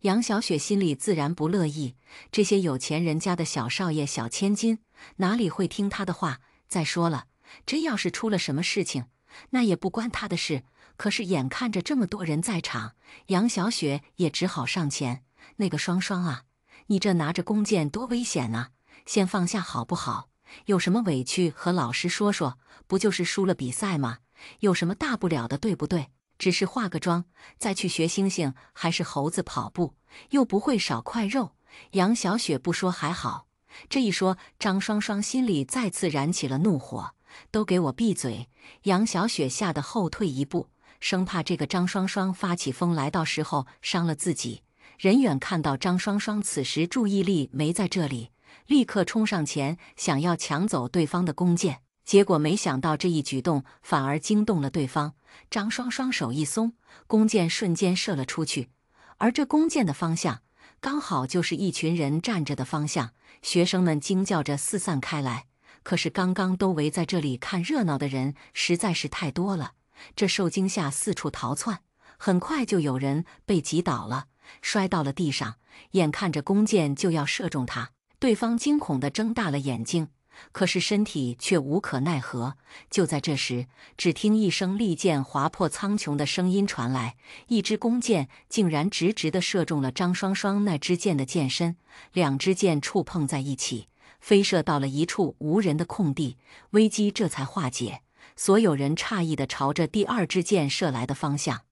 杨小雪心里自然不乐意，这些有钱人家的小少爷、小千金，哪里会听她的话？再说了，真要是出了什么事情，那也不关她的事。可是眼看着这么多人在场，杨小雪也只好上前：“那个双双啊，你这拿着弓箭多危险啊！先放下好不好？有什么委屈和老师说说，不就是输了比赛吗？有什么大不了的，对不对？只是化个妆，再去学猩猩还是猴子跑步，又不会少块肉。”杨小雪不说还好，这一说，张双双心里再次燃起了怒火。都给我闭嘴！杨小雪吓得后退一步，生怕这个张双双发起疯来，到时候伤了自己。任远看到张双双此时注意力没在这里，立刻冲上前想要抢走对方的弓箭，结果没想到这一举动反而惊动了对方。张双双手一松，弓箭瞬间射了出去，而这弓箭的方向刚好就是一群人站着的方向。学生们惊叫着四散开来，可是刚刚都围在这里看热闹的人实在是太多了，这受惊吓四处逃窜，很快就有人被击倒了，摔到了地上。眼看着弓箭就要射中他，对方惊恐地睁大了眼睛，可是身体却无可奈何。就在这时，只听一声利箭划破苍穹的声音传来，一支弓箭竟然直直地射中了张双双那支箭的箭身，两支箭触碰在一起，飞射到了一处无人的空地，危机这才化解。所有人诧异地朝着第二支箭射来的方向，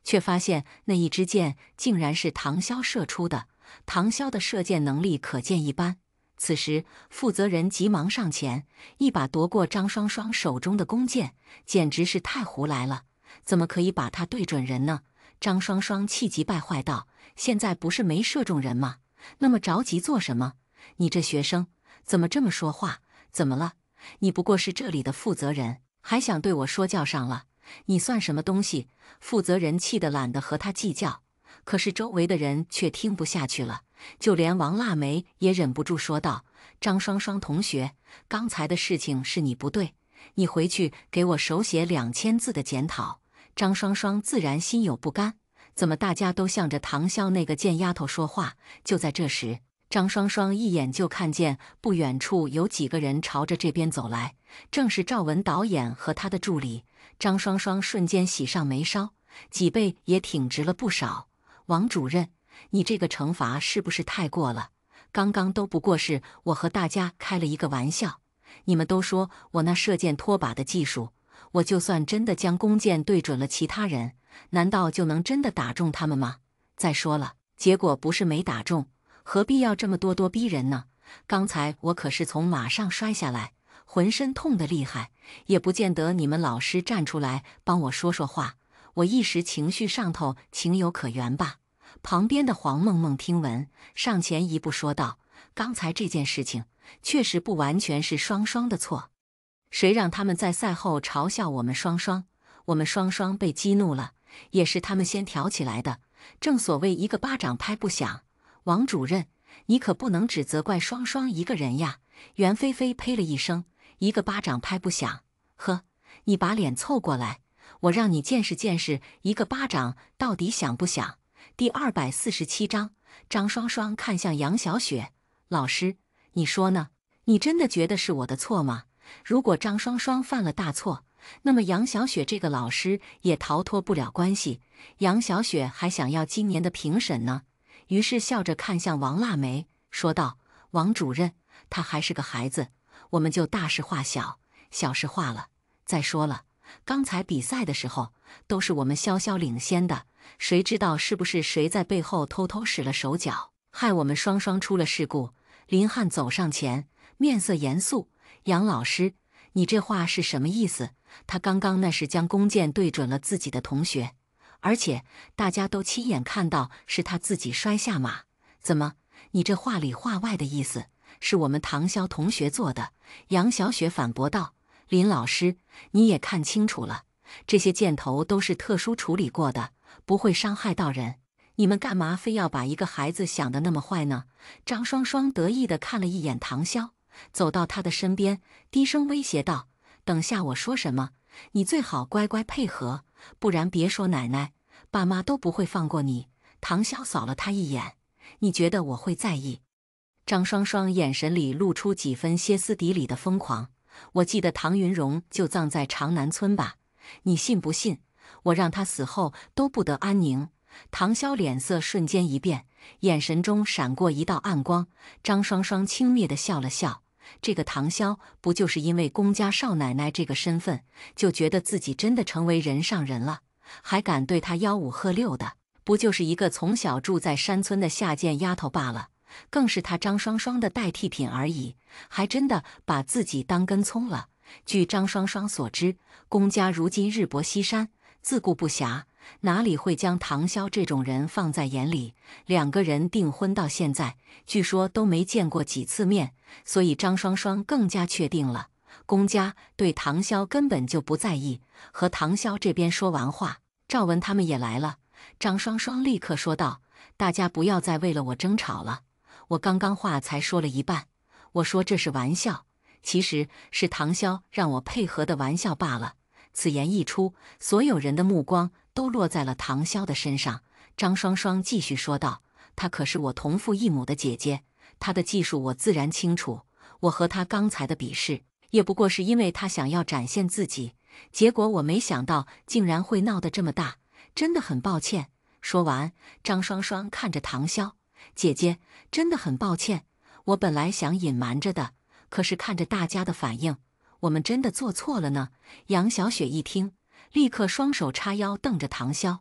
却发现那一支箭竟然是唐潇射出的。唐潇的射箭能力可见一斑。此时，负责人急忙上前，一把夺过张双双手中的弓箭，简直是太胡来了！怎么可以把它对准人呢？张双双气急败坏道：“现在不是没射中人吗？那么着急做什么？你这学生怎么这么说话？怎么了？你不过是这里的负责人，还想对我说教上了？你算什么东西？”负责人气得懒得和他计较，可是周围的人却听不下去了。就连王腊梅也忍不住说道：“张双双同学，刚才的事情是你不对，你回去给我手写2000字的检讨。”张双双自然心有不甘，怎么大家都向着唐潇那个贱丫头说话？就在这时，张双双一眼就看见不远处有几个人朝着这边走来，正是赵文导演和他的助理。张双双瞬间喜上眉梢，脊背也挺直了不少。王主任，你这个惩罚是不是太过了？刚刚都不过是我和大家开了一个玩笑，你们都说我那射箭脱靶的技术，我就算真的将弓箭对准了其他人，难道就能真的打中他们吗？再说了，结果不是没打中，何必要这么咄咄逼人呢？刚才我可是从马上摔下来，浑身痛得厉害，也不见得你们老师站出来帮我说说话，我一时情绪上头，情有可原吧。旁边的黄梦梦听闻，上前一步说道：“刚才这件事情确实不完全是双双的错，谁让他们在赛后嘲笑我们双双？我们双双被激怒了，也是他们先挑起来的。正所谓一个巴掌拍不响。王主任，你可不能只责怪双双一个人呀！”袁菲菲呸了一声：“一个巴掌拍不响？呵，你把脸凑过来，我让你见识见识一个巴掌到底响不响。”第247章，张双双看向杨小雪：“老师，你说呢？你真的觉得是我的错吗？如果张双双犯了大错，那么杨小雪这个老师也逃脱不了关系。杨小雪还想要今年的评审呢。”于是笑着看向王腊梅，说道：“王主任，他还是个孩子，我们就大事化小，小事化了。再说了，刚才比赛的时候都是我们潇潇领先的，谁知道是不是谁在背后偷偷使了手脚，害我们双双出了事故？”林汉走上前，面色严肃：“杨老师，你这话是什么意思？他刚刚那是将弓箭对准了自己的同学，而且大家都亲眼看到是他自己摔下马。怎么，你这话里话外的意思是我们唐潇同学做的？”杨小雪反驳道：“林老师，你也看清楚了，这些箭头都是特殊处理过的，不会伤害到人。你们干嘛非要把一个孩子想得那么坏呢？”张双双得意地看了一眼唐潇，走到他的身边，低声威胁道：“等下我说什么，你最好乖乖配合，不然别说奶奶、爸妈都不会放过你。”唐潇扫了他一眼：“你觉得我会在意？”张双双眼神里露出几分歇斯底里的疯狂。我记得唐云荣就葬在长南村吧？你信不信？我让他死后都不得安宁。唐潇脸色瞬间一变，眼神中闪过一道暗光。张双双轻蔑地笑了笑。这个唐潇不就是因为龚家少奶奶这个身份，就觉得自己真的成为人上人了，还敢对他吆五喝六的？不就是一个从小住在山村的下贱丫头罢了？更是他张双双的代替品而已，还真的把自己当根葱了。据张双双所知，龚家如今日薄西山，自顾不暇，哪里会将唐潇这种人放在眼里？两个人订婚到现在，据说都没见过几次面，所以张双双更加确定了，龚家对唐潇根本就不在意。和唐潇这边说完话，赵文他们也来了。张双双立刻说道：“大家不要再为了我争吵了。我刚刚话才说了一半，我说这是玩笑，其实是唐潇让我配合的玩笑罢了。”此言一出，所有人的目光都落在了唐潇的身上。张双双继续说道：“她可是我同父异母的姐姐，她的技术我自然清楚。我和她刚才的比试，也不过是因为她想要展现自己，结果我没想到竟然会闹得这么大，真的很抱歉。”说完，张双双看着唐潇：“姐姐，真的很抱歉，我本来想隐瞒着的，可是看着大家的反应，我们真的做错了呢。”杨小雪一听，立刻双手叉腰瞪着唐潇：“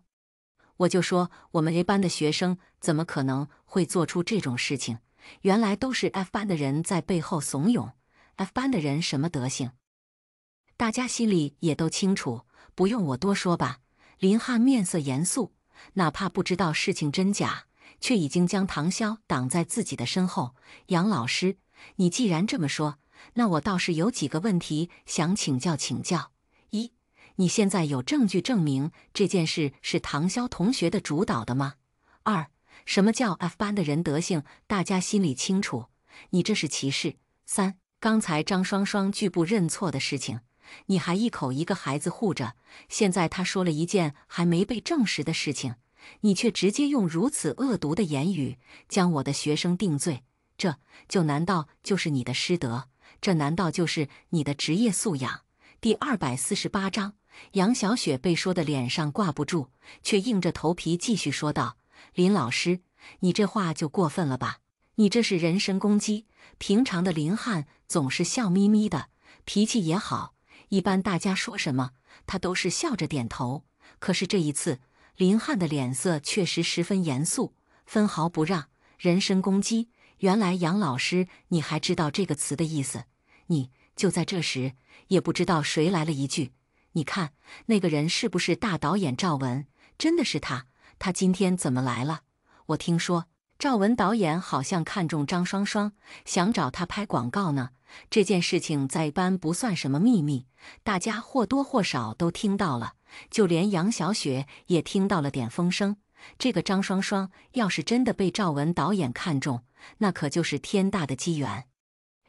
我就说我们 A 班的学生怎么可能会做出这种事情？原来都是 F 班的人在背后怂恿。F 班的人什么德行？大家心里也都清楚，不用我多说吧？”林汉面色严肃，哪怕不知道事情真假，却已经将唐潇挡在自己的身后。“杨老师，你既然这么说，那我倒是有几个问题想请教。一，你现在有证据证明这件事是唐潇同学的主导的吗？二，什么叫 F 班的人德性，大家心里清楚，你这是歧视。三，刚才张双双拒不认错的事情，你还一口一个孩子护着，现在他说了一件还没被证实的事情，你却直接用如此恶毒的言语将我的学生定罪，这就难道就是你的师德？这难道就是你的职业素养？”第248章，杨小雪被说的脸上挂不住，却硬着头皮继续说道：“林老师，你这话就过分了吧？你这是人身攻击。平常的林汉总是笑眯眯的，脾气也好，一般大家说什么，他都是笑着点头。可是这一次，林汉的脸色确实十分严肃，分毫不让。人身攻击，原来杨老师你还知道这个词的意思？你就在这时，也不知道谁来了一句：你看那个人是不是大导演赵文？真的是他，他今天怎么来了？我听说赵文导演好像看中张双双，想找他拍广告呢。这件事情在班不算什么秘密，大家或多或少都听到了，就连杨小雪也听到了点风声。这个张双双要是真的被赵文导演看中，那可就是天大的机缘。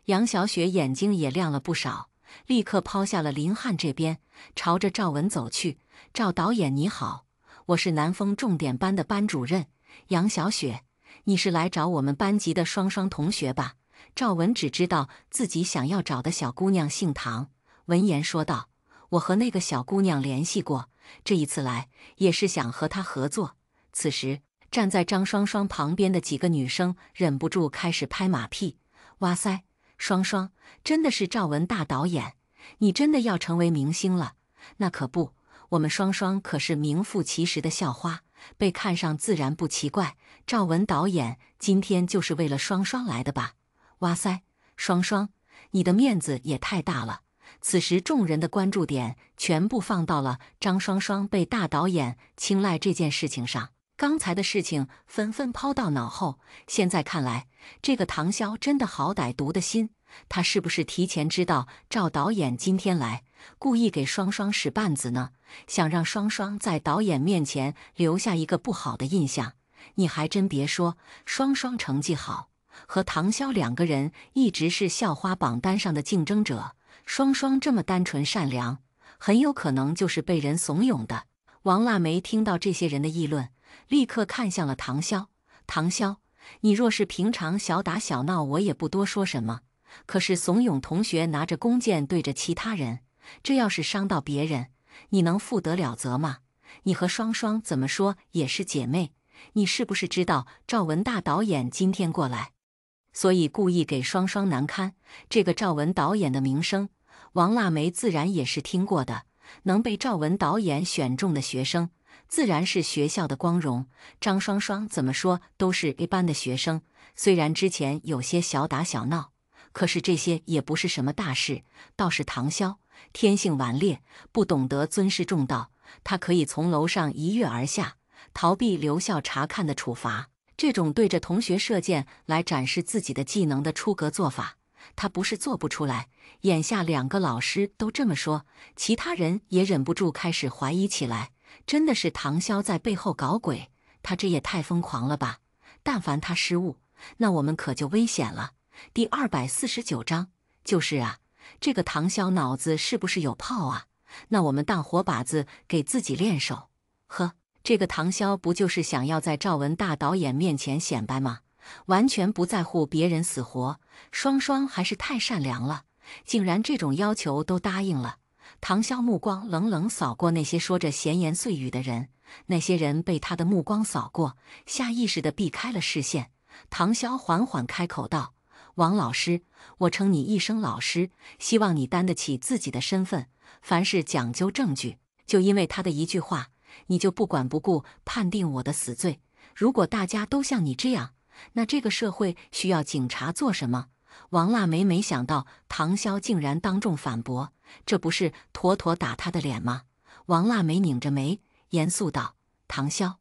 杨小雪眼睛也亮了不少，立刻抛下了林汉这边，朝着赵文走去。“赵导演你好，我是南丰重点班的班主任杨小雪，你是来找我们班级的双双同学吧？”赵文只知道自己想要找的小姑娘姓唐，闻言说道：“我和那个小姑娘联系过，这一次来也是想和她合作。”此时，站在张双双旁边的几个女生忍不住开始拍马屁：“哇塞，双双，真的是赵文大导演，你真的要成为明星了？那可不，我们双双可是名副其实的校花，被看上自然不奇怪。赵文导演今天就是为了双双来的吧？哇塞，双双，你的面子也太大了！”此时，众人的关注点全部放到了张双双被大导演青睐这件事情上。刚才的事情纷纷抛到脑后，现在看来，这个唐潇真的好歹毒的心。他是不是提前知道赵导演今天来，故意给双双使绊子呢？想让双双在导演面前留下一个不好的印象？你还真别说，双双成绩好，和唐潇两个人一直是校花榜单上的竞争者。双双这么单纯善良，很有可能就是被人怂恿的。王腊梅听到这些人的议论，立刻看向了唐潇。唐潇，你若是平常小打小闹，我也不多说什么。可是怂恿同学拿着弓箭对着其他人，这要是伤到别人，你能负得了责吗？你和双双怎么说也是姐妹，你是不是知道赵文大导演今天过来，所以故意给双双难堪？这个赵文导演的名声，王腊梅自然也是听过的。能被赵文导演选中的学生，自然是学校的光荣。张双双怎么说都是 A 班的学生，虽然之前有些小打小闹，可是这些也不是什么大事。倒是唐潇，天性顽劣，不懂得尊师重道，他可以从楼上一跃而下，逃避留校察看的处罚。这种对着同学射箭来展示自己的技能的出格做法，他不是做不出来。眼下2个老师都这么说，其他人也忍不住开始怀疑起来，真的是唐潇在背后搞鬼？他这也太疯狂了吧！但凡他失误，那我们可就危险了。第249章，就是啊，这个唐潇脑子是不是有泡啊？那我们当活靶子给自己练手。呵，这个唐潇不就是想要在赵文大导演面前显摆吗？完全不在乎别人死活。双双还是太善良了，竟然这种要求都答应了。唐潇目光冷冷扫过那些说着闲言碎语的人，那些人被他的目光扫过，下意识地避开了视线。唐潇缓缓开口道：“王老师，我称你一声老师，希望你担得起自己的身份，凡事讲究证据。就因为他的一句话，你就不管不顾判定我的死罪？如果大家都像你这样，那这个社会需要警察做什么？”王腊梅没想到唐潇竟然当众反驳，这不是妥妥打他的脸吗？王腊梅拧着眉，严肃道：“唐潇，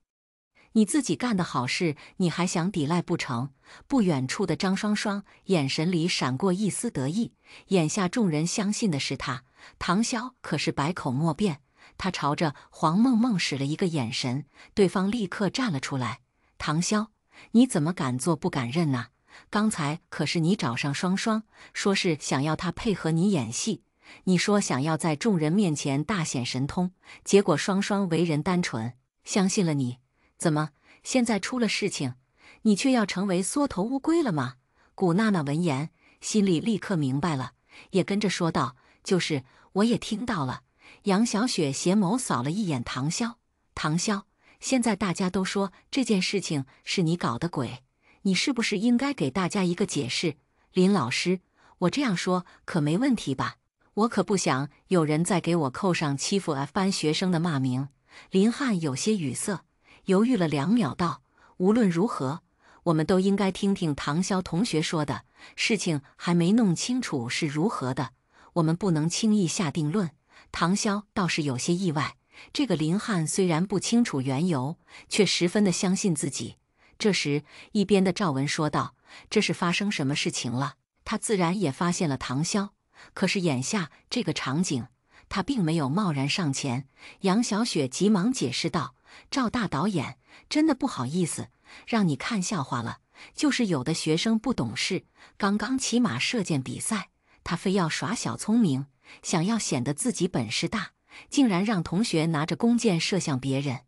你自己干的好事，你还想抵赖不成？”不远处的张双双眼神里闪过一丝得意，眼下众人相信的是他，唐潇可是百口莫辩。他朝着黄梦梦使了一个眼神，对方立刻站了出来：“唐潇，你怎么敢做不敢认呢？刚才可是你找上双双，说是想要她配合你演戏，你说想要在众人面前大显神通，结果双双为人单纯，相信了你。怎么现在出了事情，你却要成为缩头乌龟了吗？”古娜娜闻言，心里立刻明白了，也跟着说道：“就是，我也听到了。”杨小雪斜眸扫了一眼唐潇：“唐潇，现在大家都说这件事情是你搞的鬼，你是不是应该给大家一个解释？”林老师，我这样说可没问题吧？我可不想有人再给我扣上欺负 F 班学生的骂名。林汉有些语塞，犹豫了2秒道：“无论如何，我们都应该听听唐潇同学说的，事情还没弄清楚是如何的，我们不能轻易下定论。”唐潇倒是有些意外，这个林汉虽然不清楚缘由，却十分的相信自己。这时，一边的赵文说道：“这是发生什么事情了？”他自然也发现了唐潇，可是眼下这个场景，他并没有贸然上前。杨小雪急忙解释道：“赵大导演，真的不好意思，让你看笑话了。就是有的学生不懂事，刚刚骑马射箭比赛，他非要耍小聪明，想要显得自己本事大，竟然让同学拿着弓箭射向别人，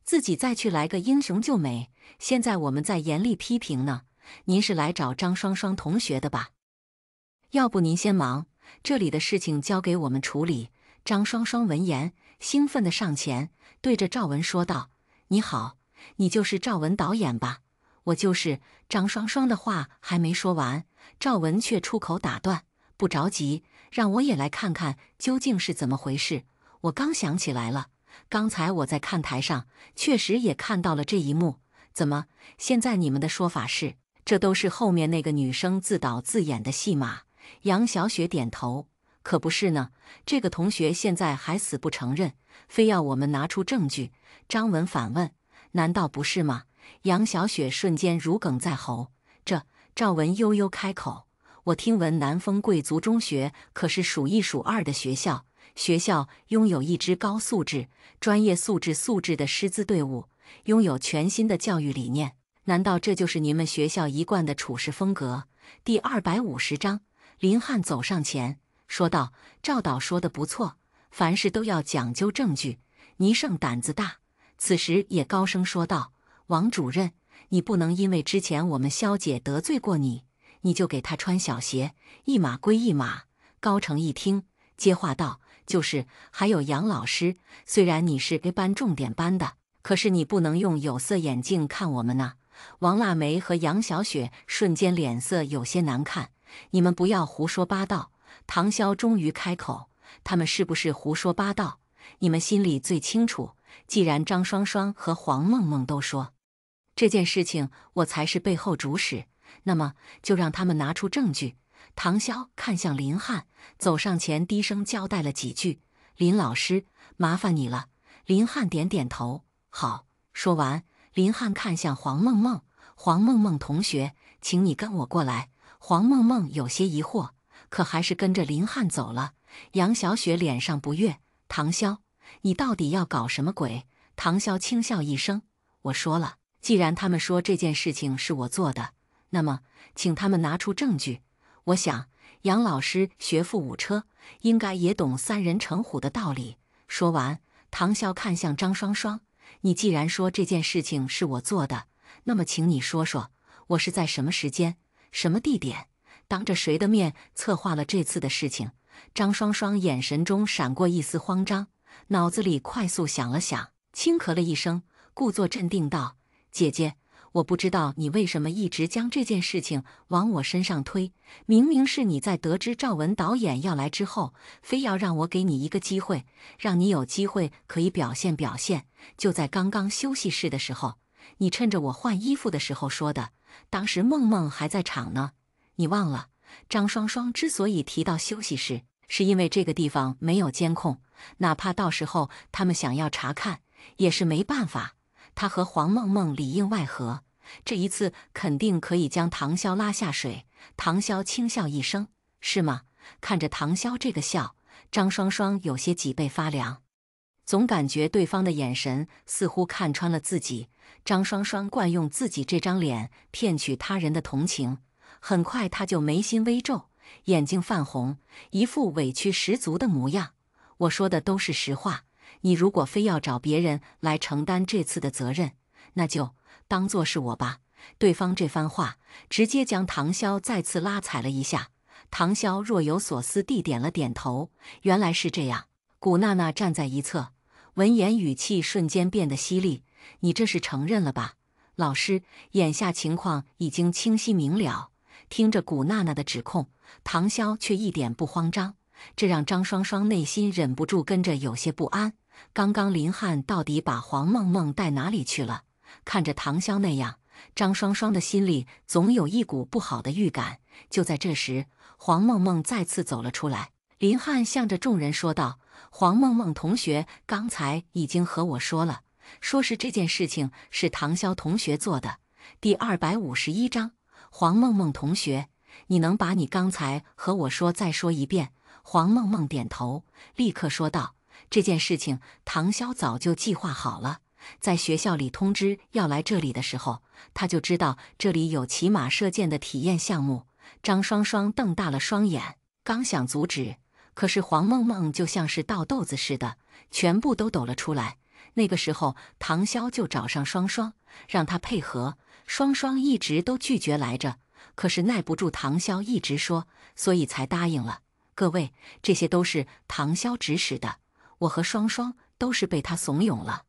自己再去来个英雄救美。现在我们在严厉批评呢，您是来找张双双同学的吧？要不您先忙，这里的事情交给我们处理。”张双双闻言，兴奋地上前，对着赵文说道：“你好，你就是赵文导演吧？”“我就是。”张双双的话还没说完，赵文却出口打断：“不着急，让我也来看看究竟是怎么回事。我刚想起来了，刚才我在看台上确实也看到了这一幕。怎么，现在你们的说法是，这都是后面那个女生自导自演的戏码？”杨小雪点头：“可不是呢，这个同学现在还死不承认，非要我们拿出证据。”张文反问：“难道不是吗？”杨小雪瞬间如鲠在喉。赵文悠悠开口：“我听闻南丰贵族中学可是数一数二的学校，学校拥有一支高素质、专业素质的师资队伍，拥有全新的教育理念。难道这就是你们学校一贯的处事风格？”第250章，林汉走上前说道：“赵导说的不错，凡事都要讲究证据。倪胜胆子大，此时也高声说道：“王主任，你不能因为之前我们肖姐得罪过你，你就给她穿小鞋，一码归一码。”高成一听，接话道：“就是，还有杨老师，虽然你是 A 班重点班的，可是你不能用有色眼镜看我们呐。”王腊梅和杨小雪瞬间脸色有些难看。你们不要胡说八道。唐潇终于开口：“他们是不是胡说八道？你们心里最清楚。既然张双双和黄梦梦都说这件事情我才是背后主使，那么就让他们拿出证据。”唐潇看向林汉，走上前低声交代了几句：“林老师，麻烦你了。”林汉点点头：“好。”说完，林汉看向黄梦梦：“黄梦梦同学，请你跟我过来。”黄梦梦有些疑惑，可还是跟着林汉走了。杨小雪脸上不悦：“唐潇，你到底要搞什么鬼？”唐潇轻笑一声：“我说了，既然他们说这件事情是我做的，那么请他们拿出证据。我想杨老师学富五车，应该也懂三人成虎的道理。”说完，唐潇看向张双双：“你既然说这件事情是我做的，那么请你说说，我是在什么时间、什么地点，当着谁的面策划了这次的事情？”张双双眼神中闪过一丝慌张，脑子里快速想了想，轻咳了一声，故作镇定道：“姐姐，我不知道你为什么一直将这件事情往我身上推。明明是你在得知赵文导演要来之后，非要让我给你一个机会，让你有机会可以表现表现。就在刚刚休息室的时候，你趁着我换衣服的时候说的，当时梦梦还在场呢，你忘了？”张双双之所以提到休息室，是因为这个地方没有监控，哪怕到时候他们想要查看，也是没办法。他和黄梦梦里应外合，这一次肯定可以将唐潇拉下水。唐潇轻笑一声：“是吗？”看着唐潇这个笑，张双双有些脊背发凉，总感觉对方的眼神似乎看穿了自己。张双双惯用自己这张脸骗取他人的同情，很快他就眉心微皱，眼睛泛红，一副委屈十足的模样。“我说的都是实话，你如果非要找别人来承担这次的责任，那就当作是我吧。”对方这番话直接将唐潇再次拉踩了一下。唐潇若有所思地点了点头，原来是这样。古娜娜站在一侧，闻言语气瞬间变得犀利：“你这是承认了吧？老师，眼下情况已经清晰明了。”听着古娜娜的指控，唐潇却一点不慌张，这让张双双内心忍不住跟着有些不安。刚刚林汉到底把黄梦梦带哪里去了？看着唐潇那样，张双双的心里总有一股不好的预感。就在这时，黄梦梦再次走了出来。林汉向着众人说道：“黄梦梦同学刚才已经和我说了，说是这件事情是唐潇同学做的。”第251章。黄梦梦同学，你能把你刚才和我说再说一遍？黄梦梦点头，立刻说道：“这件事情唐潇早就计划好了，在学校里通知要来这里的时候，他就知道这里有骑马射箭的体验项目。”张双双瞪大了双眼，刚想阻止，可是黄梦梦就像是倒豆子似的，全部都抖了出来。那个时候，唐潇就找上双双，让他配合。双双一直都拒绝来着，可是耐不住唐潇一直说，所以才答应了。各位，这些都是唐潇指使的，我和双双都是被他怂恿了。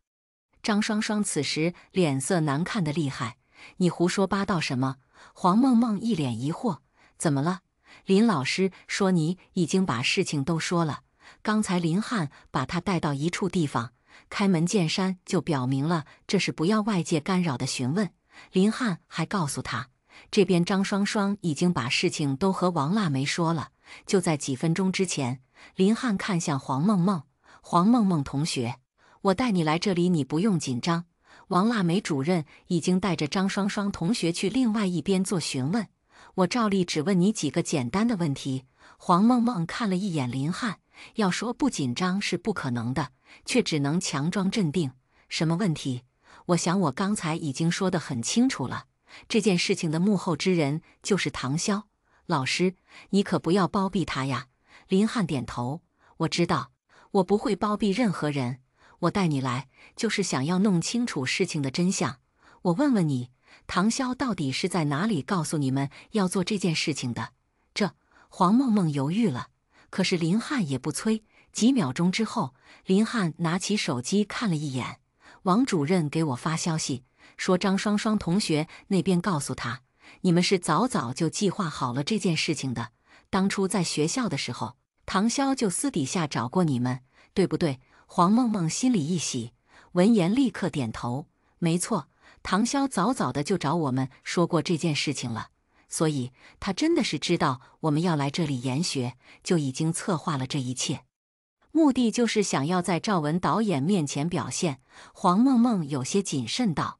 张双双此时脸色难看得厉害：“你胡说八道什么？”黄梦梦一脸疑惑：“怎么了？林老师说你已经把事情都说了。刚才林汉把他带到一处地方，开门见山就表明了这是不要外界干扰的询问。林汉还告诉他，这边张双双已经把事情都和王腊梅说了。”就在几分钟之前，林汉看向黄梦梦：“黄梦梦同学，我带你来这里，你不用紧张。王腊梅主任已经带着张双双同学去另外一边做询问，我照例只问你几个简单的问题。”黄梦梦看了一眼林汉，要说不紧张是不可能的，却只能强装镇定。“什么问题？”“我想我刚才已经说得很清楚了，这件事情的幕后之人就是唐潇。老师，你可不要包庇他呀。”林汉点头：“我知道，我不会包庇任何人。我带你来，就是想要弄清楚事情的真相。我问问你，唐潇到底是在哪里告诉你们要做这件事情的？”黄梦梦犹豫了，可是林汉也不催。几秒钟之后，林汉拿起手机看了一眼，王主任给我发消息说，张双双同学那边告诉他，你们是早早就计划好了这件事情的。当初在学校的时候，唐潇就私底下找过你们，对不对？黄梦梦心里一喜，闻言立刻点头，没错，唐潇早早的就找我们说过这件事情了。所以他真的是知道我们要来这里研学，就已经策划了这一切，目的就是想要在赵文导演面前表现。黄梦梦有些谨慎道：“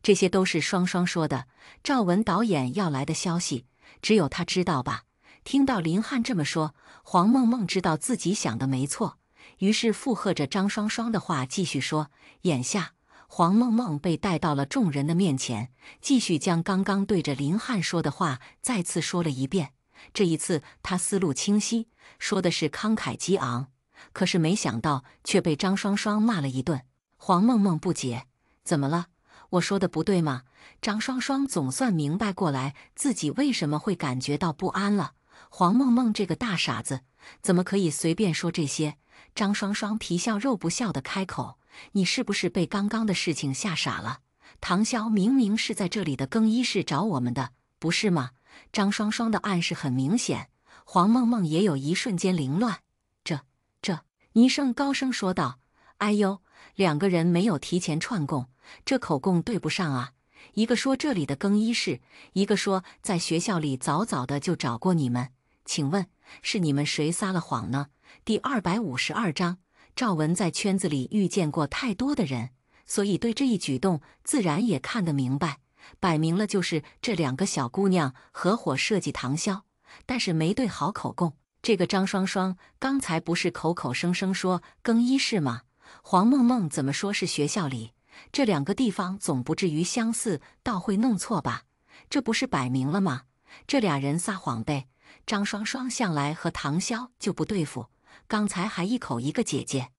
这些都是双双说的，赵文导演要来的消息，只有他知道吧？”听到林汉这么说，黄梦梦知道自己想的没错，于是附和着张双双的话继续说。眼下黄梦梦被带到了众人的面前，继续将刚刚对着林汉说的话再次说了一遍。这一次他思路清晰，说的是慷慨激昂，可是没想到却被张双双骂了一顿。黄梦梦不解：“怎么了？我说的不对吗？”张双双总算明白过来自己为什么会感觉到不安了。黄梦梦这个大傻子，怎么可以随便说这些？张双双皮笑肉不笑地开口：“你是不是被刚刚的事情吓傻了？唐潇明明是在这里的更衣室找我们的，不是吗？”张双双的暗示很明显，黄梦梦也有一瞬间凌乱。这，倪胜高声说道：“哎呦，两个人没有提前串供，这口供对不上啊！一个说这里的更衣室，一个说在学校里早早的就找过你们。请问是你们谁撒了谎呢？”第252章，赵文在圈子里遇见过太多的人，所以对这一举动自然也看得明白，摆明了就是这两个小姑娘合伙设计唐潇，但是没对好口供。这个张双双刚才不是口口声声说更衣室吗？黄梦梦怎么说是学校里？这两个地方总不至于相似到会弄错吧？这不是摆明了吗？这俩人撒谎呗！张双双向来和唐潇就不对付，刚才还一口一个姐姐，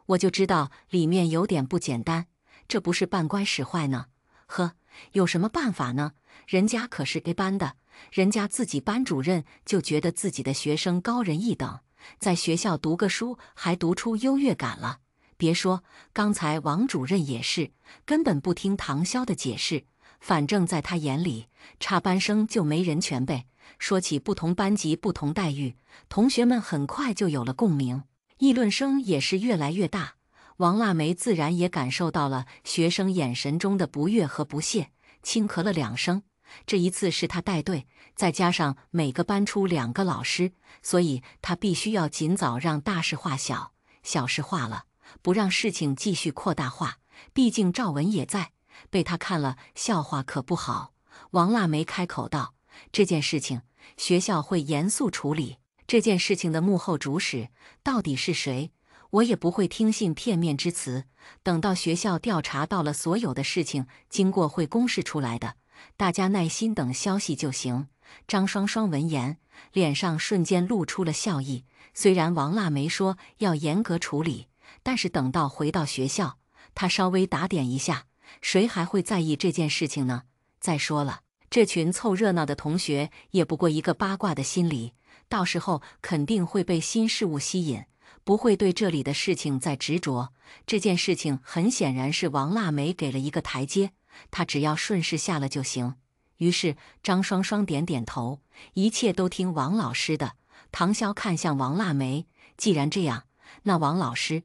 我就知道里面有点不简单，这不是办乖使坏呢？呵，有什么办法呢？人家可是 A 班的，人家自己班主任就觉得自己的学生高人一等，在学校读个书还读出优越感了。别说，刚才王主任也是，根本不听唐潇的解释，反正在他眼里，插班生就没人权呗。说起不同班级不同待遇，同学们很快就有了共鸣，议论声也是越来越大。王腊梅自然也感受到了学生眼神中的不悦和不屑，轻咳了2声。这一次是他带队，再加上每个班出2个老师，所以他必须要尽早让大事化小，小事化了，不让事情继续扩大化。毕竟赵文也在，被他看了笑话可不好。王腊梅开口道：“这件事情学校会严肃处理，这件事情的幕后主使到底是谁？我也不会听信片面之词，等到学校调查到了所有的事情经过会公示出来的，大家耐心等消息就行。”张双双闻言，脸上瞬间露出了笑意。虽然王腊梅说要严格处理，但是等到回到学校，他稍微打点一下，谁还会在意这件事情呢？再说了，这群凑热闹的同学也不过一个八卦的心理，到时候肯定会被新事物吸引，不会对这里的事情再执着。这件事情很显然是王腊梅给了一个台阶，他只要顺势下了就行。于是张双双点点头，一切都听王老师的。唐潇看向王腊梅，既然这样，那王老师，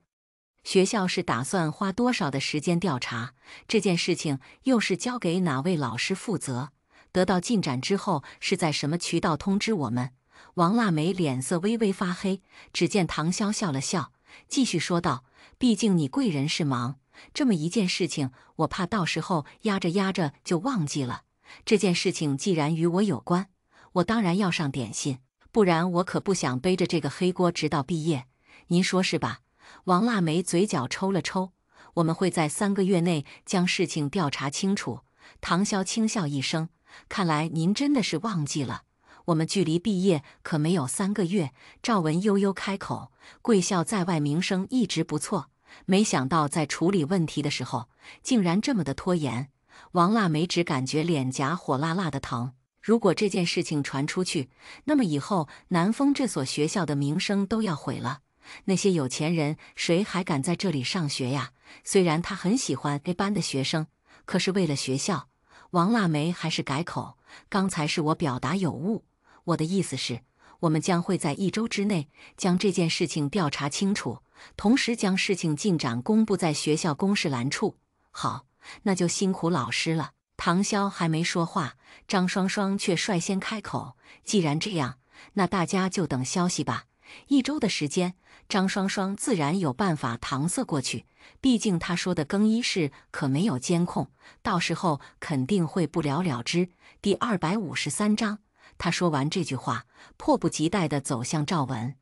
学校是打算花多少的时间调查？这件事情又是交给哪位老师负责？得到进展之后，是在什么渠道通知我们？王腊梅脸色微微发黑，只见唐潇笑了笑，继续说道：“毕竟你贵人是忙，这么一件事情，我怕到时候压着压着就忘记了。这件事情既然与我有关，我当然要上点心，不然我可不想背着这个黑锅直到毕业。您说是吧？”王腊梅嘴角抽了抽：“我们会在3个月内将事情调查清楚。”唐潇轻笑一声：“看来您真的是忘记了，我们距离毕业可没有3个月。”赵文悠悠开口：“贵校在外名声一直不错，没想到在处理问题的时候，竟然这么的拖延。王腊梅只感觉脸颊火辣辣的疼。如果这件事情传出去，那么以后南丰这所学校的名声都要毁了。那些有钱人谁还敢在这里上学呀？虽然他很喜欢 A 班的学生，可是为了学校，王腊梅还是改口。刚才是我表达有误，我的意思是，我们将会在1周之内将这件事情调查清楚，同时将事情进展公布在学校公示栏处。好，那就辛苦老师了。唐潇还没说话，张双双却率先开口：既然这样，那大家就等消息吧。1周的时间，张双双自然有办法搪塞过去。毕竟他说的更衣室可没有监控，到时候肯定会不了了之。第253章，他说完这句话，迫不及待地走向赵文，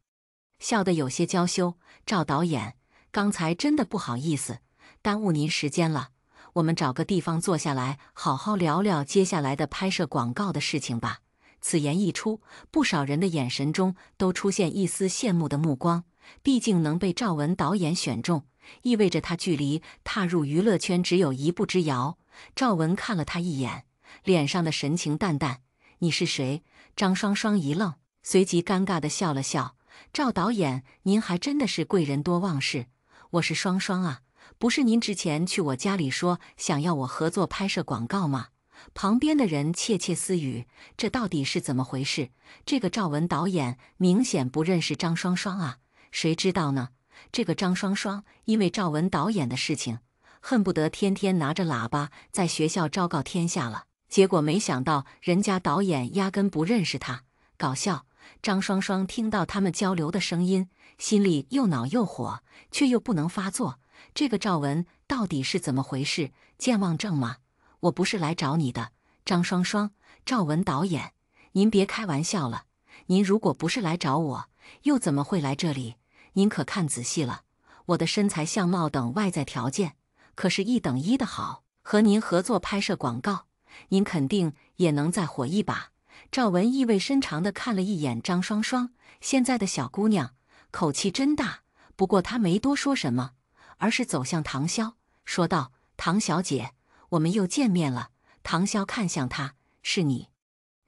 笑得有些娇羞。赵导演，刚才真的不好意思，耽误您时间了。我们找个地方坐下来，好好聊聊接下来的拍摄广告的事情吧。此言一出，不少人的眼神中都出现一丝羡慕的目光。毕竟能被赵文导演选中，意味着他距离踏入娱乐圈只有1步之遥。赵文看了他一眼，脸上的神情淡淡：“你是谁？”张双双一愣，随即尴尬地笑了笑：“赵导演，您还真的是贵人多忘事。我是双双啊，不是您之前去我家里说想要我合作拍摄广告吗？”旁边的人窃窃私语，这到底是怎么回事？这个赵文导演明显不认识张双双啊，谁知道呢？这个张双双因为赵文导演的事情，恨不得天天拿着喇叭在学校昭告天下了。结果没想到人家导演压根不认识他，搞笑。张双双听到他们交流的声音，心里又恼又火，却又不能发作。这个赵文到底是怎么回事？健忘症吗？我不是来找你的，张双双。赵文导演，您别开玩笑了。您如果不是来找我，又怎么会来这里？您可看仔细了，我的身材、相貌等外在条件可是1等1的好，和您合作拍摄广告，您肯定也能再火一把。赵文意味深长地看了一眼张双双，现在的小姑娘口气真大。不过她没多说什么，而是走向唐潇，说道：“唐小姐，我们又见面了。”唐潇看向他：“是你？”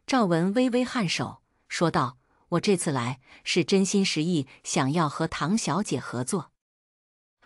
赵文微微颔首，说道：“我这次来是真心实意想要和唐小姐合作。”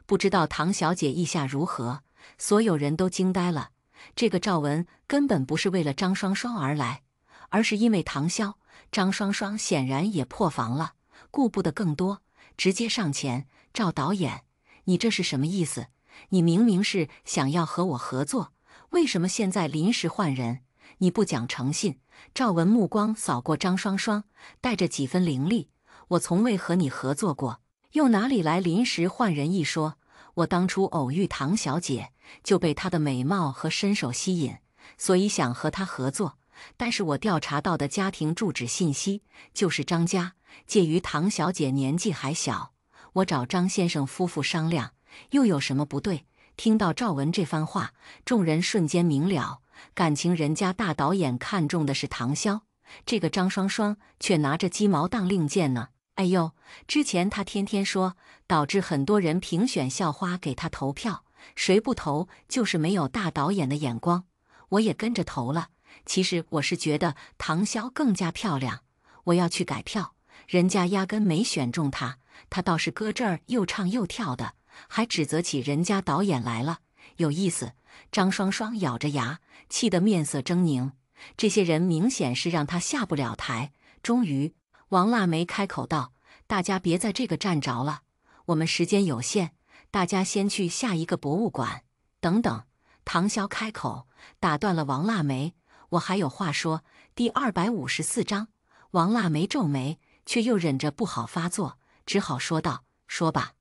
不知道唐小姐意下如何，所有人都惊呆了。这个赵文根本不是为了张双双而来，而是因为唐潇。张双双显然也破防了，顾不得更多，直接上前：“赵导演，你这是什么意思？你明明是想要和我合作，为什么现在临时换人？你不讲诚信。”赵文目光扫过张双双，带着几分凌厉：“我从未和你合作过，又哪里来临时换人一说？我当初偶遇唐小姐，就被她的美貌和身手吸引，所以想和她合作。但是我调查到的家庭住址信息就是张家，介于唐小姐年纪还小，我找张先生夫妇商量，又有什么不对？”听到赵文这番话，众人瞬间明了，感情人家大导演看中的是唐潇，这个张双双却拿着鸡毛当令箭呢。哎呦，之前他天天说，导致很多人评选校花给他投票，谁不投就是没有大导演的眼光，我也跟着投了。其实我是觉得唐潇更加漂亮，我要去改票，人家压根没选中她，她倒是搁这儿又唱又跳的，还指责起人家导演来了，有意思。张双双咬着牙，气得面色狰狞。这些人明显是让她下不了台。终于，王腊梅开口道：“大家别在这个站着了，我们时间有限，大家先去下一个博物馆。”等等，唐潇开口打断了王腊梅：“我还有话说。”第254章，王腊梅皱眉，却又忍着不好发作，只好说道：“说吧。”“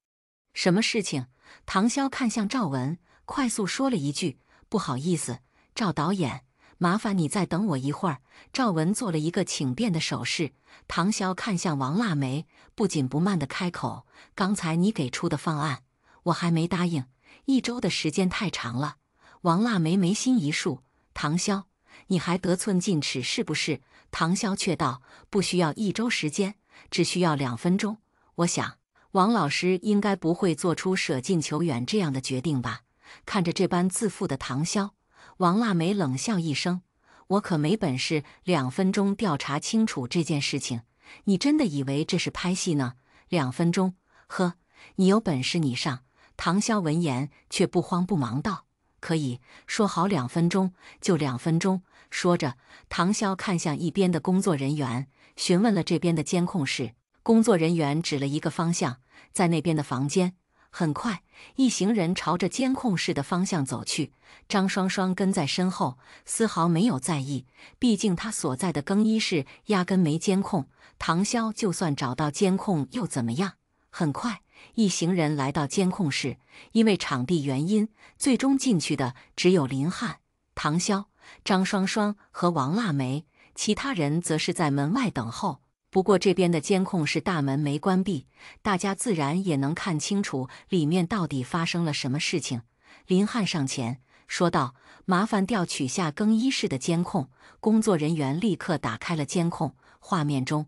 什么事情？”唐潇看向赵文，快速说了一句：“不好意思，赵导演，麻烦你再等我一会儿。”赵文做了一个请便的手势。唐潇看向王腊梅，不紧不慢地开口：“刚才你给出的方案，我还没答应，1周的时间太长了。”王腊梅眉心一竖：“唐潇，你还得寸进尺是不是？”唐潇却道：“不需要1周时间，只需要2分钟。我想，王老师应该不会做出舍近求远这样的决定吧？看着这般自负的唐潇，王腊梅冷笑一声：“我可没本事2分钟调查清楚这件事情。你真的以为这是拍戏呢？2分钟？呵，你有本事你上！”唐潇闻言却不慌不忙道：“可以，说好2分钟，就2分钟。”说着，唐潇看向一边的工作人员，询问了这边的监控室。工作人员指了一个方向，在那边的房间。很快，一行人朝着监控室的方向走去。张双双跟在身后，丝毫没有在意，毕竟他所在的更衣室压根没监控。唐潇就算找到监控又怎么样？很快，一行人来到监控室，因为场地原因，最终进去的只有林汉、唐潇、张双双和王腊梅，其他人则是在门外等候。不过这边的监控室大门没关闭，大家自然也能看清楚里面到底发生了什么事情。林汉上前说道：“麻烦调取下更衣室的监控。”工作人员立刻打开了监控，画面中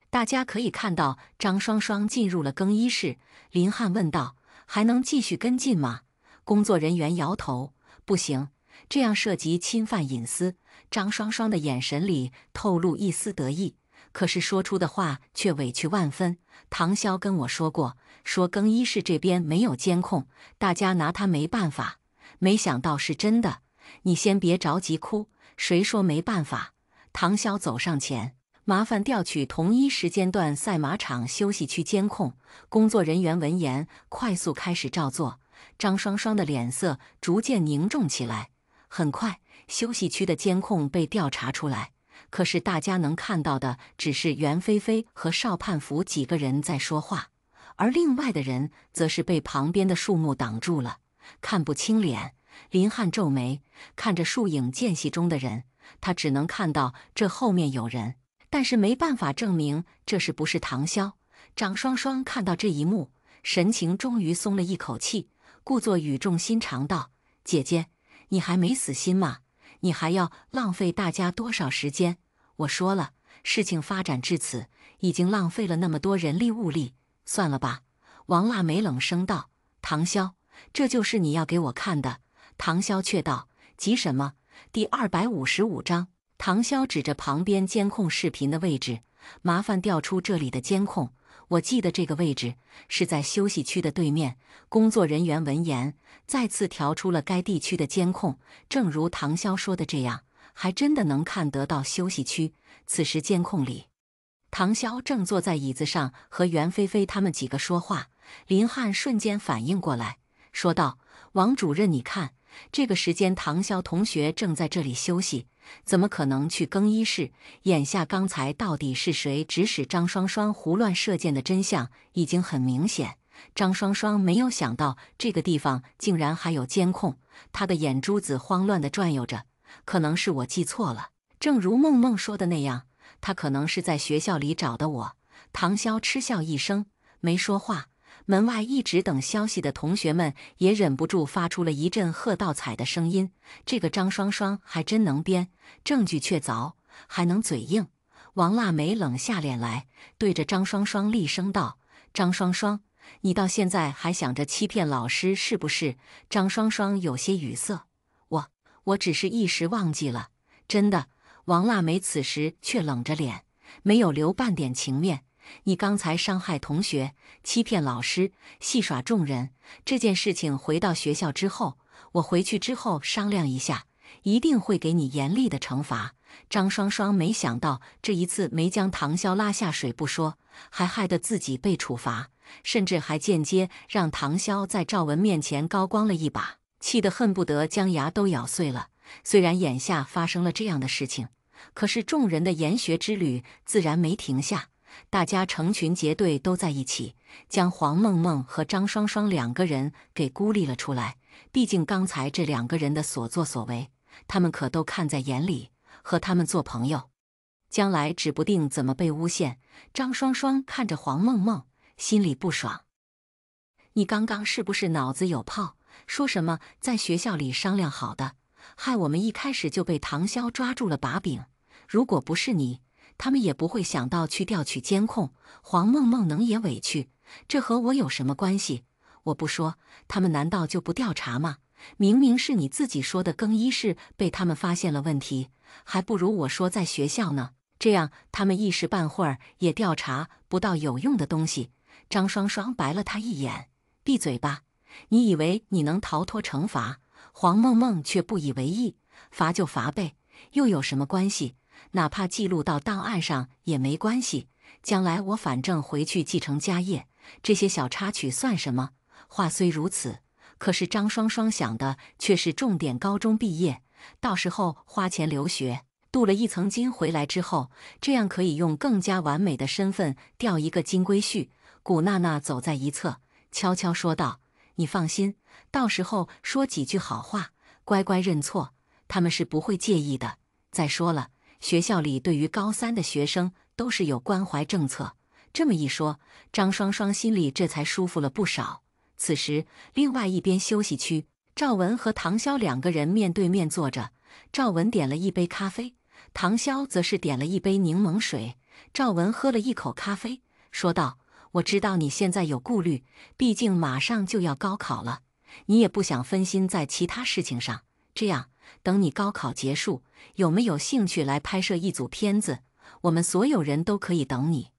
大家可以看到张双双进入了更衣室。林汉问道：“还能继续跟进吗？”工作人员摇头：“不行，这样涉及侵犯隐私。”张双双的眼神里透露一丝得意，可是说出的话却委屈万分。唐潇跟我说过，说更衣室这边没有监控，大家拿他没办法。没想到是真的。你先别着急哭，谁说没办法？唐潇走上前，麻烦调取同一时间段赛马场休息区监控。工作人员闻言快速开始照做。张双双的脸色逐渐凝重起来。很快，休息区的监控被调查出来。可是大家能看到的只是袁菲菲和邵盼福几个人在说话，而另外的人则是被旁边的树木挡住了，看不清脸。林汉皱眉，看着树影间隙中的人，他只能看到这后面有人，但是没办法证明这是不是唐潇。张双双看到这一幕，神情终于松了一口气，故作语重心长道：“姐姐，你还没死心吗？你还要浪费大家多少时间？我说了，事情发展至此，已经浪费了那么多人力物力，算了吧。”王腊梅冷声道：“唐潇，这就是你要给我看的？”唐潇却道：“急什么？第255章。”唐潇指着旁边监控视频的位置：“麻烦调出这里的监控。我记得这个位置是在休息区的对面。”工作人员闻言，再次调出了该地区的监控。正如唐潇说的这样，还真的能看得到休息区。此时监控里，唐潇正坐在椅子上和袁菲菲他们几个说话。林汉瞬间反应过来，说道：“王主任，你看，这个时间唐潇同学正在这里休息，怎么可能去更衣室？眼下刚才到底是谁指使张双双胡乱射箭的真相已经很明显。张双双没有想到这个地方竟然还有监控，他的眼珠子慌乱地转悠着。可能是我记错了，正如梦梦说的那样，他可能是在学校里找的我。”唐潇嗤笑一声，没说话。门外一直等消息的同学们也忍不住发出了一阵喝倒彩的声音。这个张双双还真能编，证据确凿，还能嘴硬。王腊梅冷下脸来，对着张双双厉声道：“张双双，你到现在还想着欺骗老师是不是？”张双双有些语塞：“我只是一时忘记了，真的。”王腊梅此时却冷着脸，没有留半点情面。你刚才伤害同学，欺骗老师，戏耍众人，这件事情回到学校之后，我回去之后商量一下，一定会给你严厉的惩罚。张双双没想到这一次没将唐潇拉下水不说，还害得自己被处罚，甚至还间接让唐潇在赵文面前高光了一把，气得恨不得将牙都咬碎了。虽然眼下发生了这样的事情，可是众人的研学之旅自然没停下。大家成群结队都在一起，将黄梦梦和张双双2个人给孤立了出来。毕竟刚才这2个人的所作所为，他们可都看在眼里，和他们做朋友，将来指不定怎么被诬陷。张双双看着黄梦梦，心里不爽：“你刚刚是不是脑子有泡？说什么在学校里商量好的，害我们一开始就被唐潇抓住了把柄。如果不是你，他们也不会想到去调取监控。”黄梦梦能也委屈，这和我有什么关系？我不说，他们难道就不调查吗？明明是你自己说的更衣室被他们发现了问题，还不如我说在学校呢。这样他们一时半会儿也调查不到有用的东西。张双双白了他一眼：“闭嘴吧！你以为你能逃脱惩罚？”黄梦梦却不以为意：“罚就罚呗，又有什么关系？哪怕记录到档案上也没关系。将来我反正回去继承家业，这些小插曲算什么？”话虽如此，可是张双双想的却是重点高中毕业，到时候花钱留学，镀了一层金回来之后，这样可以用更加完美的身份钓一个金龟婿。古娜娜走在一侧，悄悄说道：“你放心，到时候说几句好话，乖乖认错，他们是不会介意的。再说了，学校里对于高三的学生都是有关怀政策。”这么一说，张双双心里这才舒服了不少。此时，另外一边休息区，赵文和唐潇两个人面对面坐着。赵文点了一杯咖啡，唐潇则是点了一杯柠檬水。赵文喝了一口咖啡，说道：“我知道你现在有顾虑，毕竟马上就要高考了，你也不想分心在其他事情上。这样，等你高考结束，有没有兴趣来拍摄一组片子？我们所有人都可以等你。”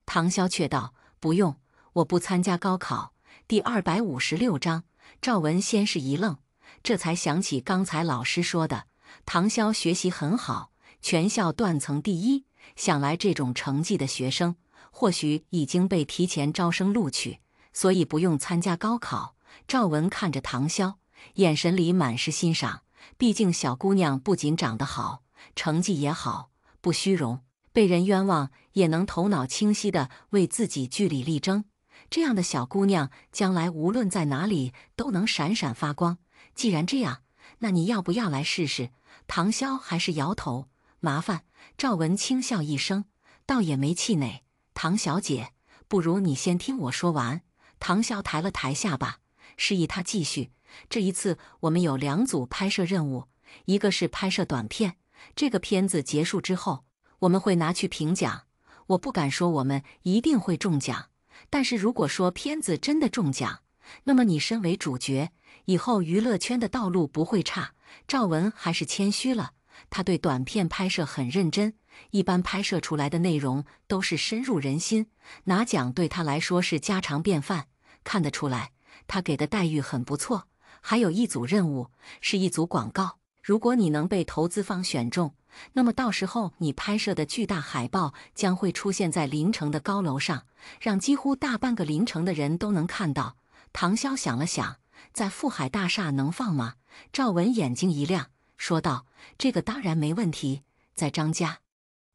唐潇却道：“不用，我不参加高考。”第256章，赵文先是一愣，这才想起刚才老师说的，唐潇学习很好，全校段层第一，想来这种成绩的学生，或许已经被提前招生录取，所以不用参加高考。赵文看着唐潇，眼神里满是欣赏，毕竟小姑娘不仅长得好，成绩也好，不虚荣，被人冤枉也能头脑清晰地为自己据理力争。这样的小姑娘，将来无论在哪里都能闪闪发光。既然这样，那你要不要来试试？唐潇还是摇头。麻烦。赵文轻笑一声，倒也没气馁。唐小姐，不如你先听我说完。唐潇抬了抬下巴，示意他继续。这一次我们有2组拍摄任务，一个是拍摄短片，这个片子结束之后，我们会拿去评奖。我不敢说我们一定会中奖。但是如果说片子真的中奖，那么你身为主角，以后娱乐圈的道路不会差。赵文还是谦虚了，他对短片拍摄很认真，一般拍摄出来的内容都是深入人心，拿奖对他来说是家常便饭。看得出来，他给的待遇很不错。还有一组任务，是一组广告，如果你能被投资方选中，那么到时候你拍摄的巨大海报将会出现在临城的高楼上，让几乎大半个临城的人都能看到。唐潇想了想，在富海大厦能放吗？赵文眼睛一亮，说道：“这个当然没问题，在张家。”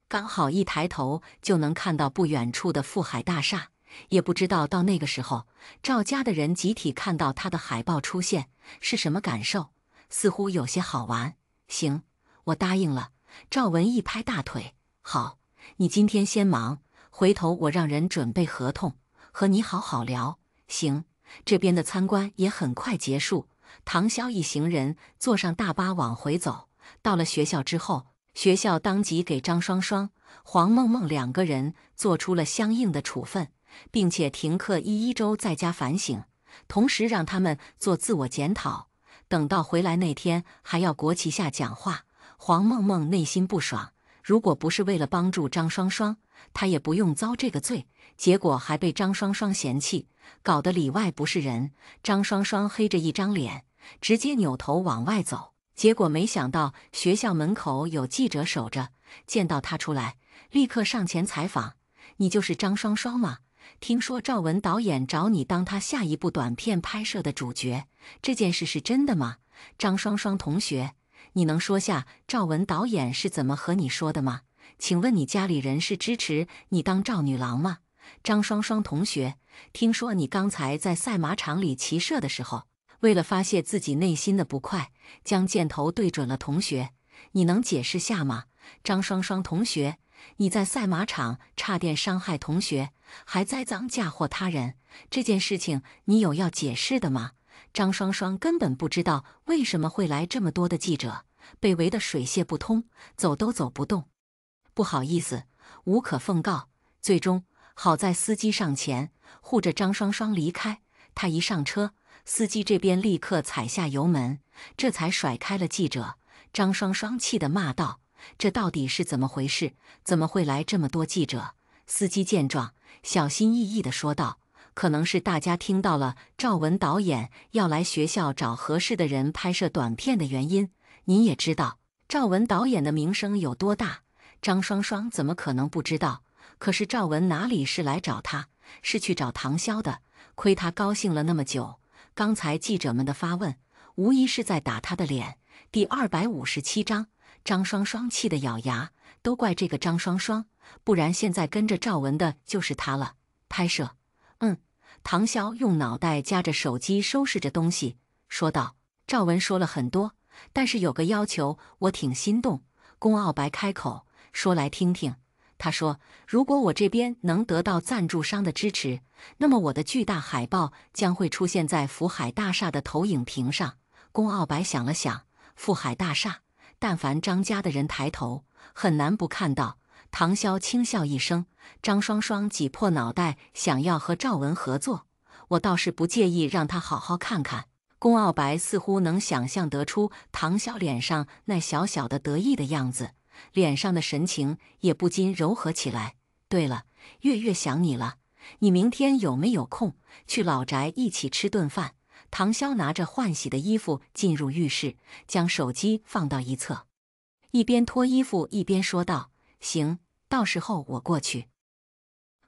刚好一抬头就能看到不远处的富海大厦，也不知道到那个时候，赵家的人集体看到他的海报出现是什么感受，似乎有些好玩。行，我答应了。赵文一拍大腿：“好，你今天先忙，回头我让人准备合同，和你好好聊。”行，这边的参观也很快结束。唐潇一行人坐上大巴往回走。到了学校之后，学校当即给张双双、黄梦梦2个人做出了相应的处分，并且停课1周在家反省，同时让他们做自我检讨。等到回来那天还要国旗下讲话。黄梦梦内心不爽，如果不是为了帮助张双双，她也不用遭这个罪。结果还被张双双嫌弃，搞得里外不是人。张双双黑着一张脸，直接扭头往外走。结果没想到学校门口有记者守着，见到她出来，立刻上前采访：“你就是张双双吗？听说赵文导演找你当他下一部短片拍摄的主角，这件事是真的吗？”张双双同学，你能说下赵文导演是怎么和你说的吗？请问你家里人是支持你当赵女郎吗？张双双同学，听说你刚才在赛马场里骑射的时候，为了发泄自己内心的不快，将箭头对准了同学，你能解释下吗？张双双同学，你在赛马场差点伤害同学，还栽赃嫁祸他人，这件事情你有要解释的吗？张双双根本不知道为什么会来这么多的记者，被围得水泄不通，走都走不动。不好意思，无可奉告。最终好在司机上前护着张双双离开。他一上车，司机这边立刻踩下油门，这才甩开了记者。张双双气得骂道：“这到底是怎么回事？怎么会来这么多记者？”司机见状，小心翼翼地说道：“可能是大家听到了赵文导演要来学校找合适的人拍摄短片的原因。您也知道赵文导演的名声有多大，张双双怎么可能不知道？可是赵文哪里是来找他，是去找唐潇的。亏他高兴了那么久，刚才记者们的发问，无疑是在打他的脸。”第257章，张双双气得咬牙，都怪这个张双双，不然现在跟着赵文的就是他了。拍摄，唐潇用脑袋夹着手机收拾着东西，说道：“赵文说了很多，但是有个要求，我挺心动。”龚傲白开口说：“来听听。”他说：“如果我这边能得到赞助商的支持，那么我的巨大海报将会出现在福海大厦的投影屏上。”龚傲白想了想，福海大厦，但凡张家的人抬头，很难不看到。唐潇轻笑一声，张双双挤破脑袋想要和赵文合作，我倒是不介意让他好好看看。龚傲白似乎能想象得出唐潇脸上那小小的得意的样子，脸上的神情也不禁柔和起来。对了，月月想你了，你明天有没有空去老宅一起吃顿饭？唐潇拿着换洗的衣服进入浴室，将手机放到一侧，一边脱衣服一边说道：“行，到时候我过去。”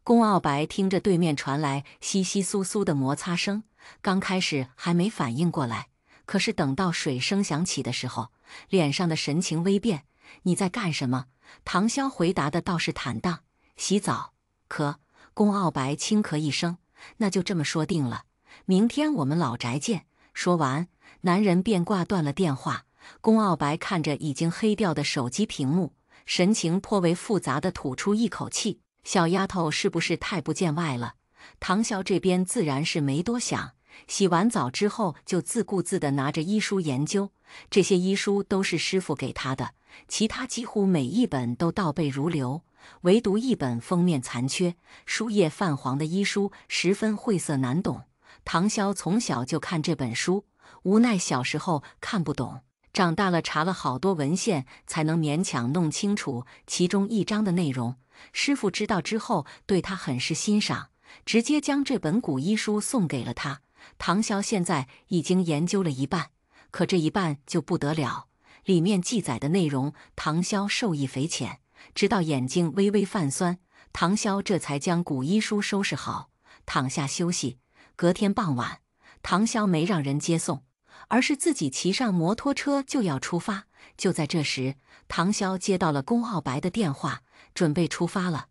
龚傲白听着对面传来窸窸窣窣的摩擦声，刚开始还没反应过来，可是等到水声响起的时候，脸上的神情微变。“你在干什么？”唐潇回答的倒是坦荡：“洗澡。”可龚傲白轻咳一声：“那就这么说定了，明天我们老宅见。”说完，男人便挂断了电话。龚傲白看着已经黑掉的手机屏幕，神情颇为复杂地吐出一口气：“小丫头是不是太不见外了？”唐潇这边自然是没多想，洗完澡之后就自顾自地拿着医书研究。这些医书都是师傅给他的，其他几乎每一本都倒背如流，唯独一本封面残缺、书页泛黄的医书十分晦涩难懂。唐潇从小就看这本书，无奈小时候看不懂，长大了查了好多文献才能勉强弄清楚其中一章的内容。师傅知道之后对他很是欣赏，直接将这本古医书送给了他。唐潇现在已经研究了一半，可这一半就不得了，里面记载的内容唐潇受益匪浅，直到眼睛微微泛酸，唐潇这才将古医书收拾好，躺下休息。隔天傍晚，唐潇没让人接送，而是自己骑上摩托车就要出发。就在这时，唐潇接到了龚傲白的电话，准备出发了。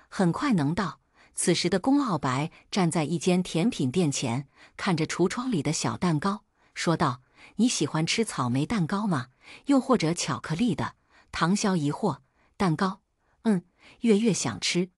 很快能到。此时的龚傲白站在一间甜品店前，看着橱窗里的小蛋糕，说道：“你喜欢吃草莓蛋糕吗？又或者巧克力的？”唐潇疑惑：“蛋糕？月月想吃。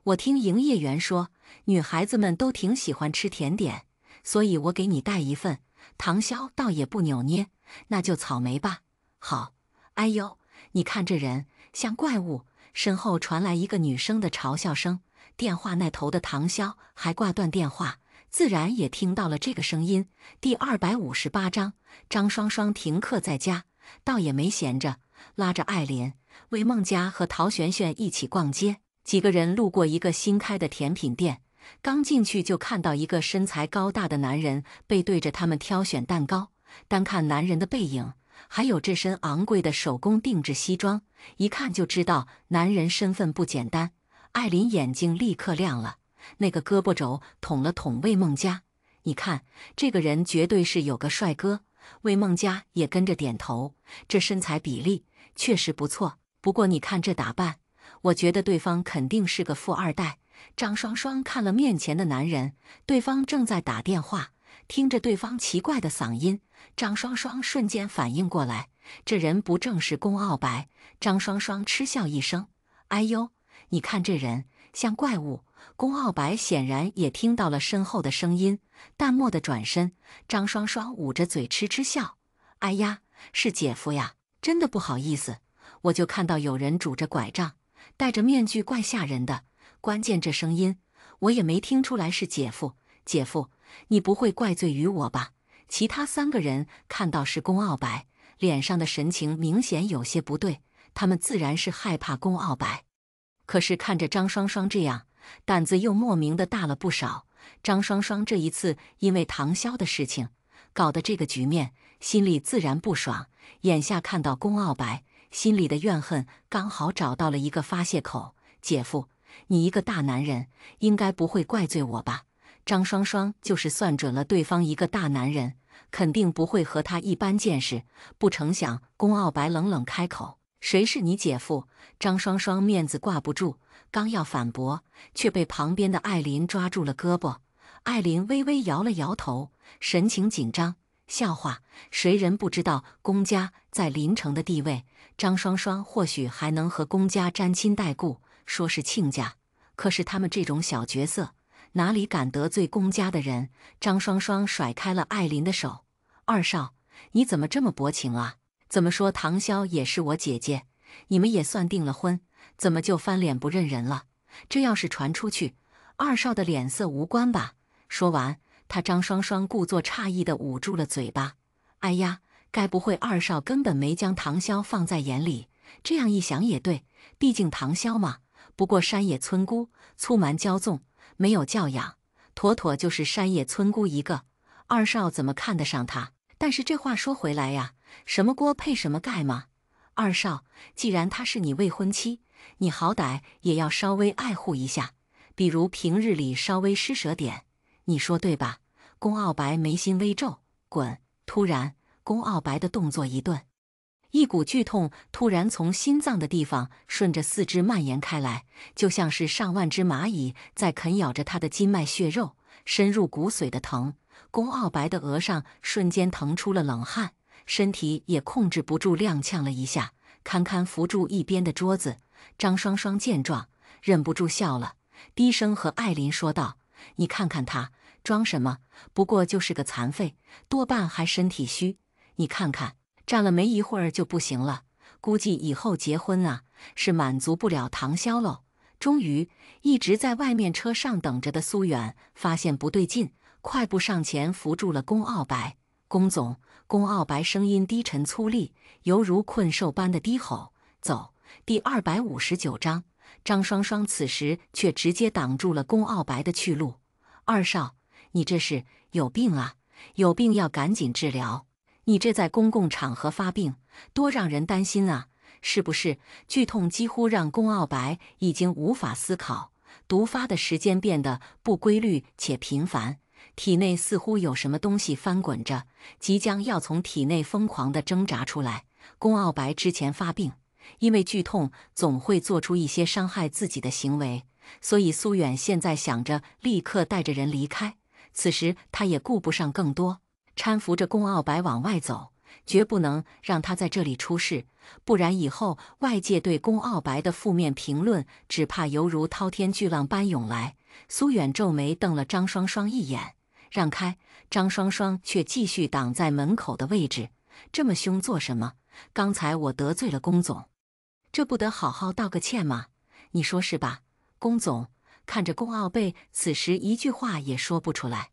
我听营业员说，女孩子们都挺喜欢吃甜点，所以我给你带一份。”唐潇倒也不扭捏：“那就草莓吧。”“好。”“哎呦，你看这人像怪物。”身后传来一个女生的嘲笑声。电话那头的唐潇还挂断电话，自然也听到了这个声音。第258章，张双双停课在家，倒也没闲着，拉着艾琳、魏梦佳和陶璇璇一起逛街。几个人路过一个新开的甜品店，刚进去就看到一个身材高大的男人背对着他们挑选蛋糕。单看男人的背影，还有这身昂贵的手工定制西装，一看就知道男人身份不简单。艾琳眼睛立刻亮了，那个胳膊肘捅了捅魏梦佳：“你看，这个人绝对是有个帅哥。”魏梦佳也跟着点头，这身材比例确实不错，不过你看这打扮，我觉得对方肯定是个富二代。张双双看了面前的男人，对方正在打电话，听着对方奇怪的嗓音，张双双瞬间反应过来，这人不正是龚傲白？张双双嗤笑一声：“哎呦，你看这人像怪物。”龚傲白显然也听到了身后的声音，淡漠的转身。张双双捂着嘴痴痴笑：“哎呀，是姐夫呀，真的不好意思，我就看到有人拄着拐杖，戴着面具，怪吓人的。”关键这声音我也没听出来是姐夫。姐夫，你不会怪罪于我吧？其他3个人看到是宫傲白，脸上的神情明显有些不对，他们自然是害怕宫傲白。可是看着张双双这样，胆子又莫名的大了不少。张双双这一次因为唐潇的事情搞得这个局面，心里自然不爽。眼下看到宫傲白，心里的怨恨刚好找到了一个发泄口。姐夫，你一个大男人，应该不会怪罪我吧？张双双就是算准了对方一个大男人，肯定不会和他一般见识。不成想宫傲白冷冷开口：“谁是你姐夫？”张双双面子挂不住，刚要反驳，却被旁边的艾琳抓住了胳膊。艾琳微微摇了摇头，神情紧张。笑话，谁人不知道宫家在临城的地位？张双双或许还能和宫家沾亲带故，说是亲家，可是他们这种小角色，哪里敢得罪宫家的人？张双双甩开了艾琳的手：“二少，你怎么这么薄情啊？怎么说唐潇也是我姐姐，你们也算订了婚，怎么就翻脸不认人了？这要是传出去，二少的脸色无关吧？”说完，他张双双故作诧异地捂住了嘴巴。哎呀，该不会二少根本没将唐潇放在眼里？这样一想也对，毕竟唐潇嘛，不过山野村姑，粗蛮骄纵，没有教养，妥妥就是山野村姑一个。二少怎么看得上他？但是这话说回来呀，什么锅配什么盖嘛。二少，既然她是你未婚妻，你好歹也要稍微爱护一下，比如平日里稍微施舍点，你说对吧？宫傲白眉心微皱，滚！突然，宫傲白的动作一顿，一股剧痛突然从心脏的地方顺着四肢蔓延开来，就像是上万只蚂蚁在啃咬着他的筋脉血肉，深入骨髓的疼。宫傲白的额上瞬间腾出了冷汗，身体也控制不住踉跄了一下，堪堪扶住一边的桌子。张双双见状，忍不住笑了，低声和艾琳说道：“你看看他，装什么？不过就是个残废，多半还身体虚。你看看，站了没一会儿就不行了，估计以后结婚啊，是满足不了唐潇喽。”终于，一直在外面车上等着的苏远发现不对劲，快步上前扶住了宫傲白。宫总，宫傲白声音低沉粗粝，犹如困兽般的低吼：“走！”第259章。张双双此时却直接挡住了宫傲白的去路：“二少，你这是有病啊！有病要赶紧治疗，你这在公共场合发病，多让人担心啊！是不是？”剧痛几乎让宫傲白已经无法思考，毒发的时间变得不规律且频繁，体内似乎有什么东西翻滚着，即将要从体内疯狂地挣扎出来。宫傲白之前发病，因为剧痛总会做出一些伤害自己的行为，所以苏远现在想着立刻带着人离开。此时他也顾不上更多，搀扶着宫傲白往外走，绝不能让他在这里出事，不然以后外界对宫傲白的负面评论只怕犹如滔天巨浪般涌来。苏远皱眉瞪了张双双一眼，让开。张双双却继续挡在门口的位置，这么凶做什么？刚才我得罪了宫总，这不得好好道个歉吗？你说是吧？宫总看着宫傲贝，此时一句话也说不出来，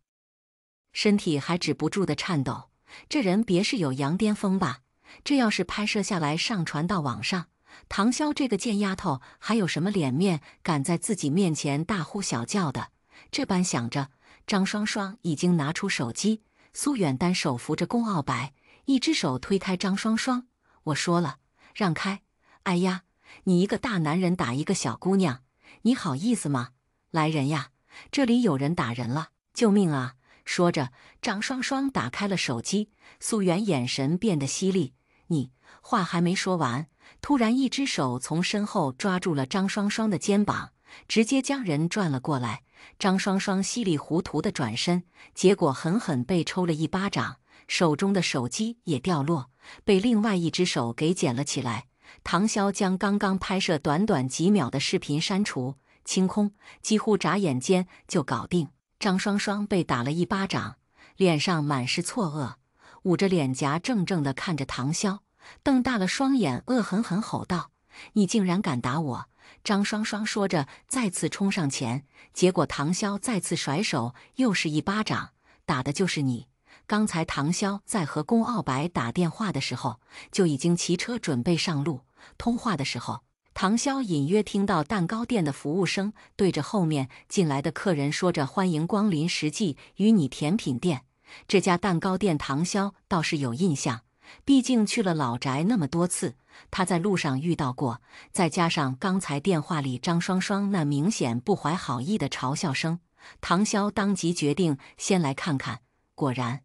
身体还止不住的颤抖。这人别是有羊癫疯吧？这要是拍摄下来上传到网上，唐潇这个贱丫头还有什么脸面敢在自己面前大呼小叫的？这般想着，张双双已经拿出手机，苏远单手扶着宫傲白，一只手推开张双双：“我说了，让开！哎呀，你一个大男人打一个小姑娘，你好意思吗？来人呀，这里有人打人了，救命啊！”说着，张双双打开了手机，苏远眼神变得犀利。你话还没说完，突然一只手从身后抓住了张双双的肩膀，直接将人转了过来。张双双稀里糊涂的转身，结果狠狠被抽了一巴掌，手中的手机也掉落，被另外一只手给捡了起来。唐潇将刚刚拍摄短短几秒的视频删除清空，几乎眨眼间就搞定。张双双被打了一巴掌，脸上满是错愕，捂着脸颊怔怔地看着唐潇，瞪大了双眼，恶狠狠吼道：“你竟然敢打我！”张双双说着，再次冲上前，结果唐潇再次甩手，又是一巴掌，打的就是你。刚才唐潇在和龚傲白打电话的时候，就已经骑车准备上路。通话的时候，唐潇隐约听到蛋糕店的服务生对着后面进来的客人说着：“欢迎光临实际与你甜品店。”这家蛋糕店唐潇倒是有印象，毕竟去了老宅那么多次，他在路上遇到过，再加上刚才电话里张双双那明显不怀好意的嘲笑声，唐潇当即决定先来看看。果然，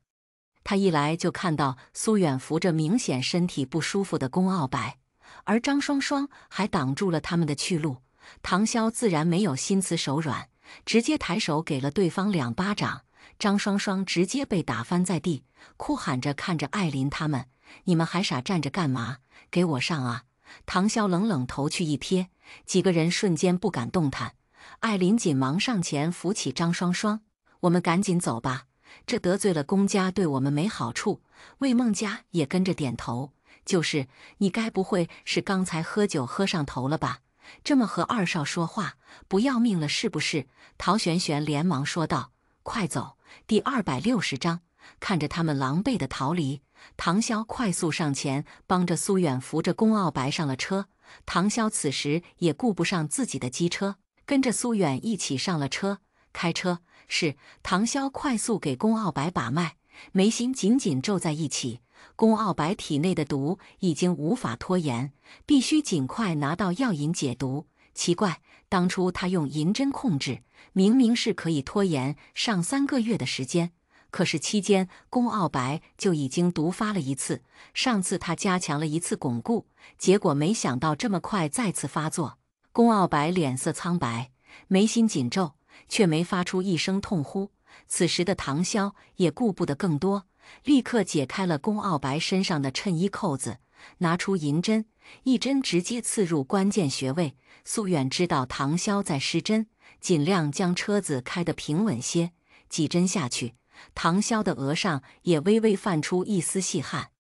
他一来就看到苏远扶着明显身体不舒服的龚傲白，而张双双还挡住了他们的去路。唐潇自然没有心慈手软，直接抬手给了对方2巴掌。张双双直接被打翻在地，哭喊着看着艾琳他们：“你们还傻站着干嘛？给我上啊！”唐潇冷冷头去一瞥，几个人瞬间不敢动弹。艾琳紧忙上前扶起张双双：“我们赶紧走吧，这得罪了龚家对我们没好处。”魏梦佳也跟着点头：“就是，你该不会是刚才喝酒喝上头了吧？这么和二少说话，不要命了是不是？”陶璇璇连忙说道：“快走！”第260章，看着他们狼狈的逃离，唐潇快速上前帮着苏远扶着龚傲白上了车。唐潇此时也顾不上自己的机车，跟着苏远一起上了车。开车是唐潇快速给龚傲白把脉，眉心紧紧皱在一起。龚傲白体内的毒已经无法拖延，必须尽快拿到药引解毒。奇怪，当初他用银针控制，明明是可以拖延上3个月的时间，可是期间龚傲白就已经毒发了一次，上次他加强了一次巩固，结果没想到这么快再次发作。龚傲白脸色苍白，眉心紧皱，却没发出一声痛呼。此时的唐潇也顾不得更多，立刻解开了龚傲白身上的衬衣扣子，拿出银针，一针直接刺入关键穴位。苏远知道唐潇在施针，尽量将车子开得平稳些。几针下去，唐潇的额上也微微泛出一丝细汗。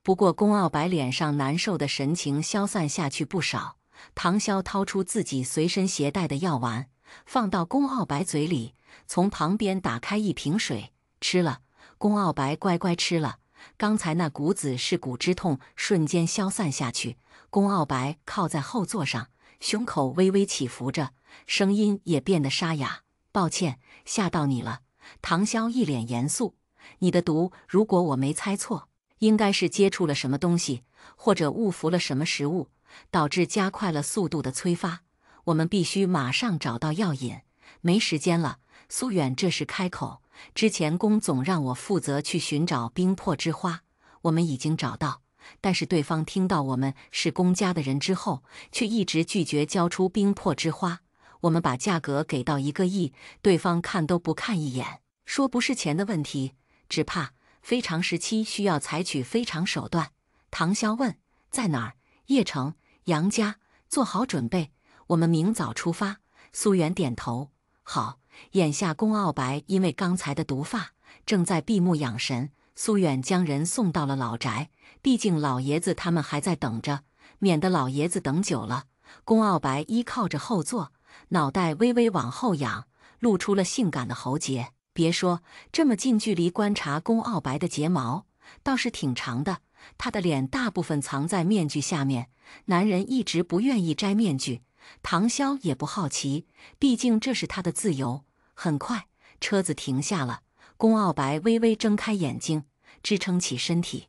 不过龚傲白脸上难受的神情消散下去不少。唐潇掏出自己随身携带的药丸，放到龚傲白嘴里，从旁边打开一瓶水，吃了。龚傲白乖乖吃了，刚才那股子是骨之痛瞬间消散下去。龚傲白靠在后座上，胸口微微起伏着，声音也变得沙哑：“抱歉，吓到你了。”唐潇一脸严肃：“你的毒，如果我没猜错，应该是接触了什么东西，或者误服了什么食物，导致加快了速度的催发。我们必须马上找到药引，没时间了。”苏远这时开口：“之前龚总让我负责去寻找冰魄之花，我们已经找到，但是对方听到我们是龚家的人之后，却一直拒绝交出冰魄之花。我们把价格给到1个亿，对方看都不看一眼，说不是钱的问题，只怕非常时期需要采取非常手段。”唐潇问：“在哪儿？”“邺城，杨家，做好准备，我们明早出发。”苏远点头：“好。”眼下龚傲白因为刚才的毒发，正在闭目养神。苏远将人送到了老宅，毕竟老爷子他们还在等着，免得老爷子等久了。龚傲白依靠着后座，脑袋微微往后仰，露出了性感的喉结。别说这么近距离观察龚傲白的睫毛，倒是挺长的。他的脸大部分藏在面具下面，男人一直不愿意摘面具。唐潇也不好奇，毕竟这是他的自由。很快，车子停下了。龚傲白微微睁开眼睛，支撑起身体。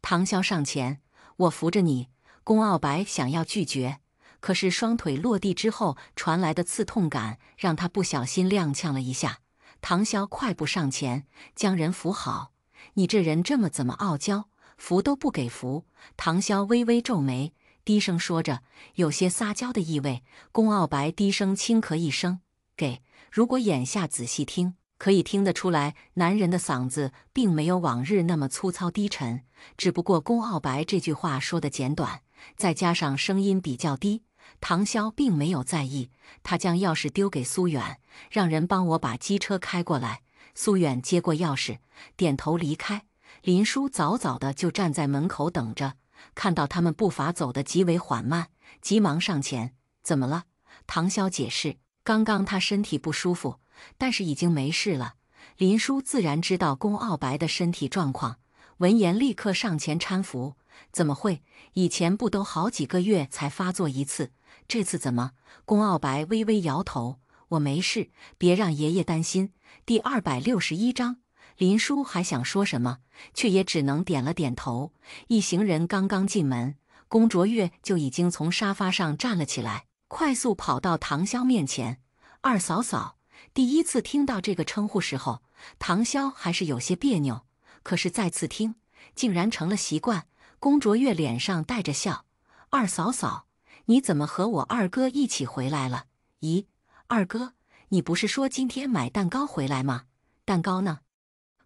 唐潇上前：“我扶着你。”龚傲白想要拒绝，可是双腿落地之后传来的刺痛感让他不小心踉跄了一下。唐潇快步上前，将人扶好。“你这人这么怎么傲娇，扶都不给扶？”唐潇微微皱眉，低声说着，有些撒娇的意味。龚傲白低声轻咳一声：“给。”如果眼下仔细听，可以听得出来，男人的嗓子并没有往日那么粗糙低沉，只不过龚傲白这句话说的简短，再加上声音比较低，唐潇并没有在意。他将钥匙丢给苏远，让人帮我把机车开过来。苏远接过钥匙，点头离开。林叔早早的就站在门口等着，看到他们步伐走得极为缓慢，急忙上前：“怎么了？”唐潇解释：“刚刚他身体不舒服，但是已经没事了。”林殊自然知道宫傲白的身体状况，闻言立刻上前搀扶：“怎么会？以前不都好几个月才发作一次，这次怎么？”宫傲白微微摇头：“我没事，别让爷爷担心。”第261章。林殊还想说什么，却也只能点了点头。一行人刚刚进门，宫卓越就已经从沙发上站了起来，快速跑到唐潇面前：“二嫂嫂。”第一次听到这个称呼时候，唐潇还是有些别扭，可是再次听，竟然成了习惯。宫卓越脸上带着笑：“二嫂嫂，你怎么和我二哥一起回来了？咦，二哥，你不是说今天买蛋糕回来吗？蛋糕呢？”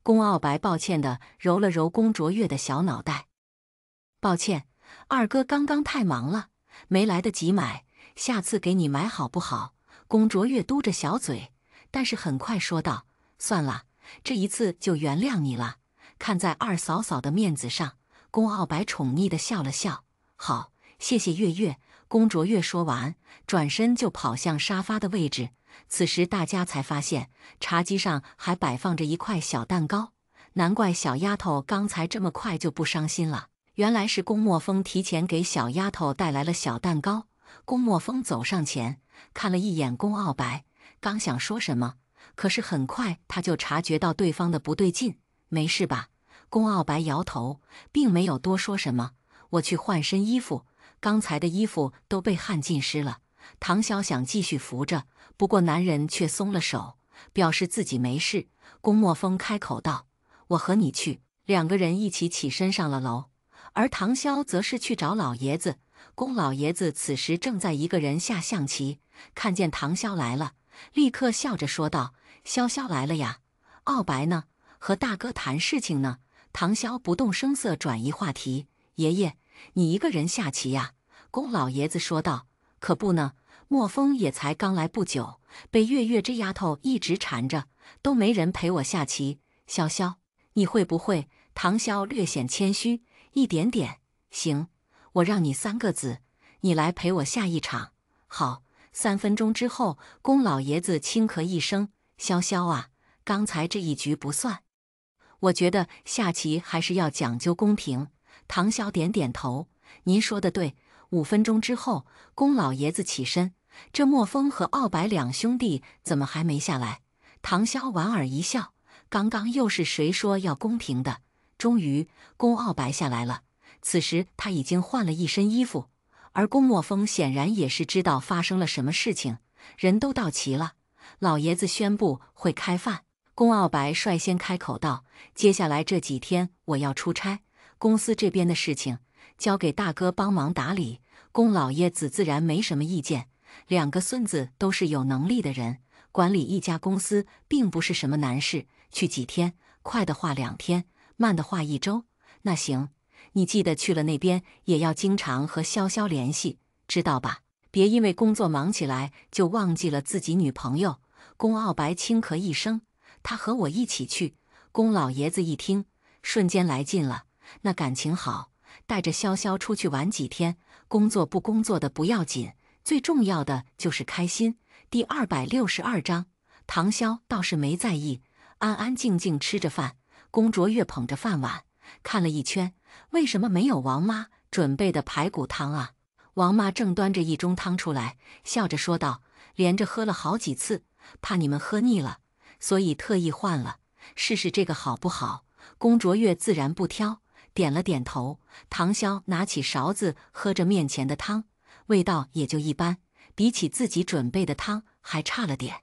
宫傲白抱歉地揉了揉宫卓越的小脑袋：“抱歉，二哥刚刚太忙了，没来得及买，下次给你买好不好？”宫卓越嘟着小嘴，但是很快说道：“算了，这一次就原谅你了。”看在二嫂嫂的面子上，宫傲白宠溺地笑了笑：“好，谢谢月月。”宫卓越说完，转身就跑向沙发的位置。此时大家才发现，茶几上还摆放着一块小蛋糕，难怪小丫头刚才这么快就不伤心了，原来是宫墨风提前给小丫头带来了小蛋糕。宫墨风走上前，看了一眼宫傲白，刚想说什么，可是很快他就察觉到对方的不对劲。“没事吧？”宫傲白摇头，并没有多说什么。“我去换身衣服，刚才的衣服都被汗浸湿了。”唐潇想继续扶着，不过男人却松了手，表示自己没事。宫墨风开口道：“我和你去。”两个人一起起身上了楼，而唐潇则是去找老爷子。宫老爷子此时正在一个人下象棋，看见唐潇来了，立刻笑着说道：“潇潇来了呀，傲白呢？和大哥谈事情呢？”唐潇不动声色转移话题：“爷爷，你一个人下棋呀？”宫老爷子说道：“可不呢，墨风也才刚来不久，被月月这丫头一直缠着，都没人陪我下棋。潇潇，你会不会？”唐潇略显谦虚：“一点点。”“行，我让你3个子，你来陪我下一场。”“好。”3分钟之后，宫老爷子轻咳一声：“潇潇啊，刚才这一局不算。我觉得下棋还是要讲究公平。”唐潇点点头：“您说的对。”5分钟之后，宫老爷子起身：“这墨风和傲白两兄弟怎么还没下来？”唐潇莞尔一笑：“刚刚又是谁说要公平的？”终于，宫傲白下来了。此时他已经换了一身衣服，而宫墨风显然也是知道发生了什么事情。人都到齐了，老爷子宣布会开饭。宫傲白率先开口道：“接下来这几天我要出差，公司这边的事情交给大哥帮忙打理。”宫老爷子自然没什么意见，2个孙子都是有能力的人，管理一家公司并不是什么难事。去几天，快的话2天，慢的话1周。那行，你记得去了那边也要经常和潇潇联系，知道吧？别因为工作忙起来就忘记了自己女朋友。宫傲白轻咳一声：“他和我一起去。”宫老爷子一听，瞬间来劲了：“那感情好，带着潇潇出去玩几天，工作不工作的不要紧，最重要的就是开心。”第262章，唐潇倒是没在意，安安静静吃着饭。宫卓越捧着饭碗看了一圈，为什么没有王妈准备的排骨汤啊？王妈正端着一盅汤出来，笑着说道：“连着喝了好几次，怕你们喝腻了，所以特意换了，试试这个好不好？”宫卓越自然不挑，点了点头。唐潇拿起勺子喝着面前的汤，味道也就一般，比起自己准备的汤还差了点。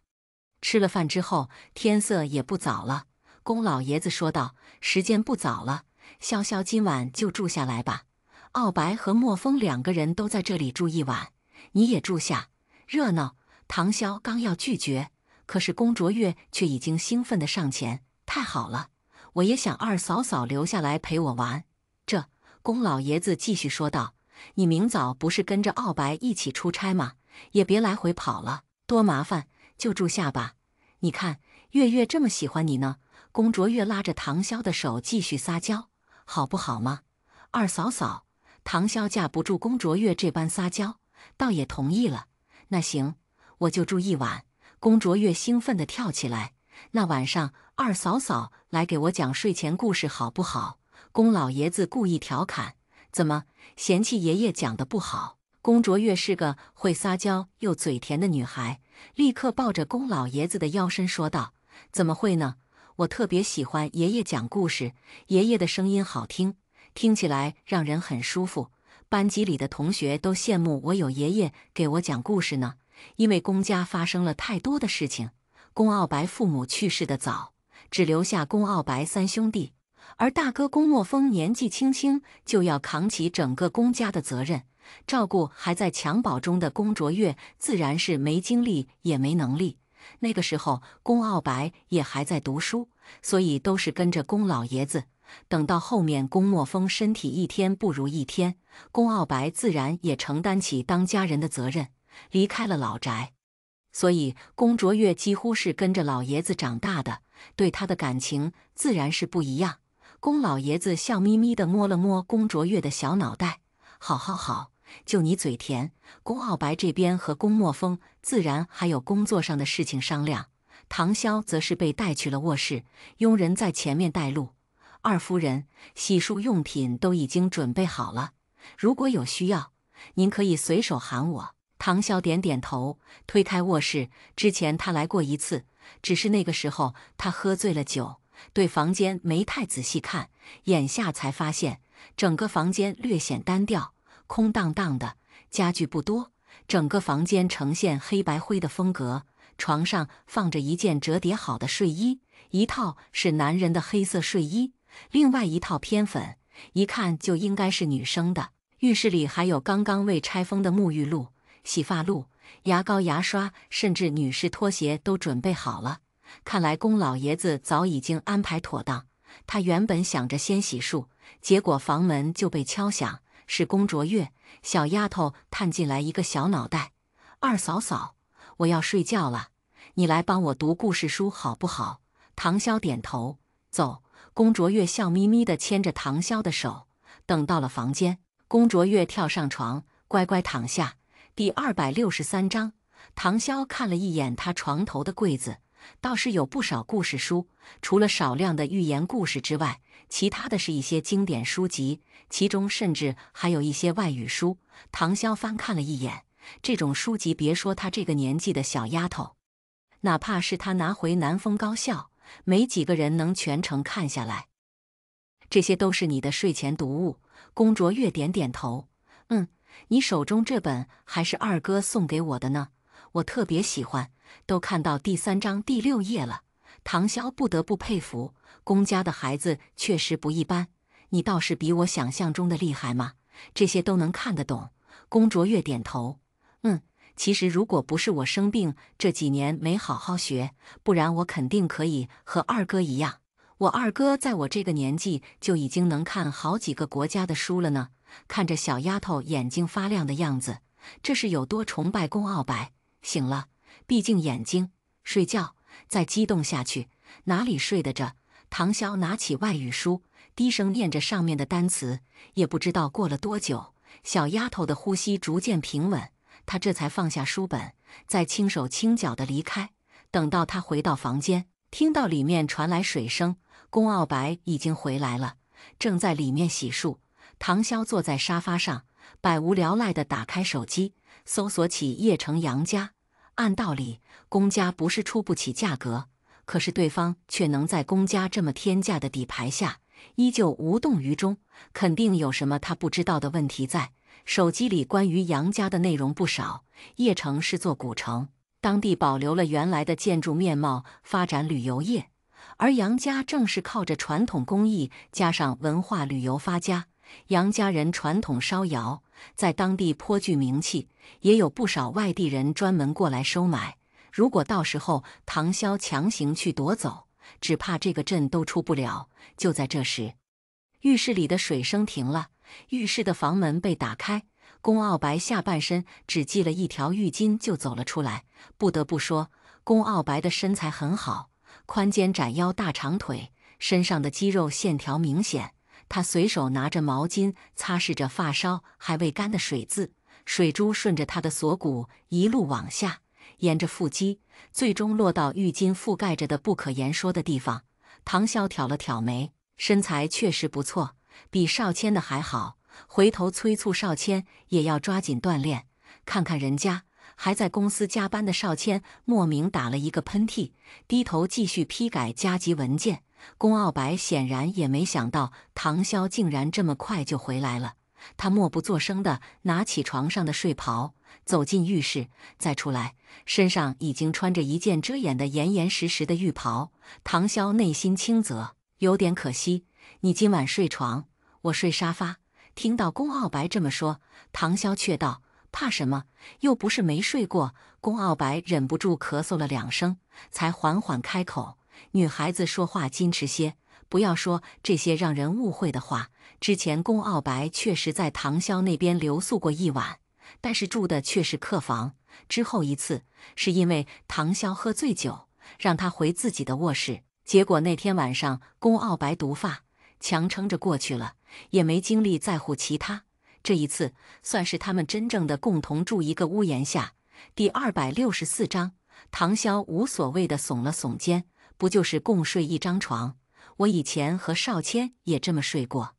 吃了饭之后，天色也不早了。宫老爷子说道：“时间不早了，潇潇今晚就住下来吧。傲白和墨风2个人都在这里住一晚，你也住下，热闹。”唐潇刚要拒绝，可是宫卓越却已经兴奋地上前：“太好了，我也想二嫂嫂留下来陪我玩。”这，宫老爷子继续说道：“你明早不是跟着傲白一起出差吗？也别来回跑了，多麻烦，就住下吧。你看，月月这么喜欢你呢。”宫卓越拉着唐潇的手继续撒娇：“好不好吗？二嫂嫂。”唐潇架不住宫卓越这般撒娇，倒也同意了。那行，我就住一晚。宫卓越兴奋地跳起来。那晚上二嫂嫂来给我讲睡前故事好不好？宫老爷子故意调侃：怎么嫌弃爷爷讲得不好？宫卓越是个会撒娇又嘴甜的女孩，立刻抱着宫老爷子的腰身说道：怎么会呢？我特别喜欢爷爷讲故事，爷爷的声音好听，听起来让人很舒服。班级里的同学都羡慕我有爷爷给我讲故事呢。因为宫家发生了太多的事情，宫傲白父母去世的早，只留下宫傲白三兄弟，而大哥宫墨风年纪轻轻就要扛起整个宫家的责任，照顾还在襁褓中的宫卓越，自然是没精力也没能力。那个时候，宫傲白也还在读书，所以都是跟着宫老爷子。等到后面宫墨风身体一天不如一天，宫傲白自然也承担起当家人的责任，离开了老宅。所以宫卓越几乎是跟着老爷子长大的，对他的感情自然是不一样。宫老爷子笑眯眯地摸了摸宫卓越的小脑袋：好好好，就你嘴甜。宫傲白这边和宫墨风自然还有工作上的事情商量，唐潇则是被带去了卧室，佣人在前面带路。二夫人，洗漱用品都已经准备好了，如果有需要，您可以随手喊我。唐潇点点头，推开卧室。之前他来过一次，只是那个时候他喝醉了酒，对房间没太仔细看，眼下才发现整个房间略显单调，空荡荡的，家具不多，整个房间呈现黑白灰的风格。床上放着一件折叠好的睡衣，一套是男人的黑色睡衣，另外一套偏粉，一看就应该是女生的。浴室里还有刚刚未拆封的沐浴露、洗发露、牙膏、牙刷，甚至女士拖鞋都准备好了。看来宫老爷子早已经安排妥当。他原本想着先洗漱，结果房门就被敲响，是宫卓越。小丫头探进来一个小脑袋：二嫂嫂，我要睡觉了，你来帮我读故事书好不好？唐潇点头，走。宫卓越笑眯眯地牵着唐潇的手。等到了房间，宫卓越跳上床，乖乖躺下。第263章，唐潇看了一眼他床头的柜子，倒是有不少故事书，除了少量的寓言故事之外，其他的是一些经典书籍，其中甚至还有一些外语书。唐潇翻看了一眼，这种书籍别说她这个年纪的小丫头，哪怕是她拿回南丰高校，没几个人能全程看下来。这些都是你的睡前读物。宫卓越点点头，你手中这本还是二哥送给我的呢，我特别喜欢，都看到第3章第6页了。唐潇不得不佩服，宫家的孩子确实不一般，你倒是比我想象中的厉害嘛，这些都能看得懂。宫卓越点头，其实如果不是我生病这几年没好好学，不然我肯定可以和二哥一样。我二哥在我这个年纪就已经能看好几个国家的书了呢。看着小丫头眼睛发亮的样子，这是有多崇拜宫傲白。醒了，闭静眼睛，睡觉，再激动下去，哪里睡得着？唐潇拿起外语书，低声念着上面的单词。也不知道过了多久，小丫头的呼吸逐渐平稳，她这才放下书本，再轻手轻脚地离开。等到她回到房间，听到里面传来水声，宫傲白已经回来了，正在里面洗漱。唐潇坐在沙发上，百无聊赖地打开手机，搜索起叶城杨家。按道理，宫家不是出不起价格，可是对方却能在宫家这么天价的底牌下，依旧无动于衷，肯定有什么他不知道的问题在。手机里关于杨家的内容不少，叶城是座古城，当地保留了原来的建筑面貌，发展旅游业，而杨家正是靠着传统工艺加上文化旅游发家。杨家人传统烧窑，在当地颇具名气，也有不少外地人专门过来收买。如果到时候唐潇强行去夺走，只怕这个阵都出不了。就在这时，浴室里的水声停了，浴室的房门被打开，宫傲白下半身只系了一条浴巾就走了出来。不得不说，宫傲白的身材很好，宽肩窄腰大长腿，身上的肌肉线条明显。他随手拿着毛巾擦拭着发梢还未干的水渍，水珠顺着他的锁骨一路往下，沿着腹肌，最终落到浴巾覆盖着的不可言说的地方。唐潇挑了挑眉，身材确实不错，比少谦的还好。回头催促少谦也要抓紧锻炼，看看人家还在公司加班的少谦莫名打了一个喷嚏，低头继续批改加急文件。龚傲白显然也没想到唐潇竟然这么快就回来了，他默不作声地拿起床上的睡袍，走进浴室，再出来，身上已经穿着一件遮掩得严严实实的浴袍。唐潇内心轻啧，有点可惜，你今晚睡床，我睡沙发。听到龚傲白这么说，唐潇却道：“怕什么？又不是没睡过。”龚傲白忍不住咳嗽了2声，才缓缓开口：“女孩子说话矜持些，不要说这些让人误会的话。”之前龚傲白确实在唐潇那边留宿过一晚，但是住的却是客房。之后一次是因为唐潇喝醉酒，让他回自己的卧室，结果那天晚上龚傲白毒发，强撑着过去了，也没精力在乎其他。这一次算是他们真正的共同住一个屋檐下。第264章，唐潇无所谓的耸了耸肩，不就是共睡一张床？我以前和少谦也这么睡过。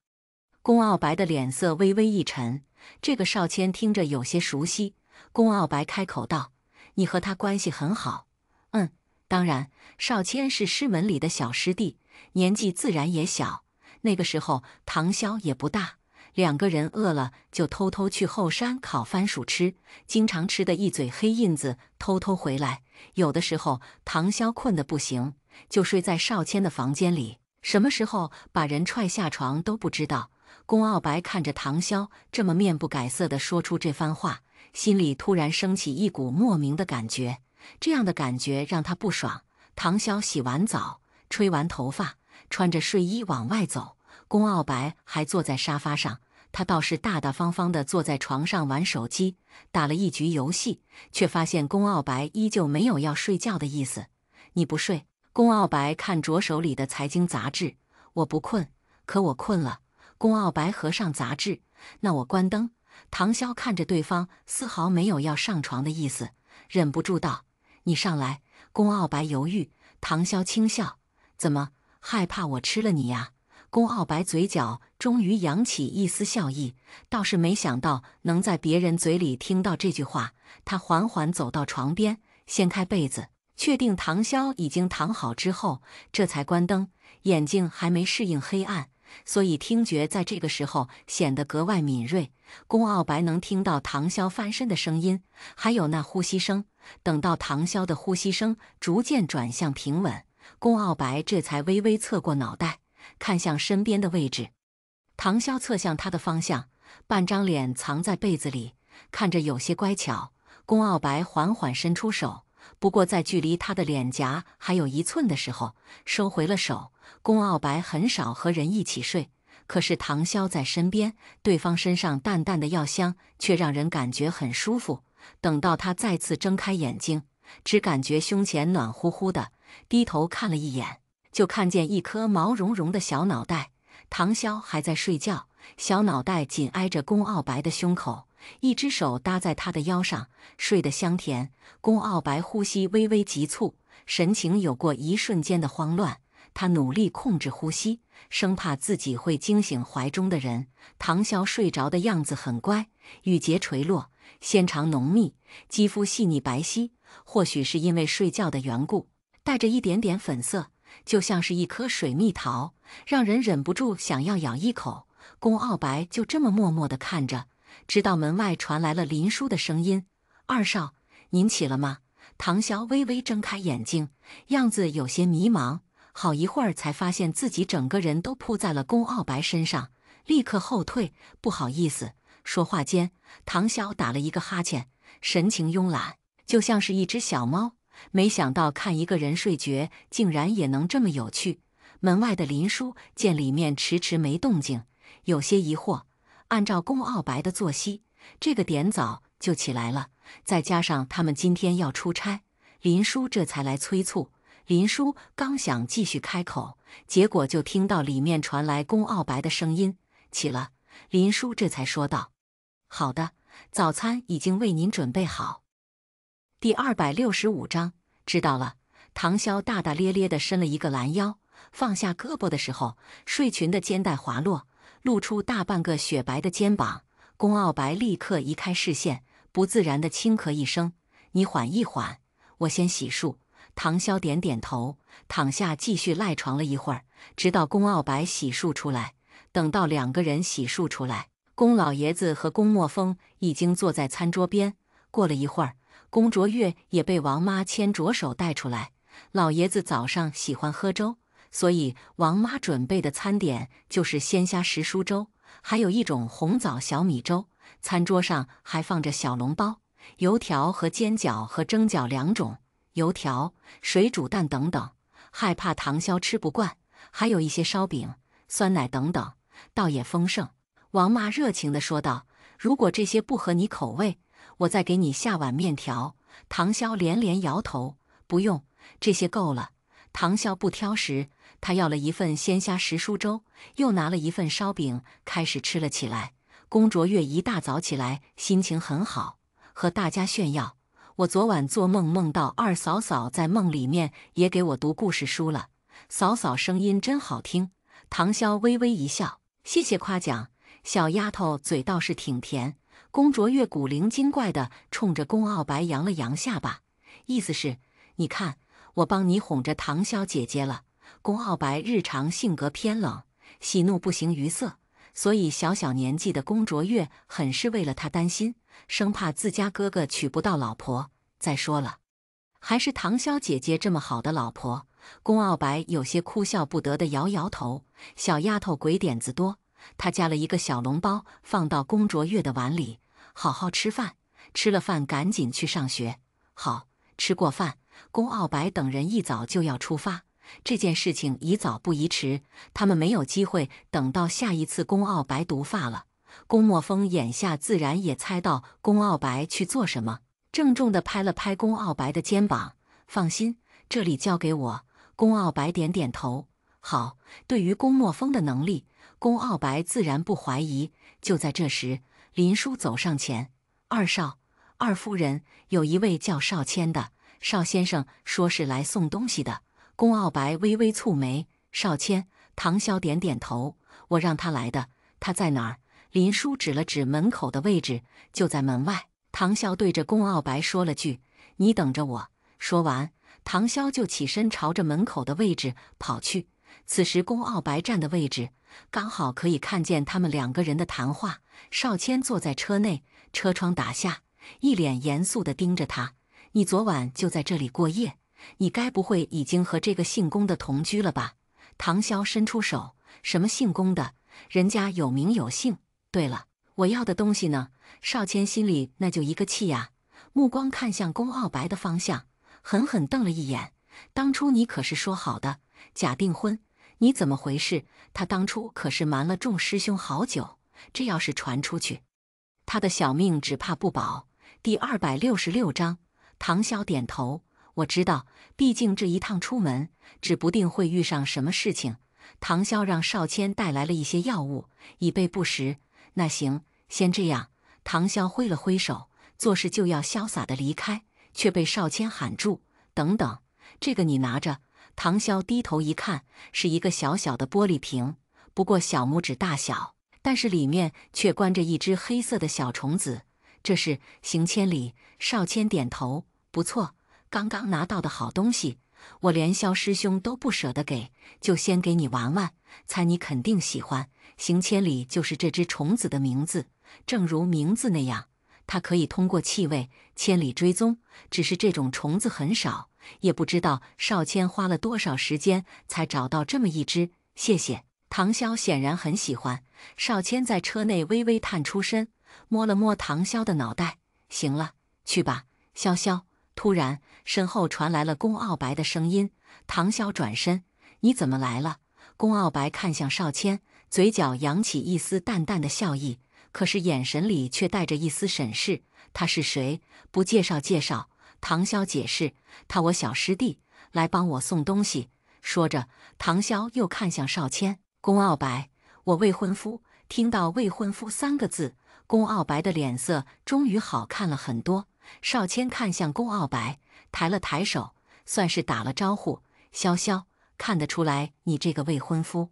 龚傲白的脸色微微一沉，这个少谦听着有些熟悉。龚傲白开口道：“你和他关系很好？”“嗯，当然。”少谦是师门里的小师弟，年纪自然也小。那个时候唐潇也不大，2个人饿了就偷偷去后山烤番薯吃，经常吃的一嘴黑印子，偷偷回来。有的时候唐潇困得不行，就睡在少谦的房间里，什么时候把人踹下床都不知道。龚傲白看着唐潇这么面不改色地说出这番话，心里突然升起一股莫名的感觉，这样的感觉让他不爽。唐潇洗完澡，吹完头发，穿着睡衣往外走，龚傲白还坐在沙发上，他倒是大大方方地坐在床上玩手机，打了一局游戏，却发现龚傲白依旧没有要睡觉的意思。“你不睡？”龚傲白看着手里的财经杂志，“我不困，可我困了。”龚傲白合上杂志，“那我关灯。”唐潇看着对方丝毫没有要上床的意思，忍不住道：“你上来。”龚傲白犹豫，唐潇轻笑：“怎么，害怕我吃了你呀？”龚傲白嘴角终于扬起一丝笑意，倒是没想到能在别人嘴里听到这句话。他缓缓走到床边，掀开被子，确定唐潇已经躺好之后，这才关灯。眼睛还没适应黑暗，所以听觉在这个时候显得格外敏锐。龚傲白能听到唐潇翻身的声音，还有那呼吸声。等到唐潇的呼吸声逐渐转向平稳，龚傲白这才微微侧过脑袋，看向身边的位置。唐潇侧向他的方向，半张脸藏在被子里，看着有些乖巧。龚傲白缓缓伸出手，不过在距离他的脸颊还有1寸的时候，收回了手。龚傲白很少和人一起睡，可是唐潇在身边，对方身上淡淡的药香却让人感觉很舒服。等到他再次睁开眼睛，只感觉胸前暖乎乎的，低头看了一眼，就看见一颗毛茸茸的小脑袋。唐潇还在睡觉，小脑袋紧挨着龚傲白的胸口，一只手搭在他的腰上，睡得香甜。龚傲白呼吸微微急促，神情有过一瞬间的慌乱，他努力控制呼吸，生怕自己会惊醒怀中的人。唐潇睡着的样子很乖，羽节垂落，纤长浓密，肌肤细腻白皙，或许是因为睡觉的缘故，带着一点点粉色，就像是一颗水蜜桃，让人忍不住想要咬一口。龚傲白就这么默默地看着，直到门外传来了林叔的声音：“二少，您起了吗？”唐潇微微睁开眼睛，样子有些迷茫，好一会儿才发现自己整个人都扑在了龚傲白身上，立刻后退：“不好意思。”说话间，唐潇打了一个哈欠，神情慵懒，就像是一只小猫。没想到看一个人睡觉竟然也能这么有趣。门外的林叔见里面迟迟没动静，有些疑惑。按照龚傲白的作息，这个点早就起来了，再加上他们今天要出差，林叔这才来催促。林叔刚想继续开口，结果就听到里面传来龚傲白的声音：“起了。”林叔这才说道：“好的，早餐已经为您准备好。”第265章，知道了。唐潇大大咧咧地伸了一个懒腰，放下胳膊的时候，睡裙的肩带滑落，露出大半个雪白的肩膀。龚傲白立刻移开视线，不自然地轻咳一声：“你缓一缓，我先洗漱。”唐潇点点头，躺下继续赖床了一会儿，直到龚傲白洗漱出来。等到两个人洗漱出来，龚老爷子和龚墨风已经坐在餐桌边。过了一会儿，龚卓越也被王妈牵着手带出来。老爷子早上喜欢喝粥，所以王妈准备的餐点就是鲜虾时蔬粥，还有一种红枣小米粥。餐桌上还放着小笼包、油条和煎饺和蒸饺两种，油条、水煮蛋等等。害怕唐潇吃不惯，还有一些烧饼、酸奶等等，倒也丰盛。王妈热情地说道：“如果这些不合你口味，我再给你下碗面条。”唐潇连连摇头：“不用，这些够了。”唐潇不挑食，他要了一份鲜虾时蔬粥，又拿了一份烧饼，开始吃了起来。龚卓越一大早起来，心情很好，和大家炫耀：“我昨晚做梦梦到二嫂嫂在梦里面也给我读故事书了，嫂嫂声音真好听。”唐潇微微一笑：“谢谢夸奖，小丫头嘴倒是挺甜。”龚卓越古灵精怪地冲着龚傲白扬了扬下巴，意思是：“你看，我帮你哄着唐潇姐姐了。”龚傲白日常性格偏冷，喜怒不形于色，所以小小年纪的龚卓越很是为了他担心，生怕自家哥哥娶不到老婆。再说了，还是唐潇姐姐这么好的老婆。龚傲白有些哭笑不得地摇摇头，小丫头鬼点子多。他夹了一个小笼包放到龚卓越的碗里：“好好吃饭，吃了饭赶紧去上学。”好，吃过饭，龚傲白等人一早就要出发。这件事情宜早不宜迟，他们没有机会等到下一次龚傲白毒发了。龚墨风眼下自然也猜到龚傲白去做什么，郑重地拍了拍龚傲白的肩膀：“放心，这里交给我。”龚傲白点点头：“好。”对于龚墨风的能力，龚傲白自然不怀疑。就在这时，林叔走上前：“二少、二夫人，有一位叫少谦的，邵先生说是来送东西的。”龚傲白微微蹙眉：“少谦？”唐潇点点头：“我让他来的。”“他在哪儿？”林叔指了指门口的位置：“就在门外。”唐潇对着龚傲白说了句：“你等着我。”说完，唐潇就起身朝着门口的位置跑去。此时龚傲白站的位置刚好可以看见他们两个人的谈话。少谦坐在车内，车窗打下，一脸严肃地盯着他：“你昨晚就在这里过夜？你该不会已经和这个姓龚的同居了吧？”唐潇伸出手：“什么姓龚的？人家有名有姓。对了，我要的东西呢？”少谦心里那就一个气呀，目光看向龚傲白的方向，狠狠瞪了一眼：“当初你可是说好的，假订婚，你怎么回事？他当初可是瞒了众师兄好久，这要是传出去，他的小命只怕不保。”第266章，唐潇点头：“我知道，毕竟这一趟出门，指不定会遇上什么事情。”唐潇让少谦带来了一些药物，以备不时。那行，先这样。唐潇挥了挥手，做事就要潇洒地离开，却被少谦喊住：“等等，这个你拿着。”唐潇低头一看，是一个小小的玻璃瓶，不过小拇指大小，但是里面却关着一只黑色的小虫子。这是行千里。少谦点头：“不错，刚刚拿到的好东西，我连萧师兄都不舍得给，就先给你玩玩，猜你肯定喜欢。”行千里就是这只虫子的名字，正如名字那样，它可以通过气味千里追踪。只是这种虫子很少，也不知道少谦花了多少时间才找到这么一只。谢谢。唐潇显然很喜欢。少谦在车内微微探出身，摸了摸唐潇的脑袋：“行了，去吧，潇潇。”突然，身后传来了龚傲白的声音。唐潇转身：“你怎么来了？”龚傲白看向少谦，嘴角扬起一丝淡淡的笑意，可是眼神里却带着一丝审视。“他是谁？不介绍介绍？”唐潇解释：“他我小师弟，来帮我送东西。说着，唐潇又看向少谦，宫傲白，我未婚夫。听到未婚夫3个字，宫傲白的脸色终于好看了很多。少谦看向宫傲白，抬了抬手，算是打了招呼。潇潇，看得出来你这个未婚夫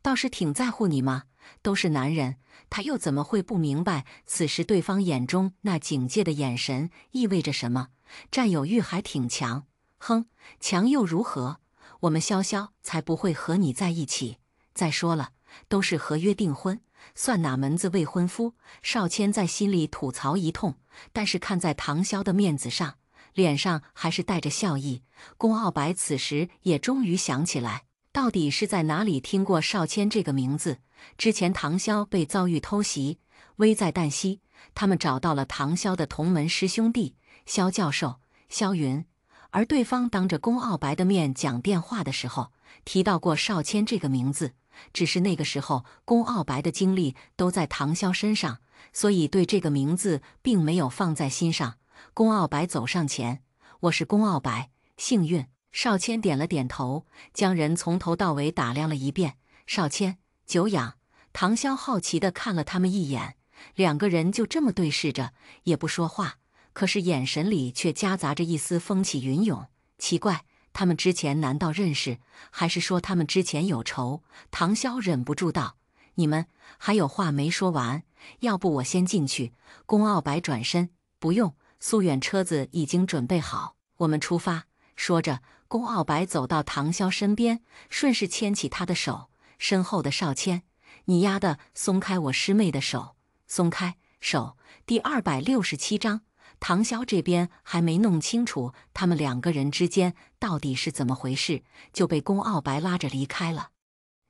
倒是挺在乎你嘛。都是男人，他又怎么会不明白此时对方眼中那警戒的眼神意味着什么？占有欲还挺强。哼，强又如何？我们潇潇才不会和你在一起。再说了，都是合约订婚，算哪门子未婚夫？少谦在心里吐槽一通，但是看在唐潇的面子上，脸上还是带着笑意。宫傲白此时也终于想起来，到底是在哪里听过少谦这个名字。之前唐潇被遭遇偷袭，危在旦夕，他们找到了唐潇的同门师兄弟萧教授萧云，而对方当着宫傲白的面讲电话的时候提到过少谦这个名字。只是那个时候宫傲白的精力都在唐潇身上，所以对这个名字并没有放在心上。宫傲白走上前，我是宫傲白，幸运。少谦点了点头，将人从头到尾打量了一遍。少谦，久仰。唐潇好奇地看了他们一眼，两个人就这么对视着，也不说话，可是眼神里却夹杂着一丝风起云涌。奇怪，他们之前难道认识，还是说他们之前有仇？唐潇忍不住道：“你们还有话没说完，要不我先进去。”宫傲白转身：“不用，苏远车子已经准备好，我们出发。”说着，宫傲白走到唐潇身边，顺势牵起他的手。身后的少谦，你丫的，松开我师妹的手！松开手！第267章。唐潇这边还没弄清楚他们两个人之间到底是怎么回事，就被宫傲白拉着离开了。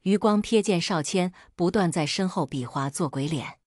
余光瞥见少谦不断在身后比划做鬼脸，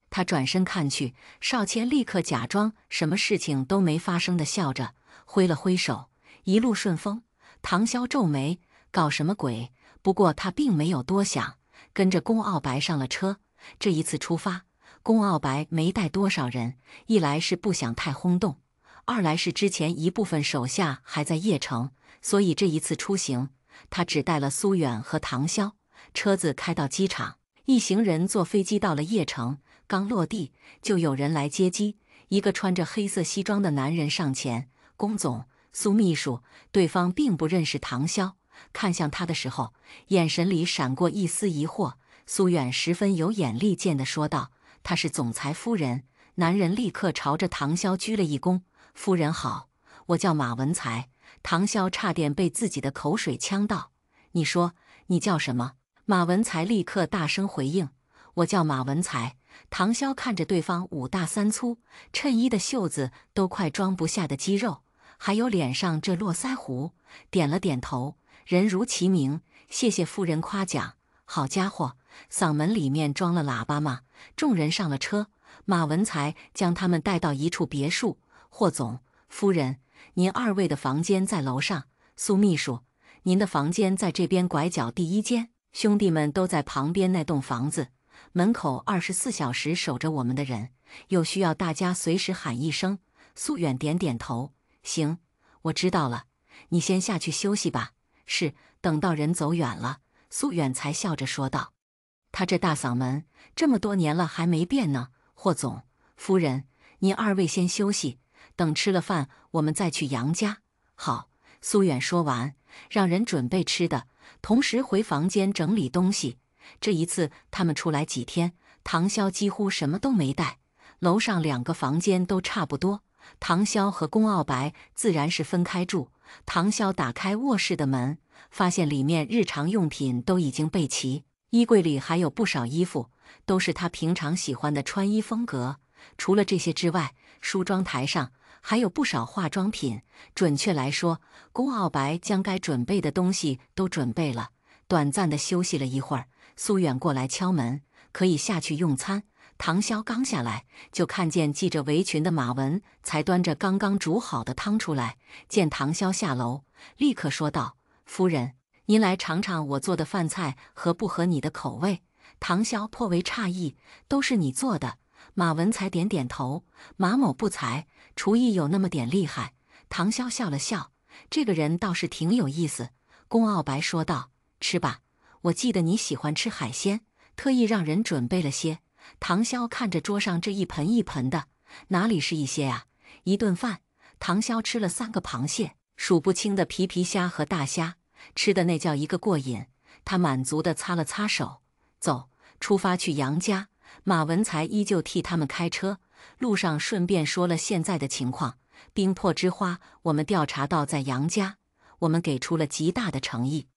他转身看去，少谦立刻假装什么事情都没发生的笑着，挥了挥手，一路顺风。唐潇皱眉，搞什么鬼？不过他并没有多想，跟着宫傲白上了车。这一次出发，宫傲白没带多少人，一来是不想太轰动，二来是之前一部分手下还在邺城，所以这一次出行，他只带了苏远和唐潇。车子开到机场，一行人坐飞机到了邺城，刚落地就有人来接机。一个穿着黑色西装的男人上前：“宫总，苏秘书。”对方并不认识唐潇，看向他的时候，眼神里闪过一丝疑惑。苏远十分有眼力见地说道：“她是总裁夫人。”男人立刻朝着唐潇鞠了一躬：“夫人好，我叫马文才。”唐潇差点被自己的口水呛到：“你说你叫什么？”马文才立刻大声回应：“我叫马文才。”唐潇看着对方5大3粗，衬衣的袖子都快装不下的肌肉，还有脸上这络腮胡，点了点头，人如其名，谢谢夫人夸奖。好家伙，嗓门里面装了喇叭吗？众人上了车，马文才将他们带到一处别墅。霍总，夫人，您2位的房间在楼上。苏秘书，您的房间在这边拐角第1间。兄弟们都在旁边那栋房子，门口24小时守着我们的人，有需要大家随时喊一声。苏远点点头，行，我知道了，你先下去休息吧。是，等到人走远了，苏远才笑着说道。他这大嗓门，这么多年了还没变呢。霍总，夫人，您2位先休息，等吃了饭我们再去杨家。好，苏远说完，让人准备吃的，同时回房间整理东西。这一次他们出来几天，唐潇几乎什么都没带，楼上2个房间都差不多。唐潇和宫傲白自然是分开住。唐潇打开卧室的门，发现里面日常用品都已经备齐，衣柜里还有不少衣服，都是他平常喜欢的穿衣风格。除了这些之外，梳妆台上还有不少化妆品。准确来说，宫傲白将该准备的东西都准备了。短暂的休息了一会儿，苏远过来敲门，可以下去用餐。唐潇刚下来，就看见系着围裙的马文才端着刚刚煮好的汤出来。见唐潇下楼，立刻说道：“夫人，您来尝尝我做的饭菜合不合你的口味？”唐潇颇为诧异：“都是你做的？”马文才点点头：“马某不才，厨艺有那么点厉害。”唐潇笑了笑：“这个人倒是挺有意思。宫傲白说道：“吃吧，我记得你喜欢吃海鲜，特意让人准备了些。”唐潇看着桌上这一盆一盆的，哪里是一些啊？一顿饭，唐潇吃了3个螃蟹，数不清的皮皮虾和大虾，吃的那叫一个过瘾。他满足地擦了擦手，走，出发去杨家。马文才依旧替他们开车，路上顺便说了现在的情况。冰魄之花，我们调查到在杨家，我们给出了极大的诚意，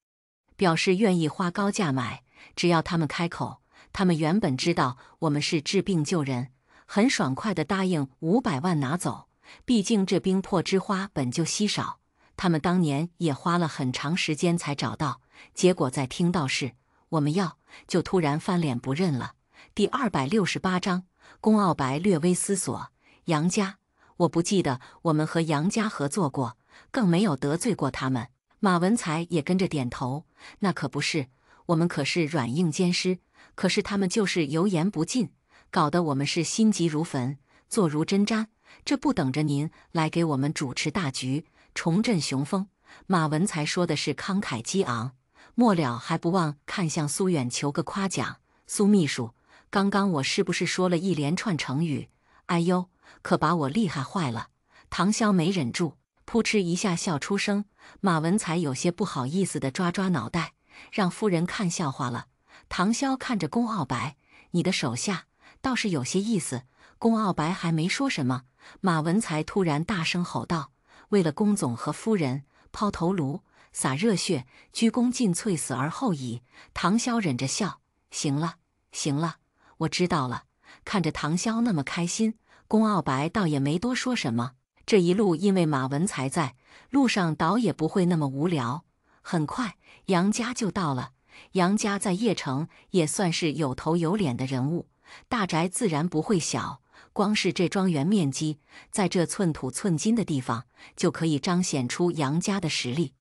表示愿意花高价买，只要他们开口。他们原本知道我们是治病救人，很爽快地答应500万拿走。毕竟这冰魄之花本就稀少，他们当年也花了很长时间才找到，结果在听到是我们要，就突然翻脸不认了。第268章，宫傲白略微思索，杨家，我不记得我们和杨家合作过，更没有得罪过他们。马文才也跟着点头，那可不是，我们可是软硬兼施，可是他们就是油盐不进，搞得我们是心急如焚，坐如针毡。这不等着您来给我们主持大局，重振雄风。马文才说的是慷慨激昂，末了还不忘看向苏远求个夸奖。苏秘书，刚刚我是不是说了一连串成语？哎呦，可把我厉害坏了！唐潇没忍住，扑哧一下笑出声。马文才有些不好意思地抓抓脑袋，让夫人看笑话了。唐潇看着宫傲白，你的手下倒是有些意思。宫傲白还没说什么，马文才突然大声吼道：“为了宫总和夫人，抛头颅，洒热血，鞠躬尽瘁，死而后已。”唐潇忍着笑：“行了，行了，我知道了。”看着唐潇那么开心，宫傲白倒也没多说什么。这一路因为马文才在，路上倒也不会那么无聊。很快，杨家就到了。杨家在邺城也算是有头有脸的人物，大宅自然不会小。光是这庄园面积，在这寸土寸金的地方，就可以彰显出杨家的实力。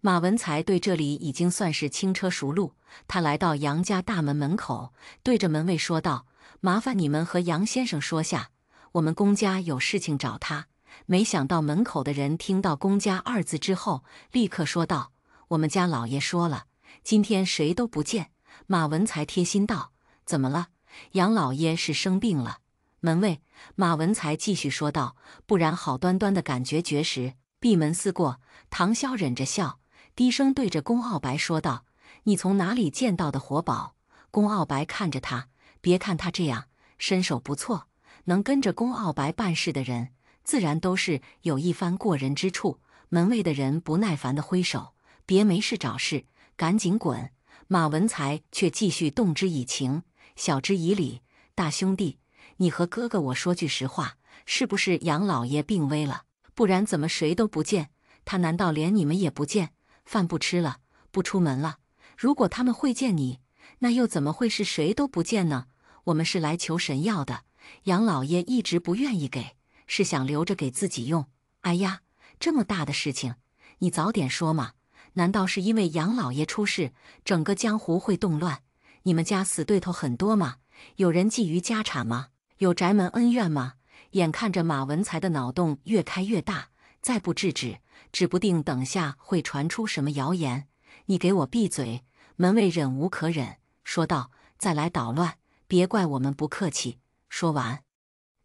马文才对这里已经算是轻车熟路，他来到杨家大门门口，对着门卫说道：“麻烦你们和杨先生说下，我们宫家有事情找他。”没想到门口的人听到“宫家”2字之后，立刻说道：“我们家老爷说了，今天谁都不见。”马文才贴心道：“怎么了？杨老爷是生病了？”门卫马文才继续说道：“不然好端端的感觉绝食，闭门思过。”唐潇忍着笑，低声对着宫傲白说道：“你从哪里见到的活宝？”宫傲白看着他，别看他这样，身手不错，能跟着宫傲白办事的人，自然都是有一番过人之处。门卫的人不耐烦地挥手：“别没事找事，赶紧滚！”马文才却继续动之以情，晓之以理：“大兄弟，你和哥哥我说句实话，是不是杨老爷病危了？不然怎么谁都不见？他难道连你们也不见？饭不吃了，不出门了？如果他们会见你，那又怎么会是谁都不见呢？我们是来求神药的，杨老爷一直不愿意给，是想留着给自己用。哎呀，这么大的事情，你早点说嘛！难道是因为杨老爷出事，整个江湖会动乱？你们家死对头很多吗？有人觊觎家产吗？有宅门恩怨吗？”眼看着马文才的脑洞越开越大，再不制止，指不定等下会传出什么谣言。你给我闭嘴！门卫忍无可忍，说道：“再来捣乱，别怪我们不客气。”说完，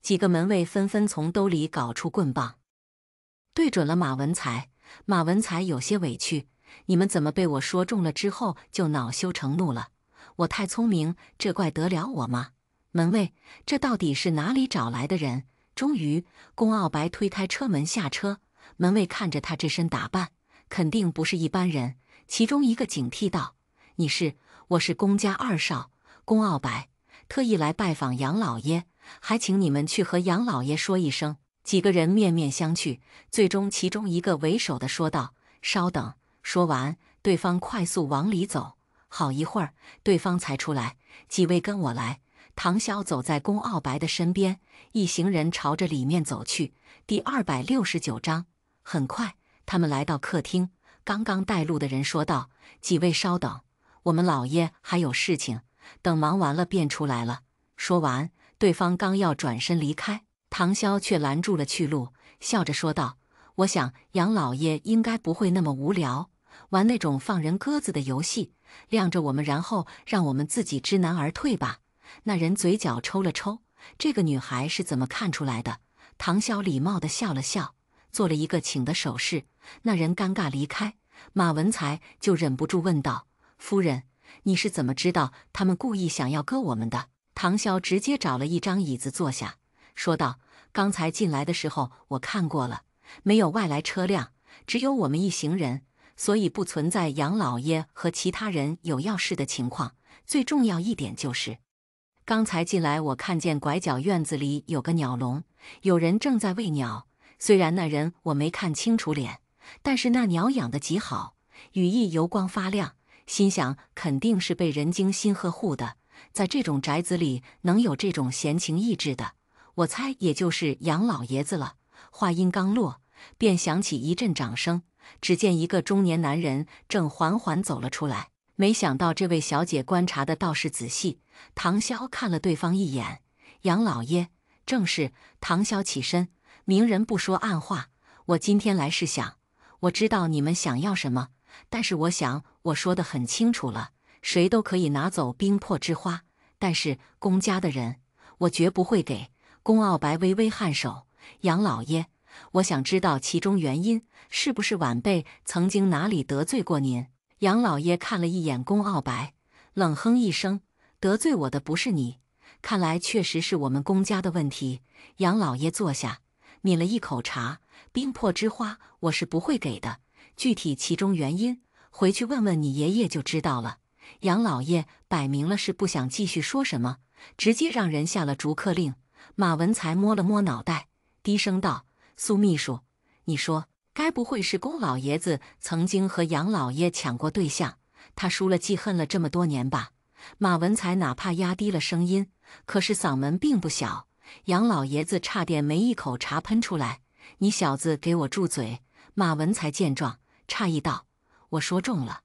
几个门卫纷纷从兜里搞出棍棒，对准了马文才。马文才有些委屈：“你们怎么被我说中了之后就恼羞成怒了？我太聪明，这怪得了我吗？”门卫，这到底是哪里找来的人？终于，宫傲白推开车门下车。门卫看着他这身打扮，肯定不是一般人。其中一个警惕道：“你是？我是宫家2少，宫傲白，特意来拜访杨老爷，还请你们去和杨老爷说一声。”几个人面面相觑，最终其中一个为首的说道：“稍等。”说完，对方快速往里走。好一会儿，对方才出来：“几位跟我来。”唐潇走在宫傲白的身边，一行人朝着里面走去。第269章。很快，他们来到客厅。刚刚带路的人说道：“几位稍等，我们老爷还有事情，等忙完了便出来了。”说完，对方刚要转身离开，唐潇却拦住了去路，笑着说道：“我想杨老爷应该不会那么无聊，玩那种放人鸽子的游戏，晾着我们，然后让我们自己知难而退吧。那人嘴角抽了抽，这个女孩是怎么看出来的？唐潇礼貌地笑了笑，做了一个请的手势。那人尴尬离开，马文才就忍不住问道：“夫人，你是怎么知道他们故意想要割我们的？”唐潇直接找了一张椅子坐下，说道：“刚才进来的时候我看过了，没有外来车辆，只有我们一行人，所以不存在杨老爷和其他人有要事的情况。最重要一点就是，刚才进来我看见拐角院子里有个鸟笼，有人正在喂鸟。虽然那人我没看清楚脸，但是那鸟养得极好，羽翼油光发亮，心想肯定是被人精心呵护的。在这种宅子里能有这种闲情逸致的，我猜也就是杨老爷子了。”话音刚落，便响起一阵掌声。只见一个中年男人正缓缓走了出来。没想到这位小姐观察的倒是仔细。唐潇看了对方一眼，杨老爷，正是。唐潇起身，明人不说暗话，我今天来是想，我知道你们想要什么，但是我想我说得很清楚了，谁都可以拿走冰魄之花，但是公家的人，我绝不会给。龚傲白微微颔首，杨老爷，我想知道其中原因，是不是晚辈曾经哪里得罪过您？杨老爷看了一眼龚傲白，冷哼一声：“得罪我的不是你，看来确实是我们龚家的问题。”杨老爷坐下，抿了一口茶：“冰魄之花我是不会给的，具体其中原因，回去问问你爷爷就知道了。”杨老爷摆明了是不想继续说什么，直接让人下了逐客令。马文才摸了摸脑袋，低声道：“苏秘书，你说，该不会是龚老爷子曾经和杨老爷抢过对象，他输了记恨了这么多年吧？”马文才哪怕压低了声音，可是嗓门并不小。杨老爷子差点没一口茶喷出来：“你小子给我住嘴！”马文才见状，诧异道：“我说中了。”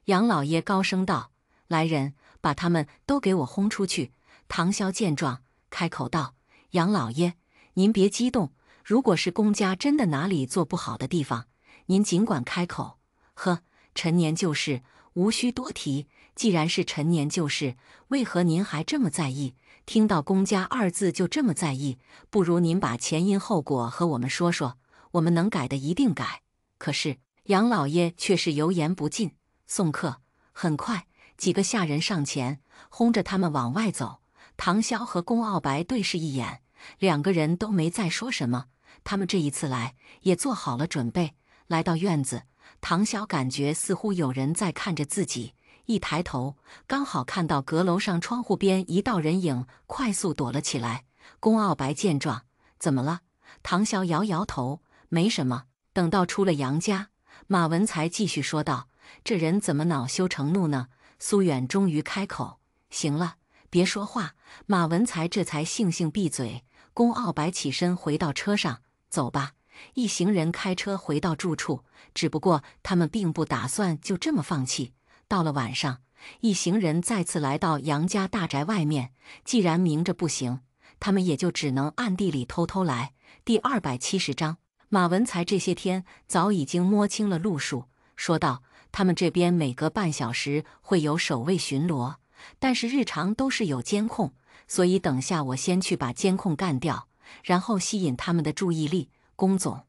杨老爷高声道：“来人，把他们都给我轰出去！”唐潇见状，开口道：“杨老爷，您别激动，如果是龚家真的哪里做不好的地方，您尽管开口。”呵，陈年旧事，无需多提。既然是陈年旧事，为何您还这么在意？听到龚家二字就这么在意，不如您把前因后果和我们说说，我们能改的一定改。可是杨老爷却是油盐不进。送客。很快，几个下人上前，轰着他们往外走。唐潇和龚傲白对视一眼，两个人都没再说什么。他们这一次来，也做好了准备。来到院子，唐潇感觉似乎有人在看着自己，一抬头，刚好看到阁楼上窗户边一道人影快速躲了起来。龚傲白见状：“怎么了？”唐潇摇摇头：“没什么。”等到出了杨家，马文才继续说道：“这人怎么恼羞成怒呢？”苏远终于开口：“行了，别说话。”马文才这才悻悻闭嘴。龚傲白起身回到车上：“走吧。”一行人开车回到住处，只不过他们并不打算就这么放弃。到了晚上，一行人再次来到杨家大宅外面。既然明着不行，他们也就只能暗地里偷偷来。第270章，马文才这些天早已经摸清了路数，说道：“他们这边每隔半小时会有守卫巡逻，但是日常都是有监控，所以等下我先去把监控干掉，然后吸引他们的注意力。龚总，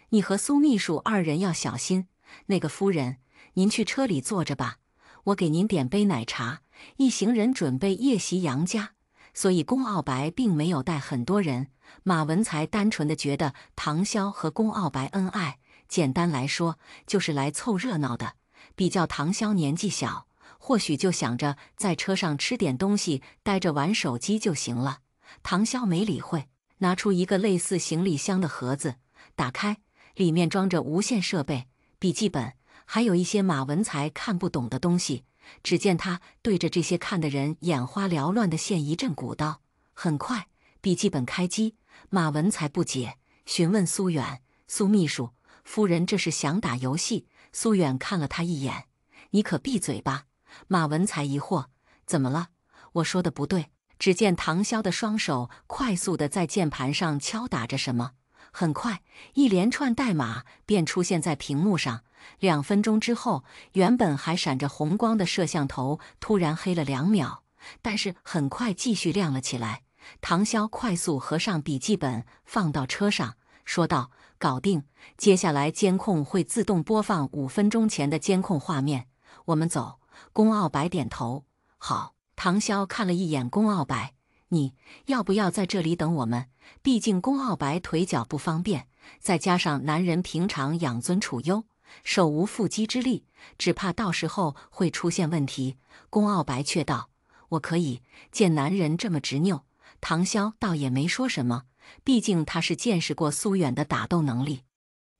你和苏秘书二人要小心。那个夫人，您去车里坐着吧，我给您点杯奶茶。”一行人准备夜袭杨家，所以龚傲白并没有带很多人。马文才单纯的觉得唐潇和龚傲白恩爱，简单来说就是来凑热闹的。比较唐潇年纪小，或许就想着在车上吃点东西，待着玩手机就行了。唐潇没理会，拿出一个类似行李箱的盒子，打开，里面装着无线设备、笔记本，还有一些马文才看不懂的东西。只见他对着这些看的人眼花缭乱地现一阵鼓捣。很快，笔记本开机，马文才不解，询问苏远：“苏秘书，夫人这是想打游戏？”苏远看了他一眼：“你可闭嘴吧。”马文才疑惑：“怎么了？我说的不对？”只见唐潇的双手快速地在键盘上敲打着什么，很快，一连串代码便出现在屏幕上。2分钟之后，原本还闪着红光的摄像头突然黑了2秒，但是很快继续亮了起来。唐潇快速合上笔记本，放到车上，说道：“搞定，接下来监控会自动播放5分钟前的监控画面。我们走。”龚傲白点头：“好。”唐潇看了一眼龚傲白：“你要不要在这里等我们？毕竟龚傲白腿脚不方便，再加上男人平常养尊处优，手无缚鸡之力，只怕到时候会出现问题。”龚傲白却道：“我可以。”见男人这么执拗，唐潇倒也没说什么，毕竟他是见识过苏远的打斗能力，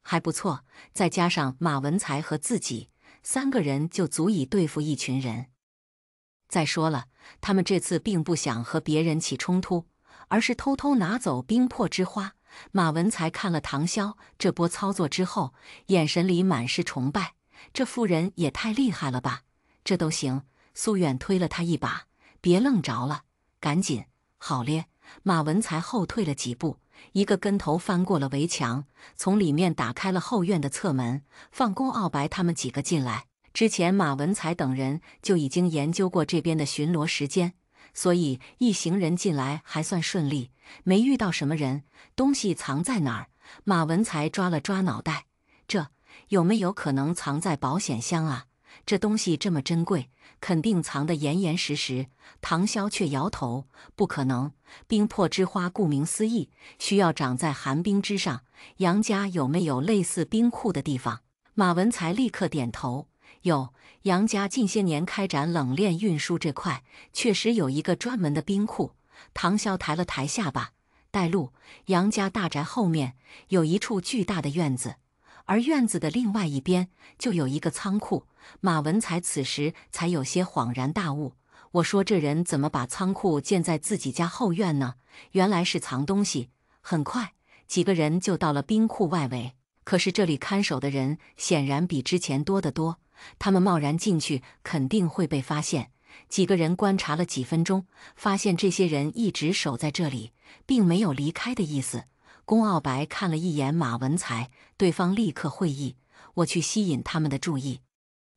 还不错。再加上马文才和自己3个人就足以对付一群人。再说了，他们这次并不想和别人起冲突，而是偷偷拿走冰魄之花。马文才看了唐潇这波操作之后，眼神里满是崇拜。这妇人也太厉害了吧，这都行。苏远推了他一把：“别愣着了，赶紧！”好咧！马文才后退了几步，一个跟头翻过了围墙，从里面打开了后院的侧门，放龚傲白他们几个进来。之前马文才等人就已经研究过这边的巡逻时间，所以一行人进来还算顺利，没遇到什么人。东西藏在哪儿？马文才抓了抓脑袋，这有没有可能藏在保险箱啊？这东西这么珍贵，肯定藏得严严实实。唐潇却摇头：“不可能，冰魄之花顾名思义，需要长在寒冰之上。杨家有没有类似冰库的地方？”马文才立刻点头：“有，杨家近些年开展冷链运输这块，确实有一个专门的冰库。”唐潇抬了抬下巴，带路。杨家大宅后面有一处巨大的院子，而院子的另外一边就有一个仓库。马文才此时才有些恍然大悟：“我说这人怎么把仓库建在自己家后院呢？原来是藏东西。”很快，几个人就到了冰库外围。可是这里看守的人显然比之前多得多，他们贸然进去肯定会被发现。几个人观察了几分钟，发现这些人一直守在这里，并没有离开的意思。龚傲白看了一眼马文才，对方立刻会意：“我去吸引他们的注意。”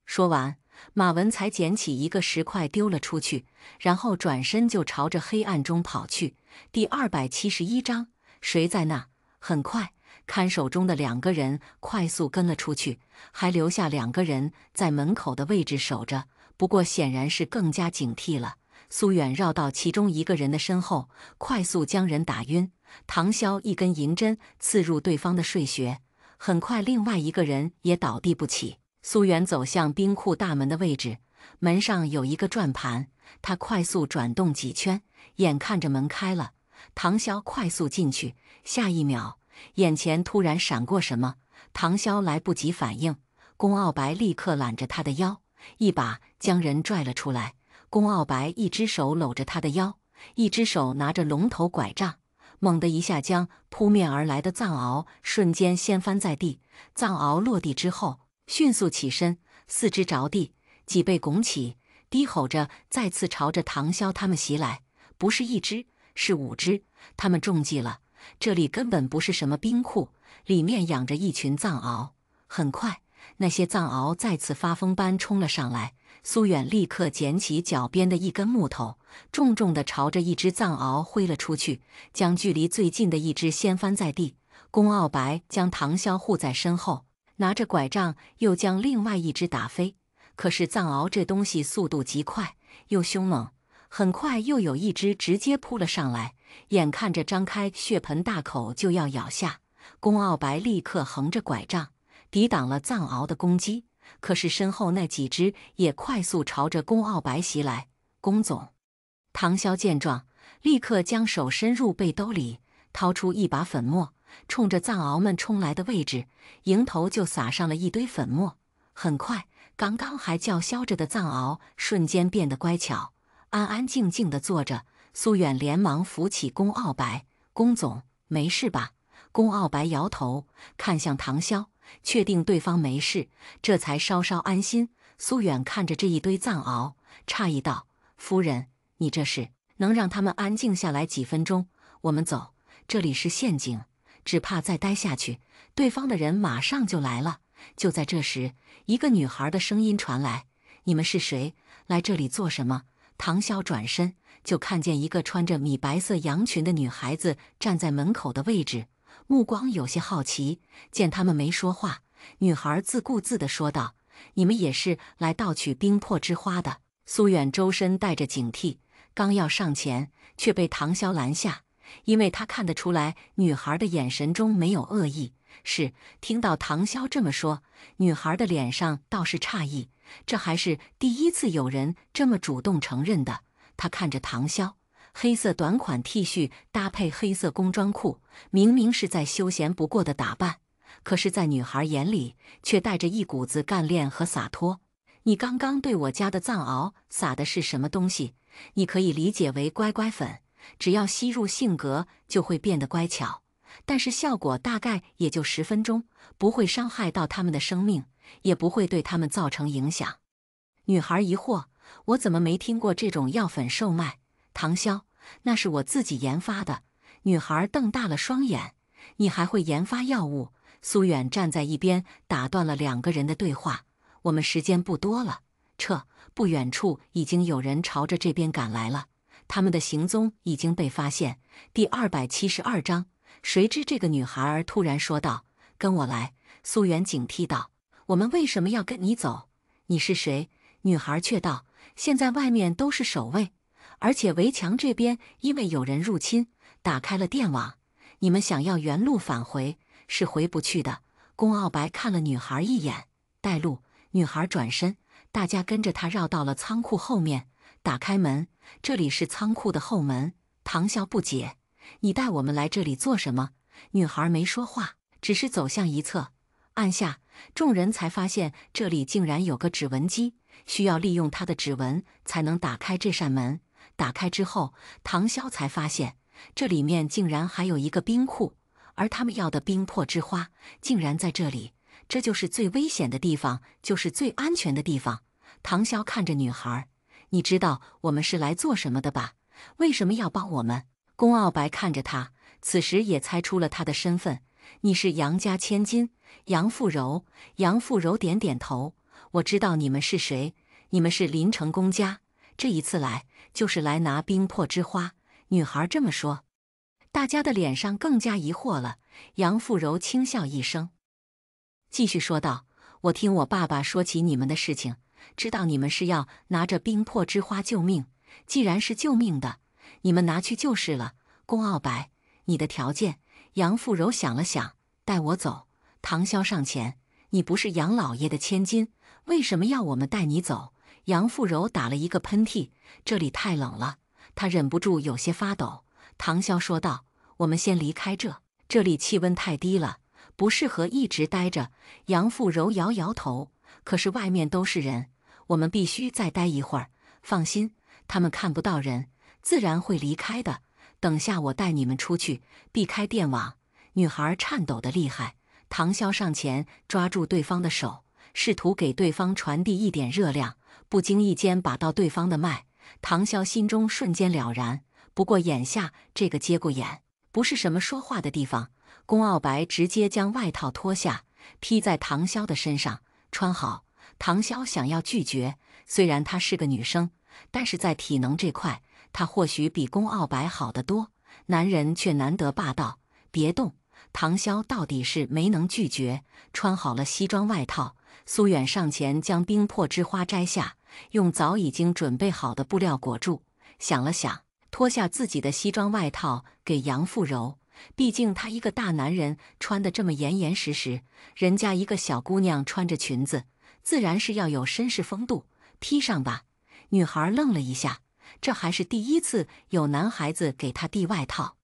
说完，马文才捡起一个石块丢了出去，然后转身就朝着黑暗中跑去。第271章，谁在那？很快，看守中的2个人快速跟了出去，还留下2个人在门口的位置守着，不过显然是更加警惕了。苏远绕到其中一个人的身后，快速将人打晕。唐潇一根银针刺入对方的睡穴，很快另外一个人也倒地不起。苏远走向冰库大门的位置，门上有一个转盘，他快速转动几圈，眼看着门开了。唐潇快速进去，下一秒，眼前突然闪过什么，唐潇来不及反应，龚傲白立刻揽着他的腰，一把将人拽了出来。龚傲白一只手搂着他的腰，一只手拿着龙头拐杖，猛地一下将扑面而来的藏獒瞬间掀翻在地。藏獒落地之后，迅速起身，四肢着地，脊背拱起，低吼着再次朝着唐潇他们袭来。不是1只，是5只，他们中计了。这里根本不是什么冰库，里面养着一群藏獒。很快，那些藏獒再次发疯般冲了上来。苏远立刻捡起脚边的一根木头，重重地朝着一只藏獒挥了出去，将距离最近的一只掀翻在地。龚傲白将唐潇护在身后，拿着拐杖又将另外一只打飞。可是藏獒这东西速度极快，又凶猛，很快又有一只直接扑了上来，眼看着张开血盆大口就要咬下。龚傲白立刻横着拐杖抵挡了藏獒的攻击，可是身后那几只也快速朝着龚傲白袭来。龚总，唐潇见状，立刻将手伸入背兜里，掏出一把粉末，冲着藏獒们冲来的位置，迎头就撒上了一堆粉末。很快，刚刚还叫嚣着的藏獒瞬间变得乖巧，安安静静地坐着。苏远连忙扶起龚傲白：“龚总，没事吧？”龚傲白摇头，看向唐潇，确定对方没事，这才稍稍安心。苏远看着这一堆藏獒，诧异道：“夫人，你这是能让他们安静下来几分钟？我们走，这里是陷阱。”只怕再待下去，对方的人马上就来了。就在这时，一个女孩的声音传来：“你们是谁？来这里做什么？”唐潇转身就看见一个穿着米白色洋裙的女孩子站在门口的位置，目光有些好奇。见他们没说话，女孩自顾自地说道：“你们也是来盗取冰魄之花的？”苏远周身带着警惕，刚要上前，却被唐潇拦下，因为他看得出来女孩的眼神中没有恶意。是听到唐潇这么说，女孩的脸上倒是诧异，这还是第一次有人这么主动承认的。她看着唐潇，黑色短款 T 恤搭配黑色工装裤，明明是再休闲不过的打扮，可是，在女孩眼里却带着一股子干练和洒脱。你刚刚对我家的藏獒撒的是什么东西？你可以理解为乖乖粉，只要吸入性格就会变得乖巧，但是效果大概也就10分钟，不会伤害到他们的生命，也不会对他们造成影响。女孩疑惑：我怎么没听过这种药粉售卖？唐潇，那是我自己研发的。女孩瞪大了双眼：你还会研发药物？苏远站在一边打断了2个人的对话：我们时间不多了，撤！不远处已经有人朝着这边赶来了，他们的行踪已经被发现。第272章，谁知这个女孩儿突然说道：“跟我来。”苏远警惕道：“我们为什么要跟你走？你是谁？”女孩却道：“现在外面都是守卫，而且围墙这边因为有人入侵，打开了电网。你们想要原路返回，是回不去的。”宫傲白看了女孩一眼，带路。女孩转身，大家跟着她绕到了仓库后面，打开门，这里是仓库的后门。唐潇不解：“你带我们来这里做什么？”女孩没说话，只是走向一侧。按下，众人才发现这里竟然有个指纹机，需要利用她的指纹才能打开这扇门。打开之后，唐潇才发现这里面竟然还有一个冰库，而他们要的冰魄之花竟然在这里。这就是最危险的地方，就是最安全的地方。唐潇看着女孩：“你知道我们是来做什么的吧？为什么要帮我们？”宫傲白看着他，此时也猜出了他的身份：“你是杨家千金，杨富柔。”杨富柔点点头：“我知道你们是谁，你们是林城公家，这一次来就是来拿冰魄之花。”女孩这么说，大家的脸上更加疑惑了。杨富柔轻笑一声，继续说道：“我听我爸爸说起你们的事情，知道你们是要拿着冰魄之花救命。既然是救命的，你们拿去就是了。”宫傲白，你的条件？杨富柔想了想：“带我走。”唐潇上前：“你不是杨老爷的千金，为什么要我们带你走？”杨富柔打了一个喷嚏，这里太冷了，她忍不住有些发抖。唐潇说道：“我们先离开这里气温太低了，不适合一直待着。”杨富柔摇摇头：“可是外面都是人，我们必须再待一会儿。放心，他们看不到人，自然会离开的。等下我带你们出去，避开电网。”女孩颤抖得厉害，唐潇上前抓住对方的手，试图给对方传递一点热量，不经意间把到对方的脉。唐潇心中瞬间了然，不过眼下这个节骨眼不是什么说话的地方。宫傲白直接将外套脱下，披在唐潇的身上，穿好。唐潇想要拒绝，虽然她是个女生，但是在体能这块，她或许比宫傲白好得多。男人却难得霸道，别动。唐潇到底是没能拒绝，穿好了西装外套。苏远上前将冰魄之花摘下，用早已经准备好的布料裹住，想了想，脱下自己的西装外套给杨富柔。毕竟他一个大男人穿得这么严严实实，人家一个小姑娘穿着裙子，自然是要有绅士风度，披上吧。女孩愣了一下，这还是第一次有男孩子给她递外套。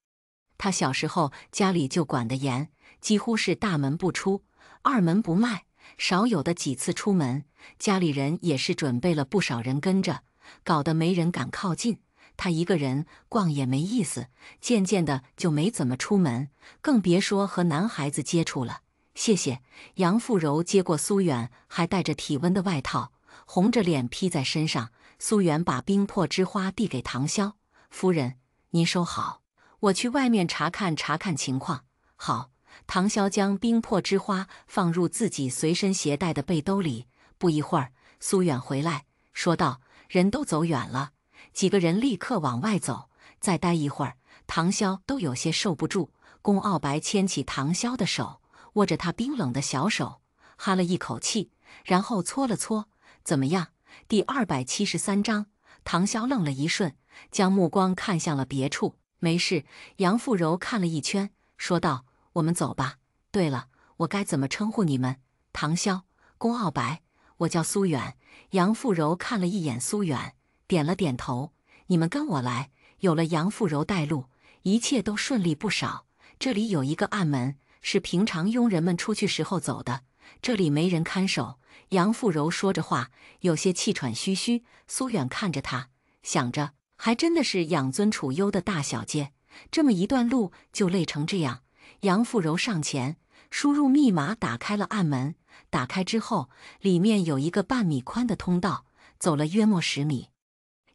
她小时候家里就管得严，几乎是大门不出，二门不迈，少有的几次出门，家里人也是准备了不少人跟着，搞得没人敢靠近。她一个人逛也没意思，渐渐的就没怎么出门，更别说和男孩子接触了。谢谢。杨富柔接过苏远还带着体温的外套，红着脸披在身上。苏远把冰魄之花递给唐潇：“夫人，您收好，我去外面查看查看情况。”好。唐潇将冰魄之花放入自己随身携带的背兜里。不一会儿，苏远回来，说道：“人都走远了。”几个人立刻往外走。再待一会儿，唐潇都有些受不住。宫傲白牵起唐潇的手，握着他冰冷的小手，哈了一口气，然后搓了搓。怎么样？第273章。唐潇愣了一瞬，将目光看向了别处。没事。杨富柔看了一圈，说道：“我们走吧。对了，我该怎么称呼你们？”唐潇、宫傲白，我叫苏远。杨富柔看了一眼苏远，点了点头。你们跟我来。有了杨富柔带路，一切都顺利不少。这里有一个暗门，是平常佣人们出去时候走的，这里没人看守。杨富柔说着话，有些气喘吁吁。苏远看着他，想着，还真的是养尊处优的大小姐，这么一段路就累成这样。杨富柔上前，输入密码打开了暗门。打开之后，里面有一个半米宽的通道，走了约莫10米，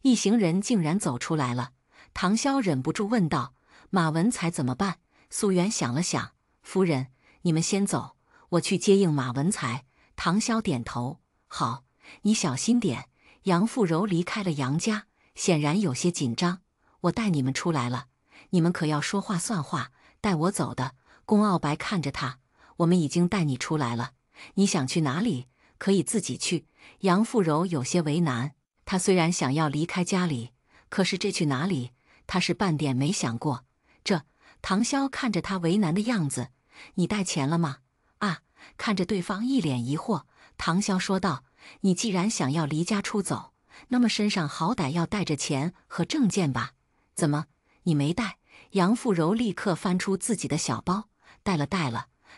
一行人竟然走出来了。唐潇忍不住问道：“马文才怎么办？”苏远想了想：“夫人，你们先走，我去接应马文才。”唐潇点头：“好，你小心点。”杨富柔离开了杨家，显然有些紧张。我带你们出来了，你们可要说话算话，带我走的。宫傲白看着他：“我们已经带你出来了，你想去哪里，可以自己去。”杨富柔有些为难，她虽然想要离开家里，可是这去哪里，她是半点没想过。唐潇看着他为难的样子：“你带钱了吗？”啊，看着对方一脸疑惑，唐潇说道：“你既然想要离家出走，那么身上好歹要带着钱和证件吧？怎么，你没带？”杨富柔立刻翻出自己的小包：“带了。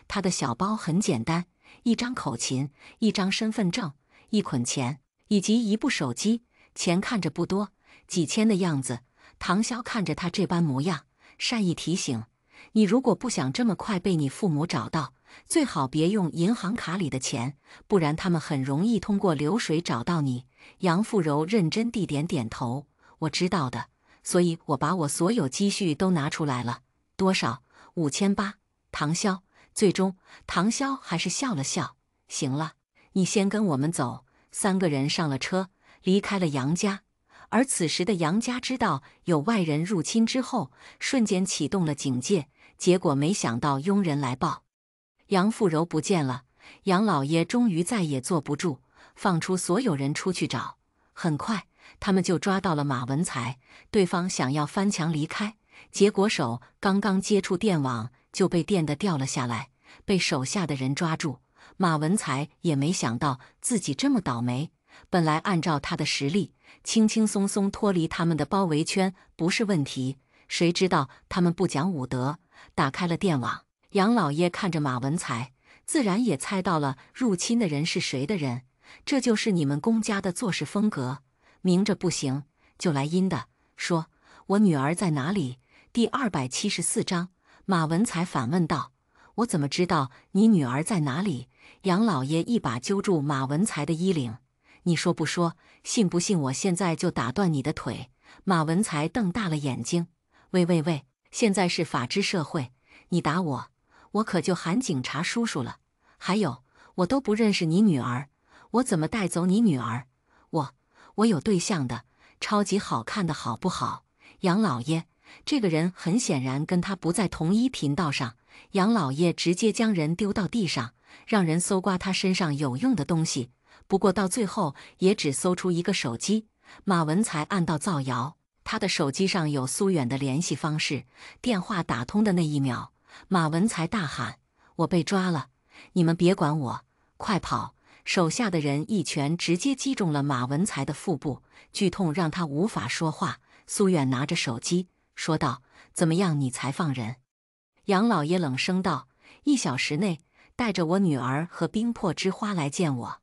他的小包很简单，一张口琴，一张身份证，一捆钱，以及一部手机。钱看着不多，几千的样子。”唐潇看着他这般模样，善意提醒：“你如果不想这么快被你父母找到，最好别用银行卡里的钱，不然他们很容易通过流水找到你。”杨富柔认真地点头：“我知道的，所以我把我所有积蓄都拿出来了。”多少？5800。唐潇。最终，唐潇还是笑了笑：“行了，你先跟我们走。”3个人上了车，离开了杨家。而此时的杨家知道有外人入侵之后，瞬间启动了警戒。结果没想到佣人来报，杨富柔不见了。杨老爷终于再也坐不住，放出所有人出去找。很快，他们就抓到了马文才。对方想要翻墙离开，结果手刚刚接触电网，就被电得掉了下来，被手下的人抓住。马文才也没想到自己这么倒霉，本来按照他的实力，轻轻松松脱离他们的包围圈不是问题，谁知道他们不讲武德，打开了电网。杨老爷看着马文才，自然也猜到了入侵的人是谁的人。这就是你们宫家的做事风格，明着不行就来阴的。说：“我女儿在哪里？”第274章。马文才反问道：“我怎么知道你女儿在哪里？”杨老爷一把揪住马文才的衣领：“你说不说？信不信我现在就打断你的腿？”马文才瞪大了眼睛：“喂，现在是法治社会，你打我，我可就喊警察叔叔了。还有，我都不认识你女儿，我怎么带走你女儿？我有对象的，超级好看的，好不好？”杨老爷，这个人很显然跟他不在同一频道上。杨老爷直接将人丢到地上，让人搜刮他身上有用的东西。不过到最后也只搜出一个手机。马文才按到造谣，他的手机上有苏远的联系方式。电话打通的那一秒，马文才大喊：“我被抓了！你们别管我，快跑！”手下的人一拳直接击中了马文才的腹部，剧痛让他无法说话。苏远拿着手机说道：“怎么样，你才放人？”杨老爷冷声道：“1小时内带着我女儿和冰魄之花来见我，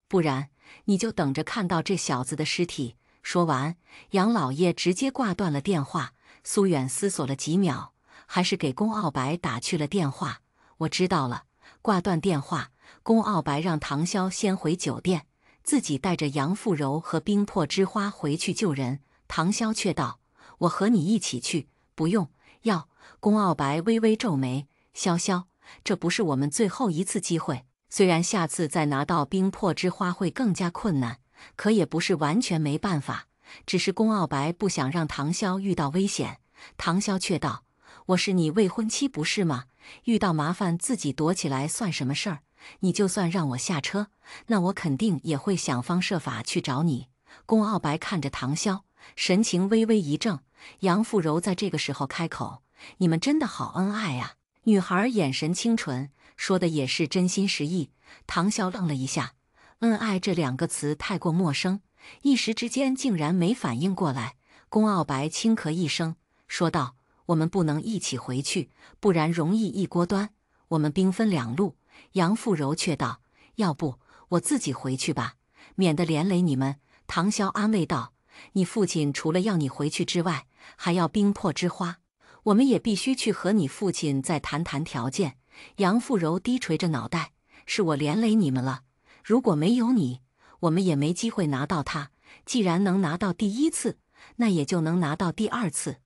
不然你就等着看到这小子的尸体。”说完，杨老爷直接挂断了电话。苏远思索了几秒，还是给宫傲白打去了电话：“我知道了。”挂断电话，宫傲白让唐潇先回酒店，自己带着杨富柔和冰魄之花回去救人。唐潇却道：“我和你一起去。”“不用。”“要。”宫傲白微微皱眉：“潇潇，这不是我们最后一次机会。虽然下次再拿到冰魄之花会更加困难，可也不是完全没办法。只是宫傲白不想让唐潇遇到危险。唐潇却道：“我是你未婚妻不是吗？遇到麻烦自己躲起来算什么事儿？你就算让我下车，那我肯定也会想方设法去找你。”宫傲白看着唐潇，神情微微一怔。杨富柔在这个时候开口：“你们真的好恩爱啊！”女孩眼神清纯，说的也是真心实意。唐潇愣了一下，恩爱这两个词太过陌生，一时之间竟然没反应过来。宫傲白轻咳一声，说道：“我们不能一起回去，不然容易一锅端。我们兵分两路。”杨富柔却道：“要不我自己回去吧，免得连累你们。”唐潇安慰道：“你父亲除了要你回去之外，还要冰魄之花，我们也必须去和你父亲再谈谈条件。”杨富柔低垂着脑袋：“是我连累你们了，如果没有你，我们也没机会拿到它。既然能拿到第一次，那也就能拿到第二次。”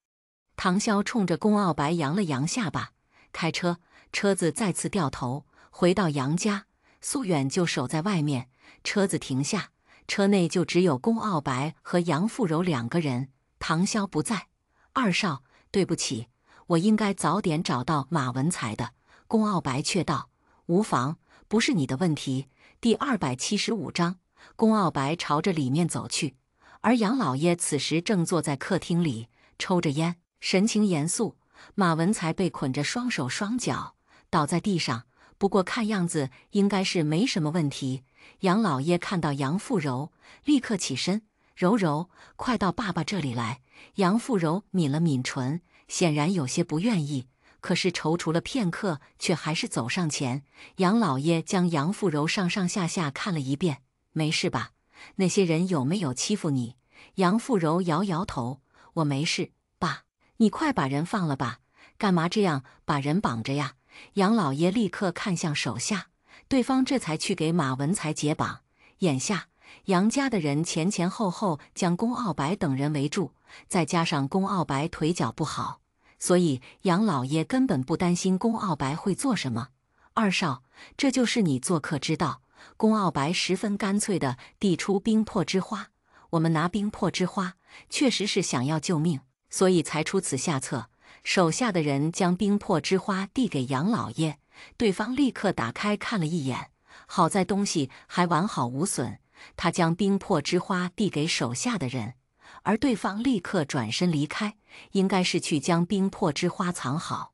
唐潇冲着宫傲白扬了扬下巴，开车。车子再次掉头回到杨家，苏远就守在外面。车子停下，车内就只有宫傲白和杨富柔两个人。唐潇不在。二少，对不起，我应该早点找到马文才的。宫傲白却道：“无妨，不是你的问题。”第275章，宫傲白朝着里面走去，而杨老爷此时正坐在客厅里抽着烟，神情严肃。马文才被捆着双手双脚倒在地上，不过看样子应该是没什么问题。杨老爷看到杨富柔，立刻起身：“柔柔，快到爸爸这里来。”杨富柔抿了抿唇，显然有些不愿意，可是踌躇了片刻，却还是走上前。杨老爷将杨富柔上上下下看了一遍：“没事吧？那些人有没有欺负你？”杨富柔摇摇头：“我没事，爸，你快把人放了吧，干嘛这样把人绑着呀？”杨老爷立刻看向手下，对方这才去给马文才解绑。眼下杨家的人前前后后将宫傲白等人围住，再加上宫傲白腿脚不好，所以杨老爷根本不担心宫傲白会做什么。二少，这就是你做客之道。宫傲白十分干脆地递出冰魄之花。我们拿冰魄之花，确实是想要救命，所以才出此下策。手下的人将冰魄之花递给杨老爷，对方立刻打开看了一眼，好在东西还完好无损。他将冰魄之花递给手下的人，而对方立刻转身离开，应该是去将冰魄之花藏好。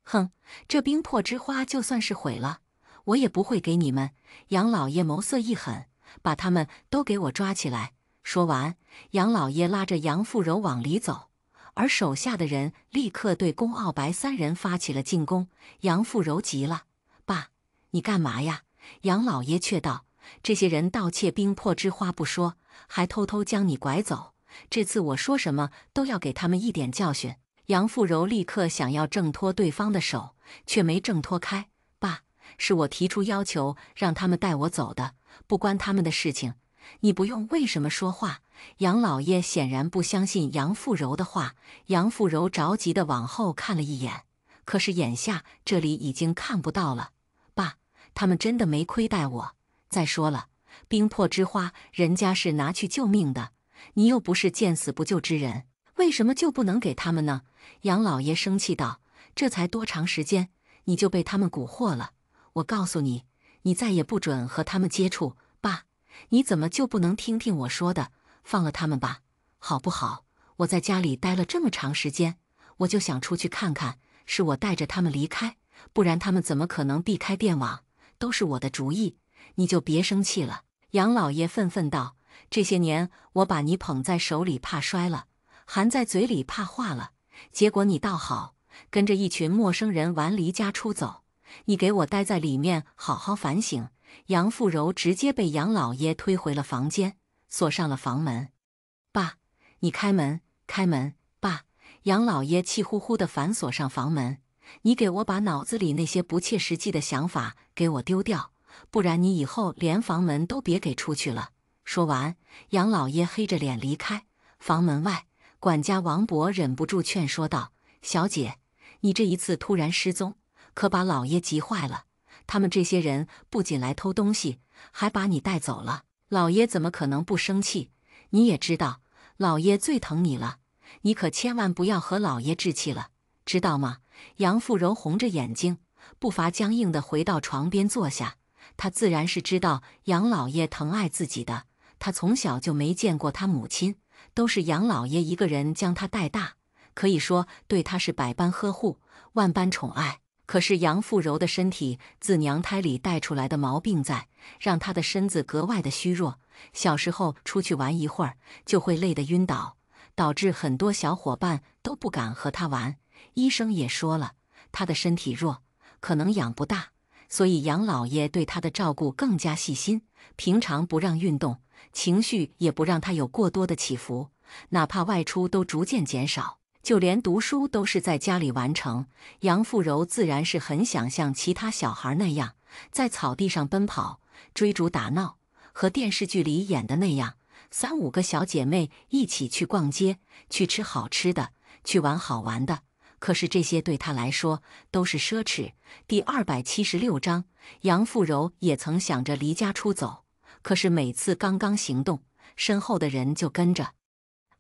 哼，这冰魄之花就算是毁了，我也不会给你们。杨老爷眸色一狠，把他们都给我抓起来。说完，杨老爷拉着杨富柔往里走，而手下的人立刻对宫傲白三人发起了进攻。杨富柔急了：“爸，你干嘛呀？”杨老爷却道：“这些人盗窃冰魄之花不说，还偷偷将你拐走。这次我说什么都要给他们一点教训。”杨富柔立刻想要挣脱对方的手，却没挣脱开。“爸，是我提出要求让他们带我走的，不关他们的事情。你不用为什么说话。”杨老爷显然不相信杨富柔的话。杨富柔着急地往后看了一眼，可是眼下这里已经看不到了。“爸，他们真的没亏待我。再说了，冰魄之花人家是拿去救命的，你又不是见死不救之人，为什么就不能给他们呢？”杨老爷生气道：“这才多长时间，你就被他们蛊惑了？我告诉你，你再也不准和他们接触。爸，你怎么就不能听听我说的？放了他们吧，好不好？我在家里待了这么长时间，我就想出去看看，是我带着他们离开，不然他们怎么可能避开电网？都是我的主意，你就别生气了。”杨老爷愤愤道：“这些年我把你捧在手里怕摔了，含在嘴里怕化了，结果你倒好，跟着一群陌生人玩离家出走，你给我待在里面好好反省。”杨富柔直接被杨老爷推回了房间，锁上了房门。“爸，你开门，开门！”爸，杨老爷气呼呼地反锁上房门：“你给我把脑子里那些不切实际的想法给我丢掉，不然你以后连房门都别给出去了。”说完，杨老爷黑着脸离开。房门外，管家王伯忍不住劝说道：“小姐，你这一次突然失踪，可把老爷急坏了。他们这些人不仅来偷东西，还把你带走了，老爷怎么可能不生气？你也知道，老爷最疼你了，你可千万不要和老爷置气了，知道吗？杨富柔红着眼睛，步伐僵硬地回到床边坐下。他自然是知道杨老爷疼爱自己的，他从小就没见过他母亲，都是杨老爷一个人将他带大，可以说对他是百般呵护，万般宠爱。可是杨富柔的身体自娘胎里带出来的毛病在，让她的身子格外的虚弱。小时候出去玩一会儿就会累得晕倒，导致很多小伙伴都不敢和她玩。医生也说了，她的身体弱，可能养不大，所以杨老爷对她的照顾更加细心，平常不让运动，情绪也不让她有过多的起伏，哪怕外出都逐渐减少。就连读书都是在家里完成。杨富柔自然是很想像其他小孩那样，在草地上奔跑、追逐打闹，和电视剧里演的那样，3、5个小姐妹一起去逛街，去吃好吃的，去玩好玩的。可是这些对她来说都是奢侈。第276章，杨富柔也曾想着离家出走，可是每次刚刚行动，身后的人就跟着。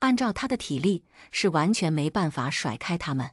按照他的体力，是完全没办法甩开他们。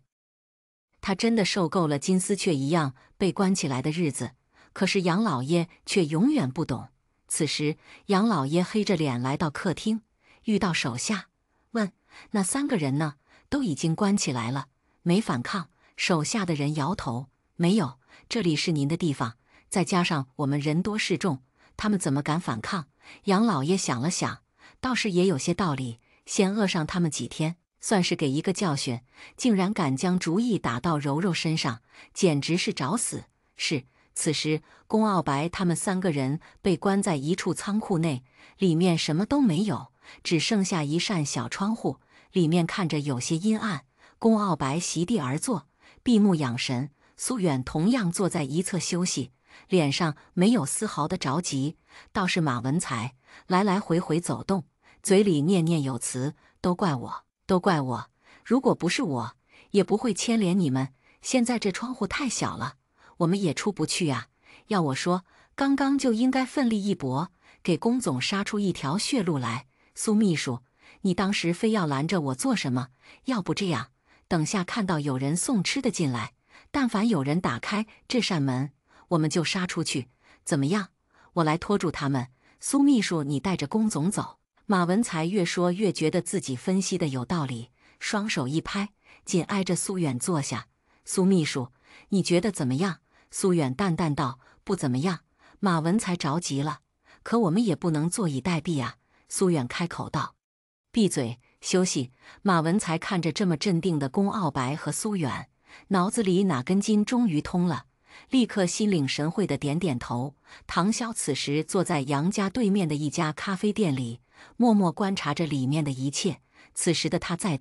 他真的受够了金丝雀一样被关起来的日子，可是杨老爷却永远不懂。此时，杨老爷黑着脸来到客厅，遇到手下，问：“那3个人呢？都已经关起来了，没反抗？”手下的人摇头：“没有，这里是您的地方，再加上我们人多势众，他们怎么敢反抗？”杨老爷想了想，倒是也有些道理。先饿上他们几天，算是给一个教训。竟然敢将主意打到柔柔身上，简直是找死！是，此时龚傲白他们3个人被关在一处仓库内，里面什么都没有，只剩下一扇小窗户，里面看着有些阴暗。龚傲白席地而坐，闭目养神。苏远同样坐在一侧休息，脸上没有丝毫的着急。倒是马文才来来回回走动，嘴里念念有词：“都怪我，都怪我！如果不是我，也不会牵连你们。现在这窗户太小了，我们也出不去啊。要我说，刚刚就应该奋力一搏，给龚总杀出一条血路来。苏秘书，你当时非要拦着我做什么？要不这样，等下看到有人送吃的进来，但凡有人打开这扇门，我们就杀出去，怎么样？我来拖住他们。苏秘书，你带着龚总走。”马文才越说越觉得自己分析的有道理，双手一拍，紧挨着苏远坐下。苏秘书，你觉得怎么样？苏远淡淡道：“不怎么样。”马文才着急了：“可我们也不能坐以待毙啊！”苏远开口道：“闭嘴，休息。”马文才看着这么镇定的龚傲白和苏远，脑子里哪根筋终于通了，立刻心领神会的点点头。唐潇此时坐在杨家对面的一家咖啡店里，默默观察着里面的一切。此时的他在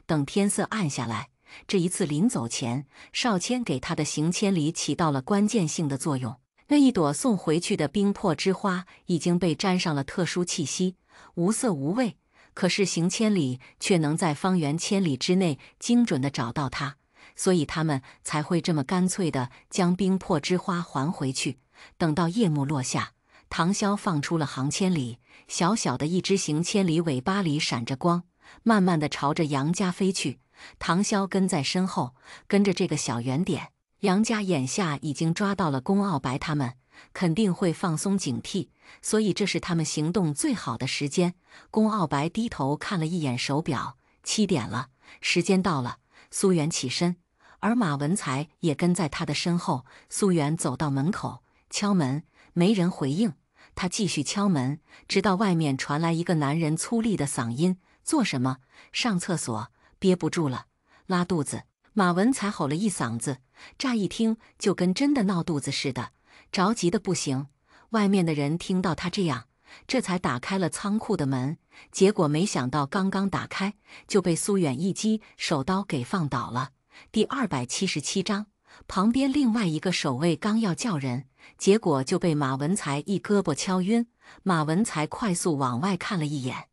等天色暗下来。这一次临走前，少谦给他的行签里起到了关键性的作用。那一朵送回去的冰魄之花已经被沾上了特殊气息，无色无味，可是行签里却能在方圆千里之内精准地找到它，所以他们才会这么干脆地将冰魄之花还回去。等到夜幕落下，唐潇放出了行千里，小小的一只行千里尾巴里闪着光，慢慢地朝着杨家飞去。唐潇跟在身后，跟着这个小圆点。杨家眼下已经抓到了龚傲白他们，肯定会放松警惕，所以这是他们行动最好的时间。龚傲白低头看了一眼手表，7点了，时间到了。苏远起身，而马文才也跟在他的身后。苏远走到门口，敲门，没人回应。他继续敲门，直到外面传来一个男人粗粝的嗓音：“做什么？上厕所，憋不住了，拉肚子。”马文才吼了一嗓子，乍一听就跟真的闹肚子似的，着急的不行。外面的人听到他这样，这才打开了仓库的门，结果没想到刚刚打开，就被苏远一击手刀给放倒了。第277章，旁边另外一个守卫刚要叫人，结果就被马文才一胳膊敲晕。马文才快速往外看了一眼，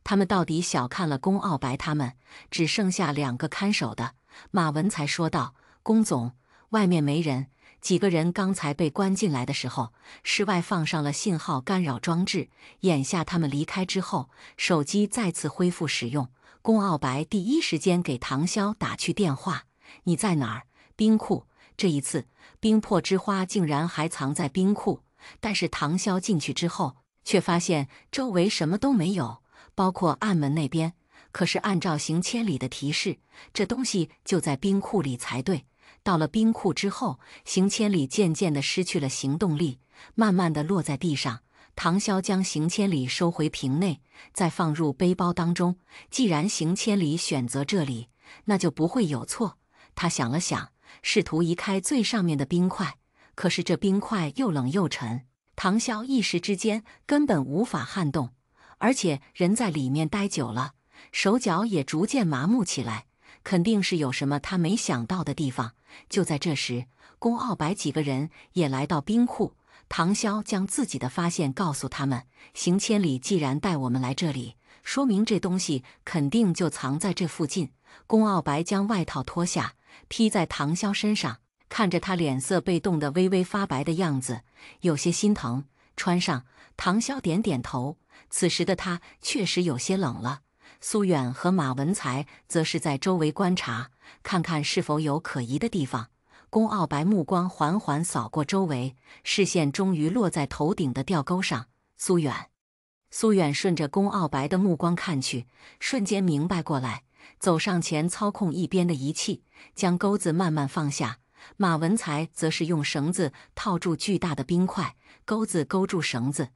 他们到底小看了龚傲白他们，只剩下2个看守的。马文才说道：“龚总，外面没人，几个人刚才被关进来的时候，室外放上了信号干扰装置。眼下他们离开之后，手机再次恢复使用。宫傲白第一时间给唐潇打去电话：“你在哪儿？”“冰库。”这一次，冰魄之花竟然还藏在冰库。但是唐潇进去之后，却发现周围什么都没有，包括暗门那边。可是按照行千里的提示，这东西就在冰库里才对。到了冰库之后，行千里渐渐地失去了行动力，慢慢地落在地上。唐潇将行千里收回瓶内，再放入背包当中。既然行千里选择这里，那就不会有错。他想了想，试图移开最上面的冰块，可是这冰块又冷又沉，唐潇一时之间根本无法撼动，而且人在里面待久了，手脚也逐渐麻木起来，肯定是有什么他没想到的地方。就在这时，宫傲白几个人也来到冰库。唐潇将自己的发现告诉他们：行千里既然带我们来这里，说明这东西肯定就藏在这附近。宫傲白将外套脱下，披在唐潇身上，看着他脸色被冻得微微发白的样子，有些心疼。穿上，唐潇点点头。此时的他确实有些冷了。苏远和马文才则是在周围观察，看看是否有可疑的地方。宫傲白目光缓缓扫过周围，视线终于落在头顶的吊钩上。苏远顺着宫傲白的目光看去，瞬间明白过来，走上前操控一边的仪器，将钩子慢慢放下。马文才则是用绳子套住巨大的冰块，钩子勾住绳子，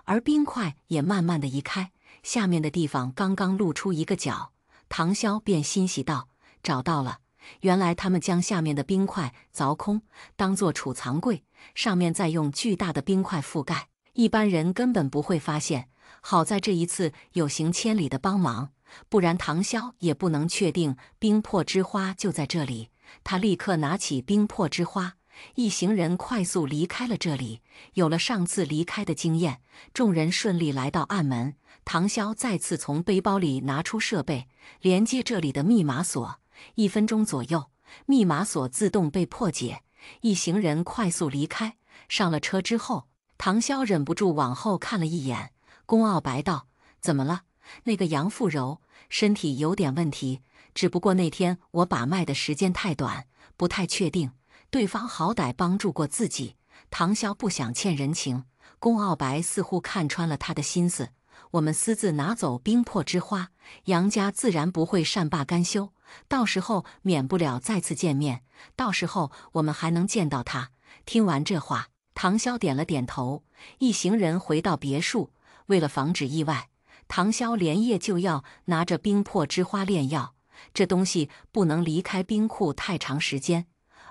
而冰块也慢慢的移开，下面的地方刚刚露出一个角。唐潇便欣喜道：“找到了！”原来他们将下面的冰块凿空，当作储藏柜，上面再用巨大的冰块覆盖，一般人根本不会发现。好在这一次有行千里的帮忙，不然唐潇也不能确定冰魄之花就在这里。他立刻拿起冰魄之花，一行人快速离开了这里。有了上次离开的经验，众人顺利来到暗门。唐潇再次从背包里拿出设备，连接这里的密码锁。1分钟左右，密码锁自动被破解，一行人快速离开。上了车之后，唐潇忍不住往后看了一眼。宫傲白道：“怎么了？”“那个杨富柔身体有点问题，只不过那天我把脉的时间太短，不太确定。对方好歹帮助过自己，唐潇不想欠人情。”宫傲白似乎看穿了他的心思：“我们私自拿走冰魄之花，杨家自然不会善罢甘休，到时候免不了再次见面，到时候我们还能见到他。”听完这话，唐潇点了点头。一行人回到别墅，为了防止意外，唐潇连夜就要拿着冰魄之花炼药。这东西不能离开冰库太长时间，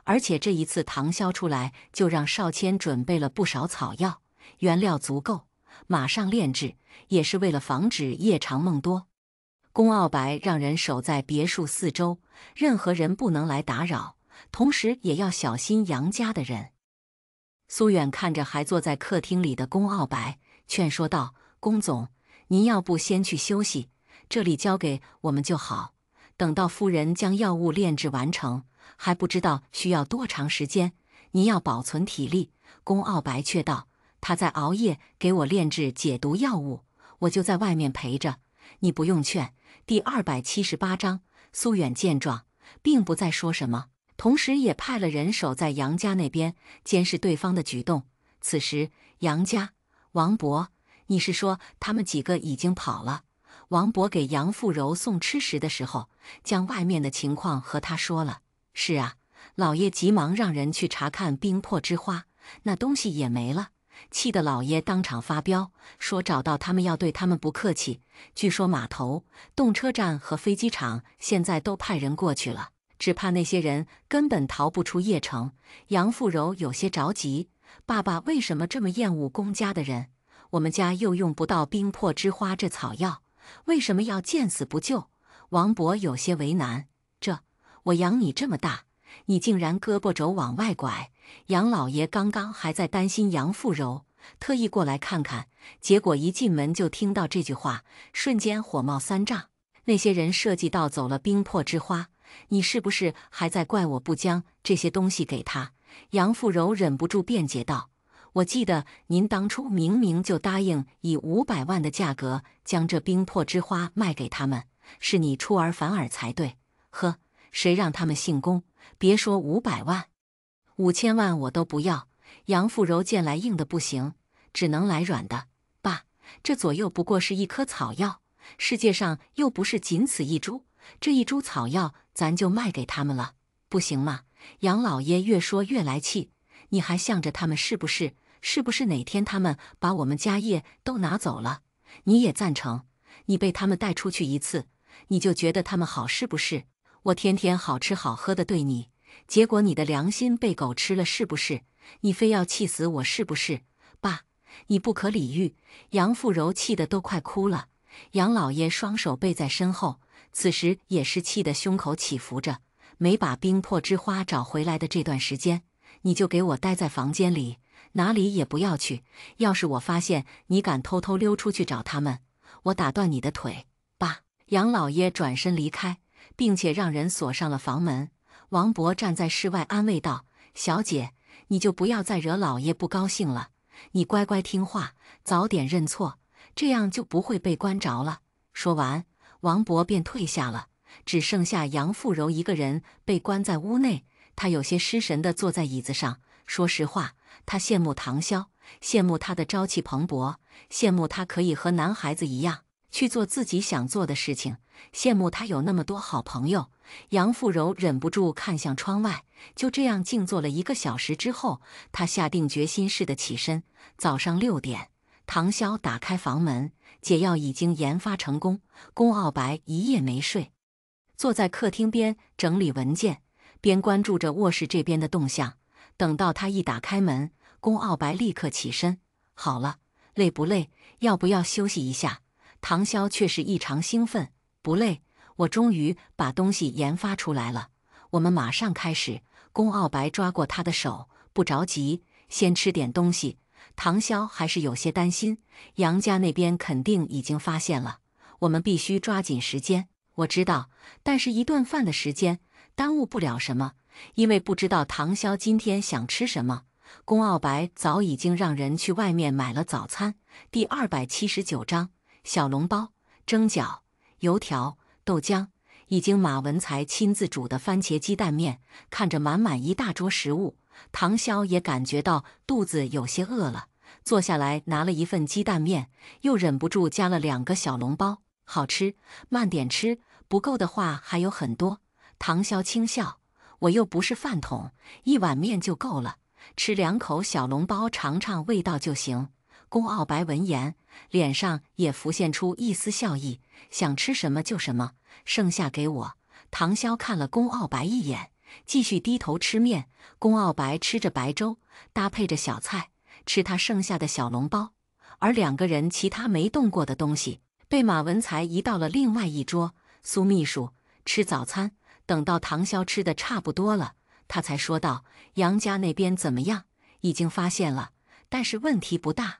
而且这一次唐潇出来就让少谦准备了不少草药，原料足够，马上炼制，也是为了防止夜长梦多。宫傲白让人守在别墅四周，任何人不能来打扰，同时也要小心杨家的人。苏远看着还坐在客厅里的宫傲白，劝说道：“宫总，您要不先去休息，这里交给我们就好。等到夫人将药物炼制完成，还不知道需要多长时间，您要保存体力。”宫傲白却道：“他在熬夜给我炼制解毒药物，我就在外面陪着，你不用劝。”第278章，苏远见状，并不再说什么，同时也派了人守在杨家那边，监视对方的举动。此时，杨家，王伯，你是说他们几个已经跑了？王伯给杨富柔送吃食的时候，将外面的情况和他说了。是啊，老爷急忙让人去查看冰魄之花，那东西也没了。气得老爷当场发飙，说找到他们要对他们不客气。据说码头、动车站和飞机场现在都派人过去了，只怕那些人根本逃不出邺城。杨富柔有些着急：“爸爸为什么这么厌恶宫家的人？我们家又用不到冰魄之花这草药，为什么要见死不救？”王伯有些为难：“我养你这么大，你竟然胳膊肘往外拐！”杨老爷刚刚还在担心杨富柔，特意过来看看，结果一进门就听到这句话，瞬间火冒三丈。那些人设计盗走了冰魄之花，你是不是还在怪我不将这些东西给他？”杨富柔忍不住辩解道：“我记得您当初明明就答应以500万的价格将这冰魄之花卖给他们，是你出尔反尔才对。呵，谁让他们姓龚？别说500万，5000万我都不要。”杨富柔见来硬的不行，只能来软的。爸，这左右不过是一颗草药，世界上又不是仅此一株，这一株草药咱就卖给他们了，不行吗？杨老爷越说越来气，你还向着他们是不是？是不是哪天他们把我们家业都拿走了，你也赞成？你被他们带出去一次，你就觉得他们好是不是？我天天好吃好喝的对你，结果你的良心被狗吃了是不是？你非要气死我是不是？爸，你不可理喻！杨富柔气得都快哭了。杨老爷双手背在身后，此时也是气得胸口起伏着。没把冰魄之花找回来的这段时间，你就给我待在房间里，哪里也不要去。要是我发现你敢偷偷溜出去找他们，我打断你的腿！爸！杨老爷转身离开，并且让人锁上了房门。王伯站在室外安慰道：“小姐，你就不要再惹老爷不高兴了，你乖乖听话，早点认错，这样就不会被关着了。”说完，王伯便退下了。只剩下杨富柔一个人被关在屋内，她有些失神地坐在椅子上。说实话，她羡慕唐潇，羡慕他的朝气蓬勃，羡慕他可以和男孩子一样去做自己想做的事情，羡慕他有那么多好朋友。杨富柔忍不住看向窗外，就这样静坐了1个小时之后，她下定决心似的起身。早上6点，唐潇打开房门，解药已经研发成功。龚傲白一夜没睡，坐在客厅边整理文件，边关注着卧室这边的动向。等到他一打开门，龚傲白立刻起身：“好了，累不累？要不要休息一下？”唐潇却是异常兴奋：“不累，我终于把东西研发出来了，我们马上开始。”龚傲白抓过他的手：“不着急，先吃点东西。”唐潇还是有些担心，杨家那边肯定已经发现了，我们必须抓紧时间。我知道，但是1顿饭的时间耽误不了什么，因为不知道唐潇今天想吃什么。龚傲白早已经让人去外面买了早餐。第279章：小笼包、蒸饺、油条、豆浆，已经马文才亲自煮的番茄鸡蛋面。看着满满一大桌食物，唐潇也感觉到肚子有些饿了，坐下来拿了1份鸡蛋面，又忍不住加了2个小笼包。好吃，慢点吃，不够的话还有很多。唐潇轻笑：“我又不是饭桶，1碗面就够了，吃2口小笼包尝尝味道就行。”龚傲白闻言，脸上也浮现出一丝笑意：“想吃什么就什么，剩下给我。”唐潇看了龚傲白一眼，继续低头吃面。龚傲白吃着白粥，搭配着小菜，吃他剩下的小笼包，而2个人其他没动过的东西被马文才移到了另外一桌。苏秘书吃早餐，等到唐潇吃的差不多了，他才说道：“杨家那边怎么样？”“已经发现了，但是问题不大。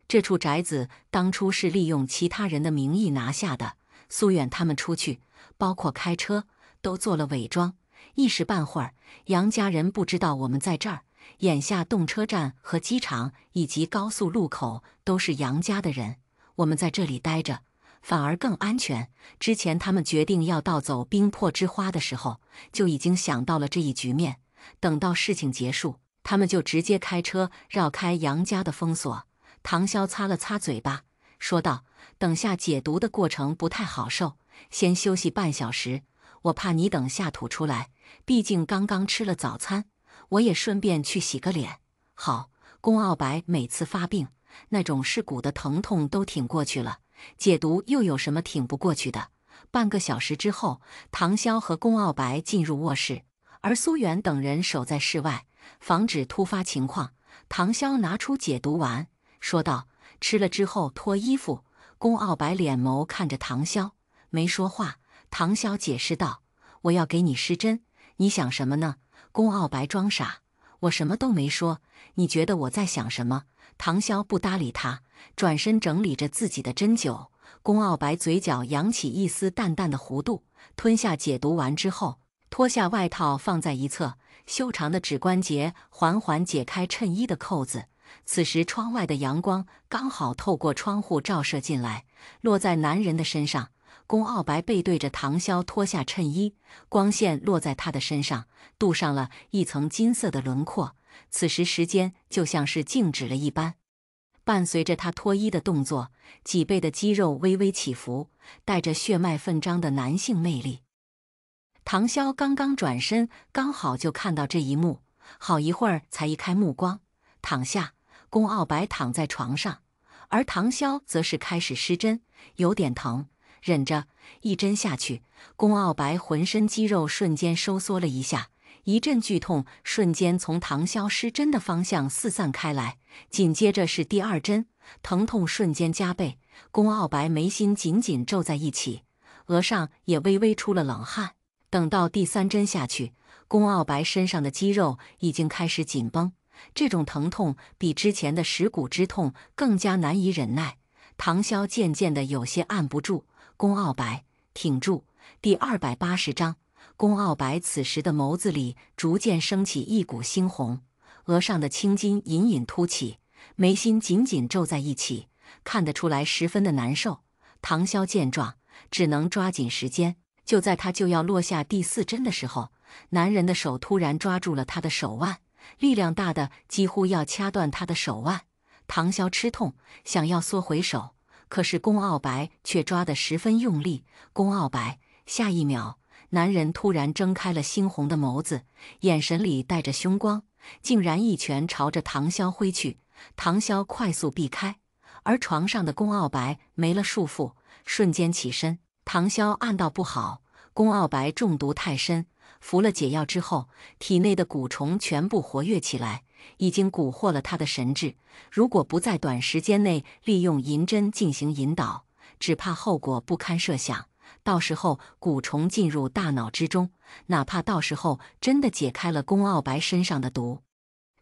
这处宅子当初是利用其他人的名义拿下的，苏远他们出去，包括开车，都做了伪装，一时半会儿杨家人不知道我们在这儿。眼下动车站和机场以及高速路口都是杨家的人，我们在这里待着反而更安全。之前他们决定要盗走冰魄之花的时候，就已经想到了这一局面。等到事情结束，他们就直接开车绕开杨家的封锁。”唐潇擦了擦嘴巴，说道：“等下解毒的过程不太好受，先休息半小时，我怕你等下吐出来，毕竟刚刚吃了早餐。我也顺便去洗个脸。”好。龚傲白每次发病，那种尸骨的疼痛都挺过去了，解毒又有什么挺不过去的？半个小时之后，唐潇和龚傲白进入卧室，而苏远等人守在室外，防止突发情况。唐潇拿出解毒丸，说道：“吃了之后脱衣服。”龚傲白脸眸看着唐潇，没说话。唐潇解释道：“我要给你施针，你想什么呢？”龚傲白装傻：“我什么都没说，你觉得我在想什么？”唐潇不搭理他，转身整理着自己的针灸。龚傲白嘴角扬起一丝淡淡的弧度，吞下解毒丸之后，脱下外套放在一侧，修长的指关节缓缓解开衬衣的扣子。此时窗外的阳光刚好透过窗户照射进来，落在男人的身上。宫傲白背对着唐潇脱下衬衣，光线落在他的身上，镀上了一层金色的轮廓。此时时间就像是静止了一般。伴随着他脱衣的动作，脊背的肌肉微微起伏，带着血脉奋张的男性魅力。唐潇刚刚转身，刚好就看到这一幕，好一会儿才移开目光，躺下。宫傲白躺在床上，而唐潇则是开始施针，有点疼，忍着，一针下去，宫傲白浑身肌肉瞬间收缩了一下，一阵剧痛瞬间从唐潇施针的方向四散开来。紧接着是第二针，疼痛瞬间加倍，宫傲白眉心紧紧皱在一起，额上也微微出了冷汗。等到第三针下去，宫傲白身上的肌肉已经开始紧绷，这种疼痛比之前的蚀骨之痛更加难以忍耐。唐潇渐渐的有些按不住，宫傲白，挺住。第280章，宫傲白此时的眸子里逐渐升起一股猩红，额上的青筋隐隐凸起，眉心紧紧皱在一起，看得出来十分的难受。唐潇见状，只能抓紧时间。就在他就要落下第4针的时候，男人的手突然抓住了他的手腕，力量大的几乎要掐断他的手腕。唐潇吃痛，想要缩回手，可是宫傲白却抓得十分用力。宫傲白，下一秒，男人突然睁开了猩红的眸子，眼神里带着凶光，竟然一拳朝着唐潇挥去。唐潇快速避开，而床上的宫傲白没了束缚，瞬间起身。唐潇暗道不好，宫傲白中毒太深，服了解药之后，体内的蛊虫全部活跃起来，已经蛊惑了他的神智。如果不在短时间内利用银针进行引导，只怕后果不堪设想。到时候蛊虫进入大脑之中，哪怕到时候真的解开了宫傲白身上的毒，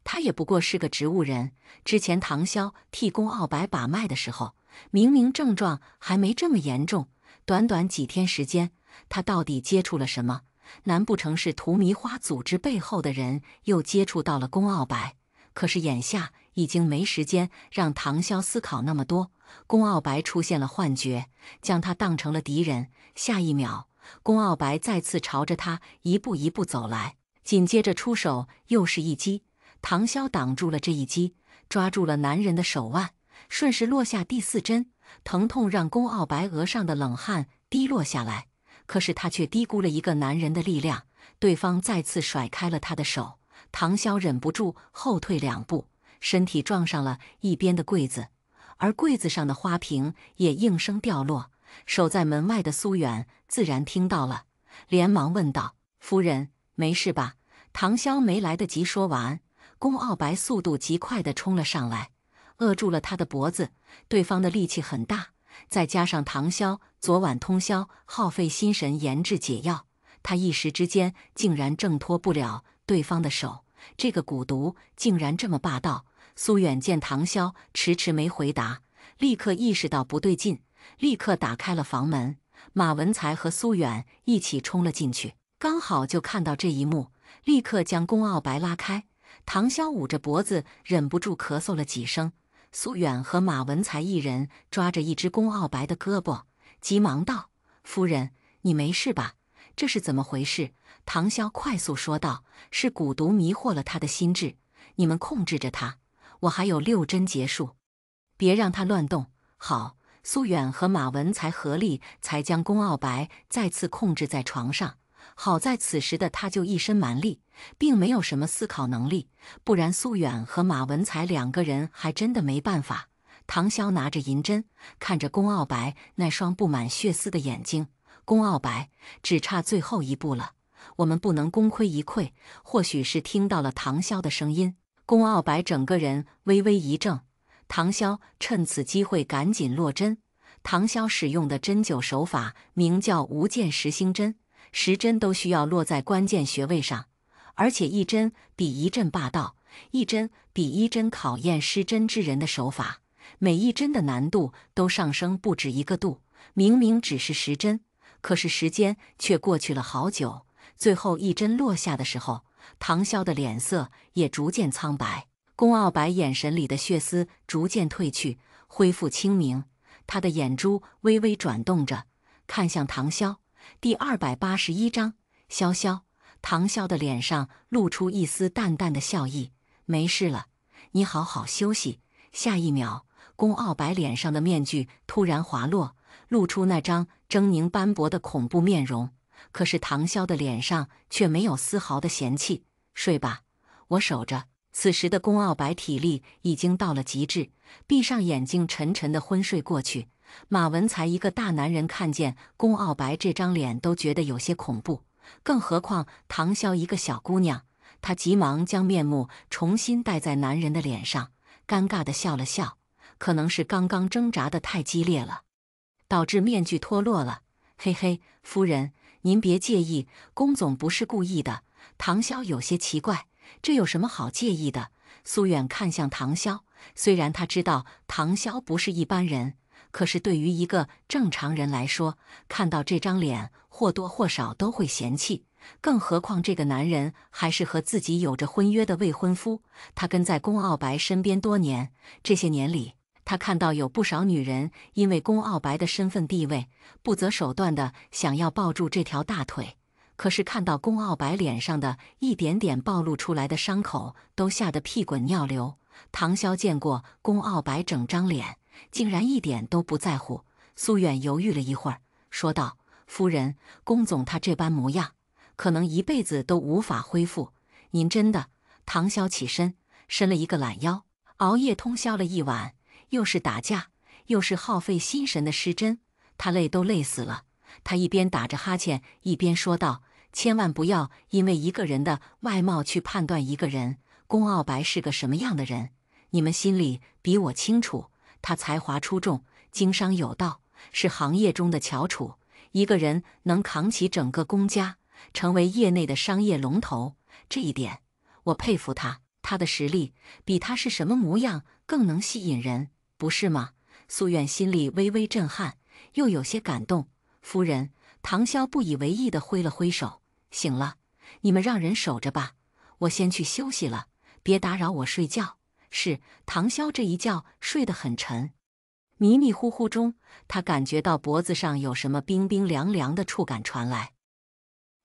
他也不过是个植物人。之前唐潇替宫傲白把脉的时候，明明症状还没这么严重，短短几天时间，他到底接触了什么？难不成是荼蘼花组织背后的人又接触到了宫傲白？可是眼下已经没时间让唐潇思考那么多。宫傲白出现了幻觉，将他当成了敌人。下一秒，宫傲白再次朝着他一步一步走来，紧接着出手又是一击。唐潇挡住了这一击，抓住了男人的手腕，顺势落下第4针。疼痛让宫傲白额上的冷汗滴落下来，可是他却低估了一个男人的力量，对方再次甩开了他的手。唐潇忍不住后退2步，身体撞上了一边的柜子，而柜子上的花瓶也应声掉落。守在门外的苏远自然听到了，连忙问道：“夫人，没事吧？”唐潇没来得及说完，宫傲白速度极快地冲了上来，扼住了他的脖子。对方的力气很大，再加上唐潇昨晚通宵耗费心神研制解药，他一时之间竟然挣脱不了对方的手。这个蛊毒竟然这么霸道！苏远见唐潇迟迟没回答，立刻意识到不对劲，立刻打开了房门。马文才和苏远一起冲了进去，刚好就看到这一幕，立刻将宫傲白拉开。唐潇捂着脖子，忍不住咳嗽了几声。苏远和马文才一人抓着一只宫傲白的胳膊，急忙道：“夫人，你没事吧？这是怎么回事？”唐潇快速说道：“是蛊毒迷惑了他的心智，你们控制着他，我还有6针结束，别让他乱动。”好。苏远和马文才合力才将宫傲白再次控制在床上。好在此时的他就一身蛮力，并没有什么思考能力，不然苏远和马文才2个人还真的没办法。唐潇拿着银针，看着宫傲白那双布满血丝的眼睛：“宫傲白，只差最后一步了，我们不能功亏一篑。”或许是听到了唐潇的声音，宫傲白整个人微微一怔。唐潇趁此机会赶紧落针。唐潇使用的针灸手法名叫无间10星针，10针都需要落在关键穴位上，而且一针比一针霸道，一针比一针考验施针之人的手法，每一针的难度都上升不止1个度。明明只是10针，可是时间却过去了好久，最后一针落下的时候，唐潇的脸色也逐渐苍白，宫傲白眼神里的血丝逐渐褪去，恢复清明。他的眼珠微微转动着，看向唐潇。第281章，潇潇。唐潇的脸上露出一丝淡淡的笑意：“没事了，你好好休息。”下一秒，宫傲白脸上的面具突然滑落，露出那张狰狞斑驳的恐怖面容。可是唐潇的脸上却没有丝毫的嫌弃：“睡吧，我守着。”此时的宫傲白体力已经到了极致，闭上眼睛沉沉的昏睡过去。马文才一个大男人看见宫傲白这张脸都觉得有些恐怖，更何况唐潇一个小姑娘。他急忙将面目重新戴在男人的脸上，尴尬地笑了笑，可能是刚刚挣扎得太激烈了，导致面具脱落了。嘿嘿，夫人，您别介意，宫总不是故意的。唐潇有些奇怪，这有什么好介意的？苏远看向唐潇，虽然他知道唐潇不是一般人，可是对于一个正常人来说，看到这张脸或多或少都会嫌弃。更何况这个男人还是和自己有着婚约的未婚夫。他跟在宫傲白身边多年，这些年里，他看到有不少女人因为宫傲白的身份地位，不择手段的想要抱住这条大腿。可是看到宫傲白脸上的一点点暴露出来的伤口，都吓得屁滚尿流。唐潇见过宫傲白整张脸，竟然一点都不在乎。苏远犹豫了一会儿，说道：“夫人，宫总他这般模样，可能一辈子都无法恢复。您真的……”唐潇起身，伸了一个懒腰，熬夜通宵了一晚，又是打架，又是耗费心神的失真，他累都累死了。他一边打着哈欠，一边说道：“千万不要因为一个人的外貌去判断一个人。宫傲白是个什么样的人，你们心里比我清楚。他才华出众，经商有道，是行业中的翘楚。一个人能扛起整个宫家，成为业内的商业龙头，这一点我佩服他。他的实力比他是什么模样更能吸引人，不是吗？”苏远心里微微震撼，又有些感动。夫人，唐潇不以为意地挥了挥手：“醒了，你们让人守着吧，我先去休息了，别打扰我睡觉。”是。唐潇这一觉睡得很沉，迷迷糊糊中，他感觉到脖子上有什么冰冰凉凉的触感传来。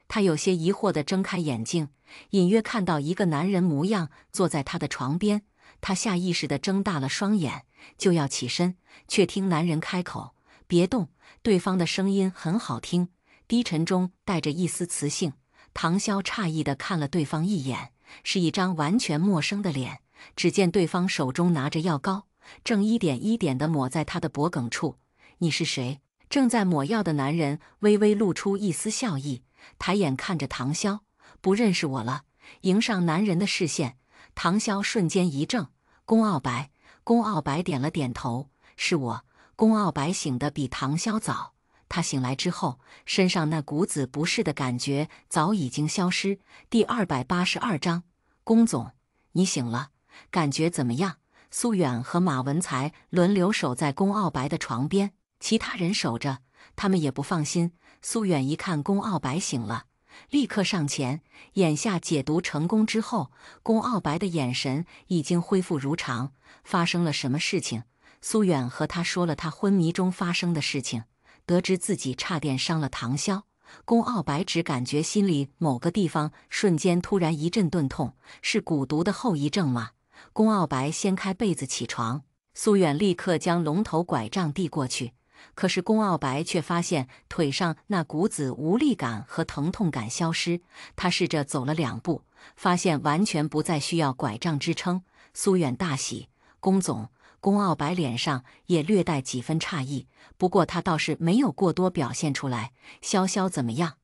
他有些疑惑地睁开眼睛，隐约看到一个男人模样坐在他的床边。他下意识地睁大了双眼，就要起身，却听男人开口：“别动。”对方的声音很好听，低沉中带着一丝磁性。唐潇诧异地看了对方一眼，是一张完全陌生的脸。只见对方手中拿着药膏，正一点一点地抹在他的脖颈处。“你是谁？”正在抹药的男人微微露出一丝笑意，抬眼看着唐潇：“不认识我了？”迎上男人的视线，唐潇瞬间一怔：“宫傲白。”宫傲白点了点头：“是我。”宫傲白醒得比唐潇早，他醒来之后，身上那股子不适的感觉早已经消失。第282章，宫总，你醒了，感觉怎么样？苏远和马文才轮流守在宫傲白的床边，其他人守着，他们也不放心。苏远一看宫傲白醒了，立刻上前。眼下解毒成功之后，宫傲白的眼神已经恢复如常。发生了什么事情？苏远和他说了他昏迷中发生的事情，得知自己差点伤了唐潇。宫傲白只感觉心里某个地方瞬间突然一阵钝痛，是蛊毒的后遗症吗？宫傲白掀开被子起床，苏远立刻将龙头拐杖递过去，可是宫傲白却发现腿上那股子无力感和疼痛感消失。他试着走了2步，发现完全不再需要拐杖支撑。苏远大喜：“宫总。”宫傲白脸上也略带几分诧异，不过他倒是没有过多表现出来。“潇潇怎么样？”“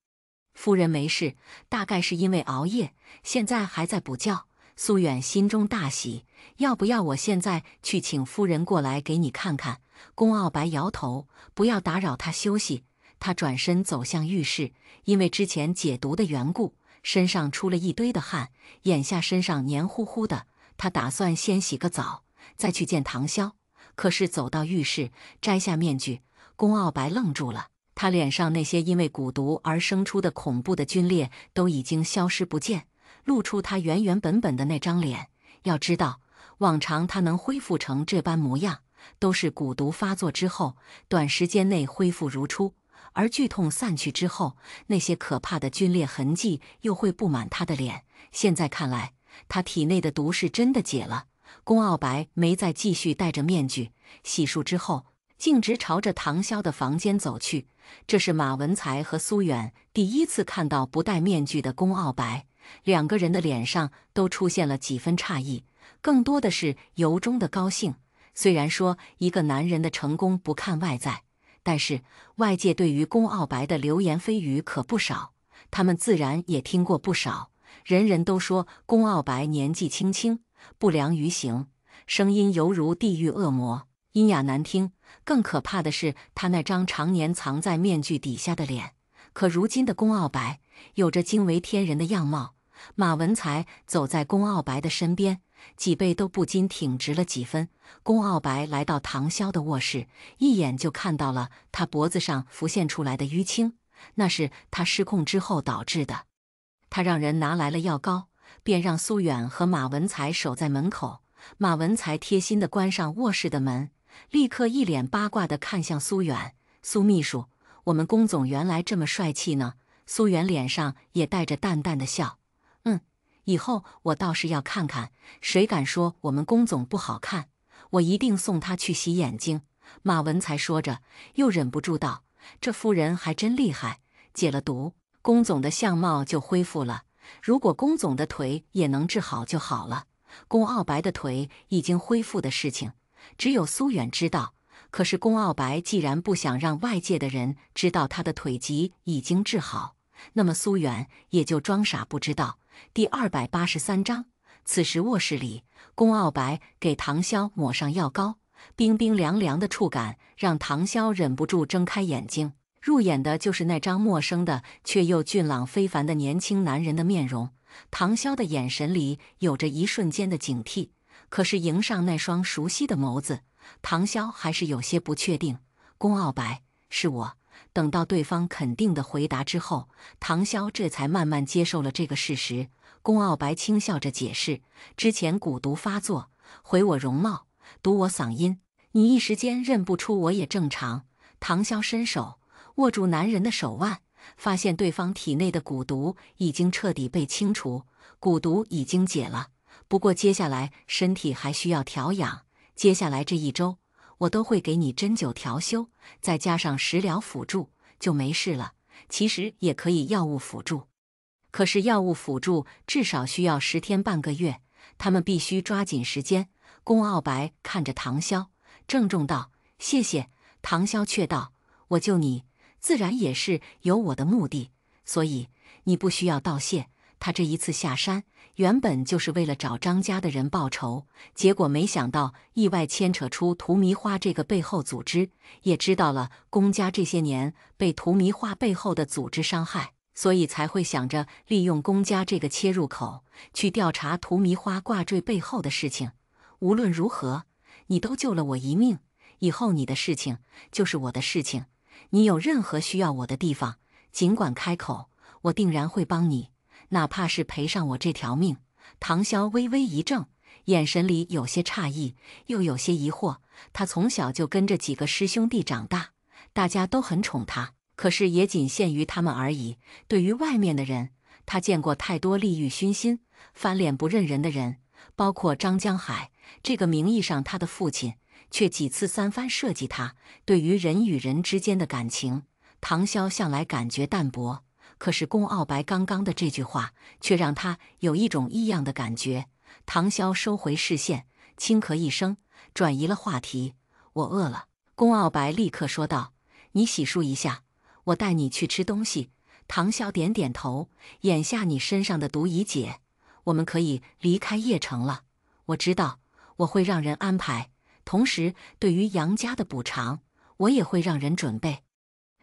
夫人没事，大概是因为熬夜，现在还在补觉。”苏远心中大喜：“要不要我现在去请夫人过来给你看看？”宫傲白摇头：“不要打扰他休息。”他转身走向浴室，因为之前解毒的缘故，身上出了一堆的汗，眼下身上黏糊糊的。他打算先洗个澡，再去见唐潇。可是走到浴室，摘下面具，宫傲白愣住了。他脸上那些因为蛊毒而生出的恐怖的皲裂都已经消失不见，露出他原原本本的那张脸。要知道，往常他能恢复成这般模样，都是蛊毒发作之后，短时间内恢复如初。而剧痛散去之后，那些可怕的皲裂痕迹又会布满他的脸。现在看来，他体内的毒是真的解了。龚傲白没再继续戴着面具，洗漱之后，径直朝着唐潇的房间走去。这是马文才和苏远第一次看到不戴面具的龚傲白，两个人的脸上都出现了几分诧异，更多的是由衷的高兴。虽然说一个男人的成功不看外在，但是外界对于龚傲白的流言蜚语可不少，他们自然也听过不少。人人都说龚傲白年纪轻轻，不良于行，声音犹如地狱恶魔，阴哑难听。更可怕的是他那张常年藏在面具底下的脸。可如今的龚傲白有着惊为天人的样貌。马文才走在龚傲白的身边，脊背都不禁挺直了几分。龚傲白来到唐潇的卧室，一眼就看到了他脖子上浮现出来的淤青，那是他失控之后导致的。他让人拿来了药膏，便让苏远和马文才守在门口。马文才贴心地关上卧室的门，立刻一脸八卦地看向苏远：“苏秘书，我们龚总原来这么帅气呢？”苏远脸上也带着淡淡的笑：“以后我倒是要看看，谁敢说我们龚总不好看，我一定送他去洗眼睛。”马文才说着，又忍不住道：“这夫人还真厉害，解了毒，龚总的相貌就恢复了。如果龚总的腿也能治好就好了。”龚傲白的腿已经恢复的事情，只有苏远知道。可是龚傲白既然不想让外界的人知道他的腿疾已经治好，那么苏远也就装傻不知道。第283章，此时卧室里，龚傲白给唐潇抹上药膏，冰冰凉凉的触感让唐潇忍不住睁开眼睛。入眼的就是那张陌生的却又俊朗非凡的年轻男人的面容。唐潇的眼神里有着一瞬间的警惕，可是迎上那双熟悉的眸子，唐潇还是有些不确定。龚傲白，是我。等到对方肯定的回答之后，唐潇这才慢慢接受了这个事实。龚傲白轻笑着解释：“之前蛊毒发作，毁我容貌，毒我嗓音，你一时间认不出我也正常。”唐潇伸手握住男人的手腕，发现对方体内的蛊毒已经彻底被清除，蛊毒已经解了。不过接下来身体还需要调养，接下来这1周，我都会给你针灸调休，再加上食疗辅助，就没事了。其实也可以药物辅助，可是药物辅助至少需要10天半个月，他们必须抓紧时间。龚傲白看着唐潇，郑重道：“谢谢。”唐潇却道：“我救你，自然也是有我的目的，所以你不需要道谢。他这一次下山，原本就是为了找张家的人报仇，结果没想到意外牵扯出荼蘼花这个背后组织，也知道了龚家这些年被荼蘼花背后的组织伤害，所以才会想着利用龚家这个切入口，去调查荼蘼花挂坠背后的事情。无论如何，你都救了我一命，以后你的事情就是我的事情，你有任何需要我的地方，尽管开口，我定然会帮你。哪怕是赔上我这条命。”唐潇微微一怔，眼神里有些诧异，又有些疑惑。他从小就跟着几个师兄弟长大，大家都很宠他，可是也仅限于他们而已。对于外面的人，他见过太多利欲熏心、翻脸不认人的人，包括张江海这个名义上他的父亲，却几次3番设计他。对于人与人之间的感情，唐潇向来感觉淡薄。可是龚傲白刚刚的这句话，却让他有一种异样的感觉。唐潇收回视线，轻咳一声，转移了话题：“我饿了。”龚傲白立刻说道：“你洗漱一下，我带你去吃东西。”唐潇点点头：“眼下你身上的毒已解，我们可以离开邺城了。我知道我会让人安排，同时对于杨家的补偿，我也会让人准备。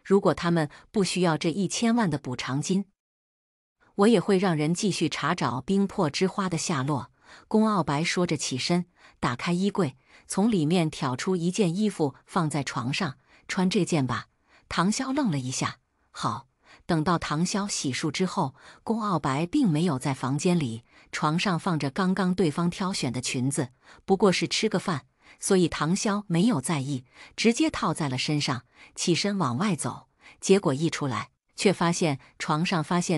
如果他们不需要这1000万的补偿金，我也会让人继续查找冰魄之花的下落。”龚傲白说着起身，打开衣柜，从里面挑出一件衣服放在床上：“穿这件吧。”唐潇愣了一下，好。等到唐潇洗漱之后，宫傲白并没有在房间里，床上放着刚刚对方挑选的裙子，不过是吃个饭，所以唐潇没有在意，直接套在了身上，起身往外走。结果一出来，却发现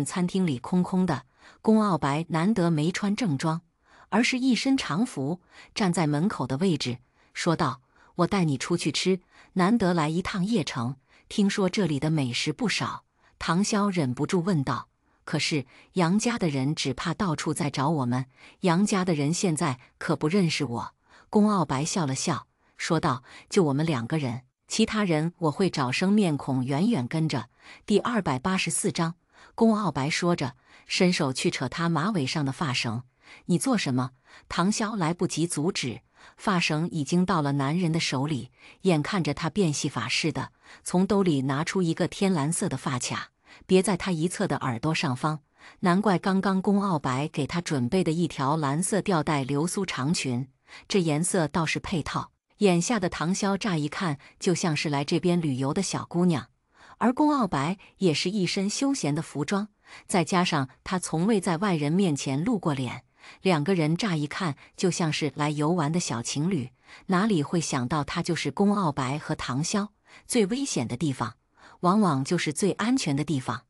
餐厅里空空的。宫傲白难得没穿正装，而是一身常服，站在门口的位置，说道：“我带你出去吃，难得来一趟邺城，听说这里的美食不少。”唐潇忍不住问道：“可是杨家的人只怕到处在找我们，杨家的人现在可不认识我。”宫傲白笑了笑，说道：“就我们2个人，其他人我会找生面孔远远跟着。”第284章，宫傲白说着，伸手去扯他马尾上的发绳。“你做什么？”唐潇来不及阻止，发绳已经到了男人的手里，眼看着他变戏法似的，从兜里拿出一个天蓝色的发卡，别在他一侧的耳朵上方。难怪刚刚宫傲白给他准备的一条蓝色吊带流苏长裙，这颜色倒是配套。眼下的唐潇乍一看就像是来这边旅游的小姑娘，而宫傲白也是一身休闲的服装，再加上他从未在外人面前露过脸，2个人乍一看就像是来游玩的小情侣，哪里会想到他就是宫傲白和唐潇。最危险的地方，往往就是最安全的地方。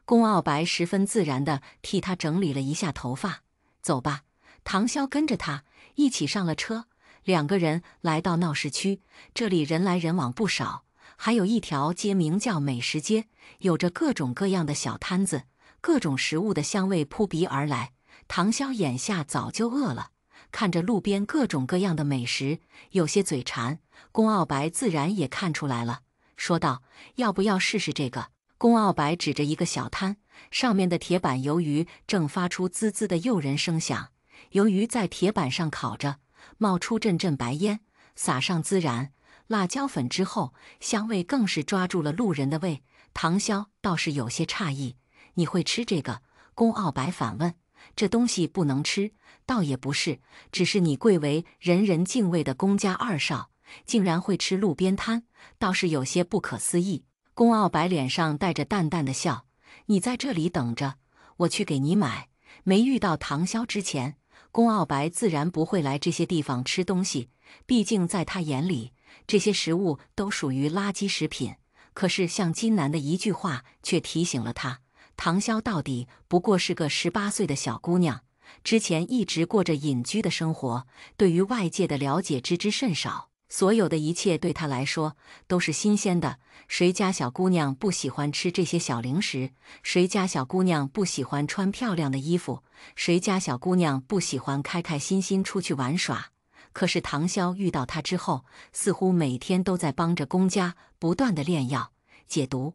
宫傲白十分自然地替他整理了一下头发。“走吧。”唐潇跟着他一起上了车。2个人来到闹市区，这里人来人往不少，还有一条街名叫美食街，有着各种各样的小摊子，各种食物的香味扑鼻而来。唐潇眼下早就饿了，看着路边各种各样的美食，有些嘴馋。宫傲白自然也看出来了，说道：“要不要试试这个？”宫傲白指着一个小摊，上面的铁板鱿鱼正发出滋滋的诱人声响，鱿鱼在铁板上烤着，冒出阵阵白烟，撒上孜然、辣椒粉之后，香味更是抓住了路人的胃。唐潇倒是有些诧异：“你会吃这个？”宫傲白反问：“这东西不能吃。”“倒也不是，只是你贵为人人敬畏的宫家2少，竟然会吃路边摊，倒是有些不可思议。”宫傲白脸上带着淡淡的笑：“你在这里等着，我去给你买。”没遇到唐潇之前，宫傲白自然不会来这些地方吃东西，毕竟在他眼里，这些食物都属于垃圾食品。可是向金南的一句话却提醒了他，唐潇到底不过是个18岁的小姑娘，之前一直过着隐居的生活，对于外界的了解知之甚少。所有的一切对他来说都是新鲜的。谁家小姑娘不喜欢吃这些小零食？谁家小姑娘不喜欢穿漂亮的衣服？谁家小姑娘不喜欢开开心心出去玩耍？可是唐潇遇到他之后，似乎每天都在帮着宫家不断的炼药解毒。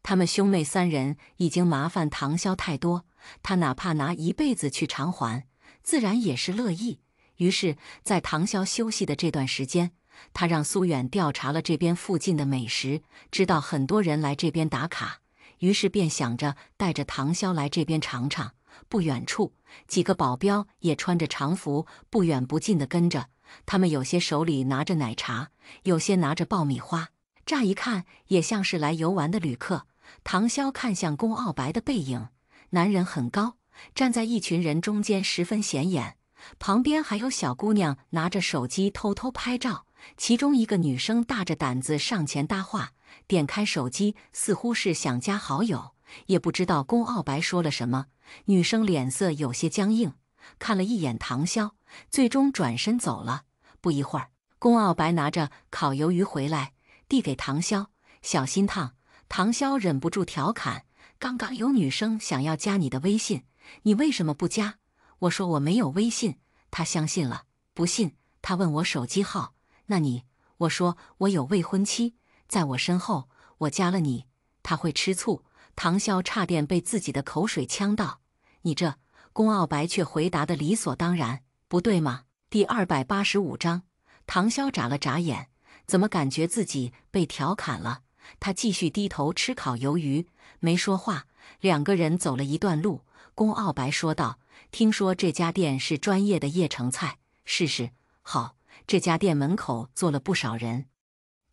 他们兄妹3人已经麻烦唐潇太多，他哪怕拿一辈子去偿还，自然也是乐意。于是，在唐潇休息的这段时间，他让苏远调查了这边附近的美食，知道很多人来这边打卡，于是便想着带着唐潇来这边尝尝。不远处，几个保镖也穿着常服，不远不近地跟着。他们有些手里拿着奶茶，有些拿着爆米花，乍一看也像是来游玩的旅客。唐潇看向宫傲白的背影，男人很高，站在一群人中间十分显眼。旁边还有小姑娘拿着手机偷偷拍照，其中一个女生大着胆子上前搭话，点开手机似乎是想加好友，也不知道宫傲白说了什么。女生脸色有些僵硬，看了一眼唐潇，最终转身走了。不一会儿，宫傲白拿着烤鱿鱼回来，递给唐潇：“小心烫。”唐潇忍不住调侃：“刚刚有女生想要加你的微信，你为什么不加？”我说我没有微信，他相信了。不信，他问我手机号，那你？我说我有未婚妻，在我身后，我加了你，他会吃醋。唐潇差点被自己的口水呛到。你这……宫傲白却回答的理所当然，不对吗？第285章，唐潇眨了眨眼，怎么感觉自己被调侃了？他继续低头吃烤鱿鱼，没说话。2个人走了一段路，宫傲白说道：“听说这家店是专业的邺城菜，试试。”好，这家店门口坐了不少人。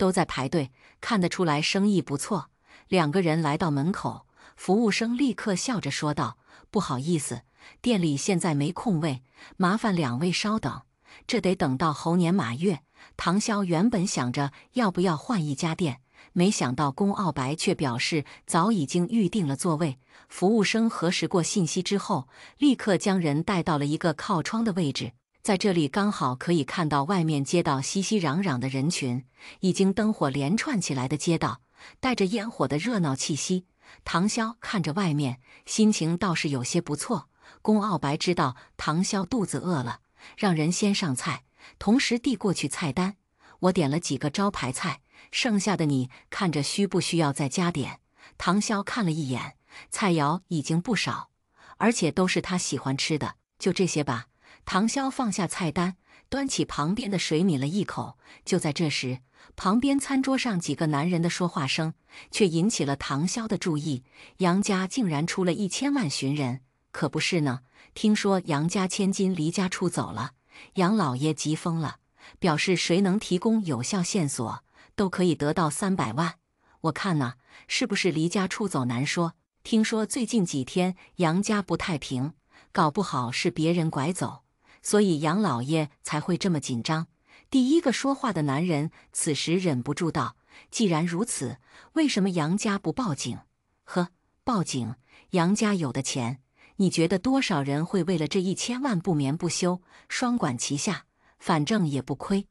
都在排队，看得出来生意不错。两个人来到门口，服务生立刻笑着说道：“不好意思，店里现在没空位，麻烦两位稍等。这得等到猴年马月。”唐潇原本想着要不要换一家店，没想到龚傲白却表示早已经预定了座位。服务生核实过信息之后，立刻将人带到了一个靠窗的位置。在这里刚好可以看到外面街道熙熙攘攘的人群，已经灯火连串起来的街道，带着烟火的热闹气息。唐潇看着外面，心情倒是有些不错。龚傲白知道唐潇肚子饿了，让人先上菜，同时递过去菜单。我点了几个招牌菜，剩下的你看着需不需要再加点？唐潇看了一眼，菜肴已经不少，而且都是他喜欢吃的，就这些吧。唐潇放下菜单，端起旁边的水抿了一口。就在这时，旁边餐桌上几个男人的说话声却引起了唐潇的注意。杨家竟然出了1000万寻人，可不是呢？听说杨家千金离家出走了，杨老爷急疯了，表示谁能提供有效线索，都可以得到300万。我看呢，是不是离家出走难说？听说最近几天杨家不太平，搞不好是别人拐走，所以杨老爷才会这么紧张。第一个说话的男人此时忍不住道：“既然如此，为什么杨家不报警？”“呵，报警？杨家有的钱，你觉得多少人会为了这1000万不眠不休，双管齐下？反正也不亏。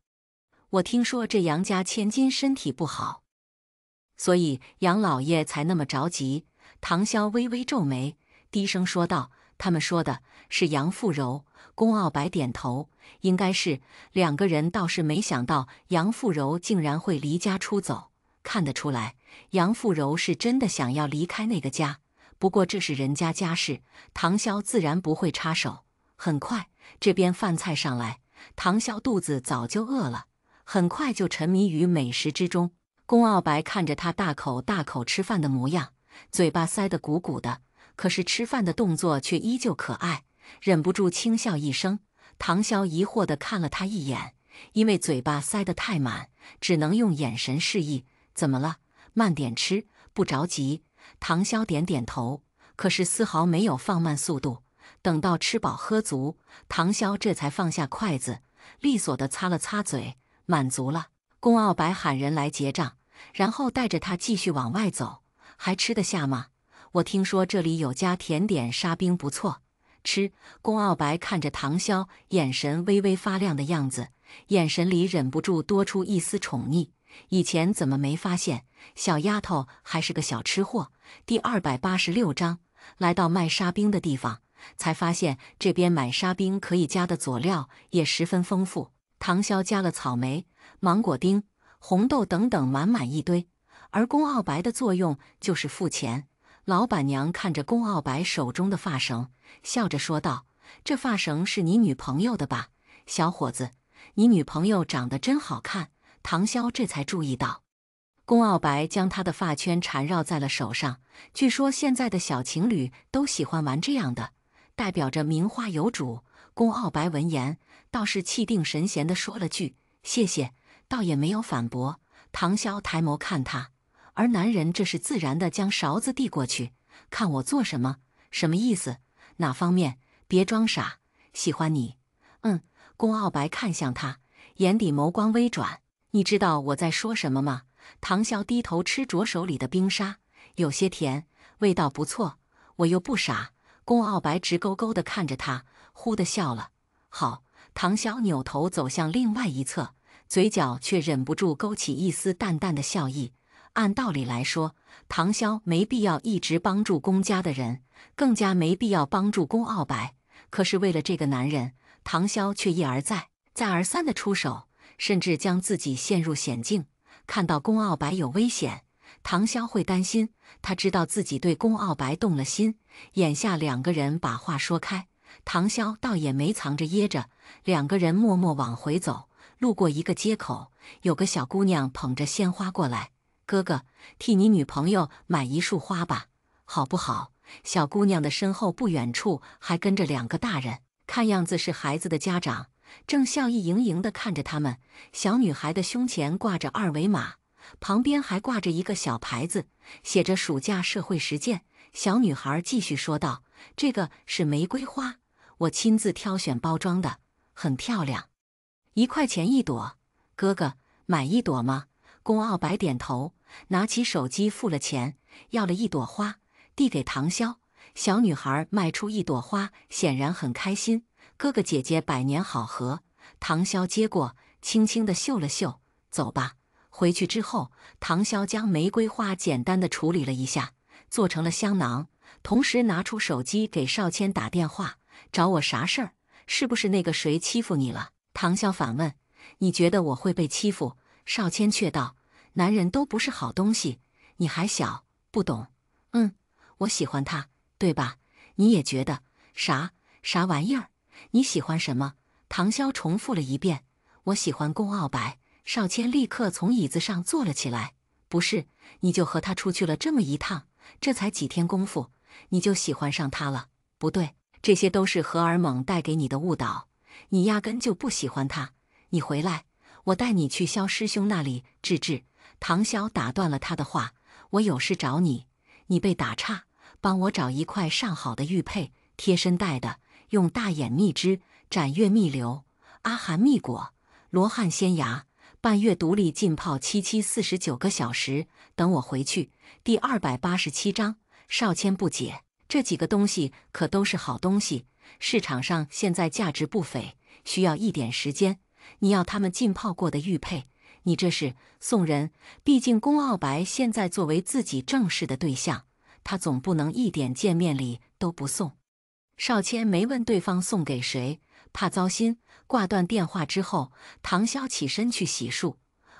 我听说这杨家千金身体不好，所以杨老爷才那么着急。”唐潇微微皱眉，低声说道：“他们说的是杨富柔。”龚傲白点头，应该是。两个人倒是没想到杨富柔竟然会离家出走，看得出来杨富柔是真的想要离开那个家。不过这是人家家事，唐潇自然不会插手。很快，这边饭菜上来，唐潇肚子早就饿了，很快就沉迷于美食之中。龚傲白看着他大口大口吃饭的模样，嘴巴塞得鼓鼓的，可是吃饭的动作却依旧可爱，忍不住轻笑一声。唐潇疑惑地看了他一眼，因为嘴巴塞得太满，只能用眼神示意。怎么了？慢点吃，不着急。唐潇点点头，可是丝毫没有放慢速度。等到吃饱喝足，唐潇这才放下筷子，利索地擦了擦嘴，满足了。龚傲白喊人来结账，然后带着他继续往外走。还吃得下吗？我听说这里有家甜点沙冰不错。吃。龚傲白看着唐潇，眼神微微发亮的样子，眼神里忍不住多出一丝宠溺。以前怎么没发现小丫头还是个小吃货？第286章，来到卖沙冰的地方，才发现这边买沙冰可以加的佐料也十分丰富。唐潇加了草莓、芒果丁、红豆等等，满满一堆。而龚傲白的作用就是付钱。老板娘看着龚傲白手中的发绳，笑着说道：“这发绳是你女朋友的吧？小伙子，你女朋友长得真好看。”唐潇这才注意到，龚傲白将她的发圈缠绕在了手上。据说现在的小情侣都喜欢玩这样的，代表着名花有主。龚傲白闻言，倒是气定神闲地说了句：“谢谢。”倒也没有反驳。唐潇抬眸看他，而男人这是自然地将勺子递过去。看我做什么？什么意思？哪方面？别装傻，喜欢你。龚傲白看向他，眼底眸光微转。你知道我在说什么吗？唐潇低头吃着手里的冰沙，有些甜，味道不错。我又不傻。龚傲白直勾勾地看着他，忽地笑了。好。唐潇扭头走向另外一侧，嘴角却忍不住勾起一丝淡淡的笑意。按道理来说，唐潇没必要一直帮助龚家的人，更加没必要帮助龚傲白。可是为了这个男人，唐潇却一而再、再而三地出手，甚至将自己陷入险境。看到龚傲白有危险，唐潇会担心。他知道自己对龚傲白动了心，眼下两个人把话说开，唐潇倒也没藏着掖着。两个人默默往回走，路过一个街口，有个小姑娘捧着鲜花过来：“哥哥，替你女朋友买一束花吧，好不好？”小姑娘的身后不远处还跟着2个大人，看样子是孩子的家长，正笑意盈盈地看着他们。小女孩的胸前挂着2维码，旁边还挂着一个小牌子，写着暑假社会实践。小女孩继续说道：“这个是玫瑰花，我亲自挑选包装的，很漂亮，1块钱一朵。哥哥，买一朵吗？”宫傲白点头，拿起手机付了钱，要了一朵花，递给唐潇。小女孩卖出一朵花，显然很开心。哥哥姐姐百年好合。唐潇接过，轻轻地嗅了嗅，走吧。回去之后，唐潇将玫瑰花简单的处理了一下，做成了香囊，同时拿出手机给少谦打电话，找我啥事儿？是不是那个谁欺负你了？唐潇反问。你觉得我会被欺负？少谦却道：男人都不是好东西，你还小，不懂。我喜欢他，对吧？你也觉得？啥玩意儿？你喜欢什么？唐潇重复了一遍。我喜欢宫傲白。少谦立刻从椅子上坐了起来。不是，你就和他出去了这么一趟，这才几天功夫，你就喜欢上他了？不对，这些都是荷尔蒙带给你的误导，你压根就不喜欢他。你回来，我带你去萧师兄那里治治。唐潇打断了他的话，我有事找你。你被打岔，帮我找一块上好的玉佩，贴身戴的，用大眼蜜汁、斩月蜜流、阿含蜜果、罗汉仙芽，半月独立浸泡749个小时。等我回去。第287章，少谦不解，这几个东西可都是好东西，市场上现在价值不菲，需要一点时间。你要他们浸泡过的玉佩，你这是送人。毕竟宫傲白现在作为自己正式的对象，他总不能一点见面礼都不送。少谦没问对方送给谁，怕糟心。挂断电话之后，唐潇起身去洗漱，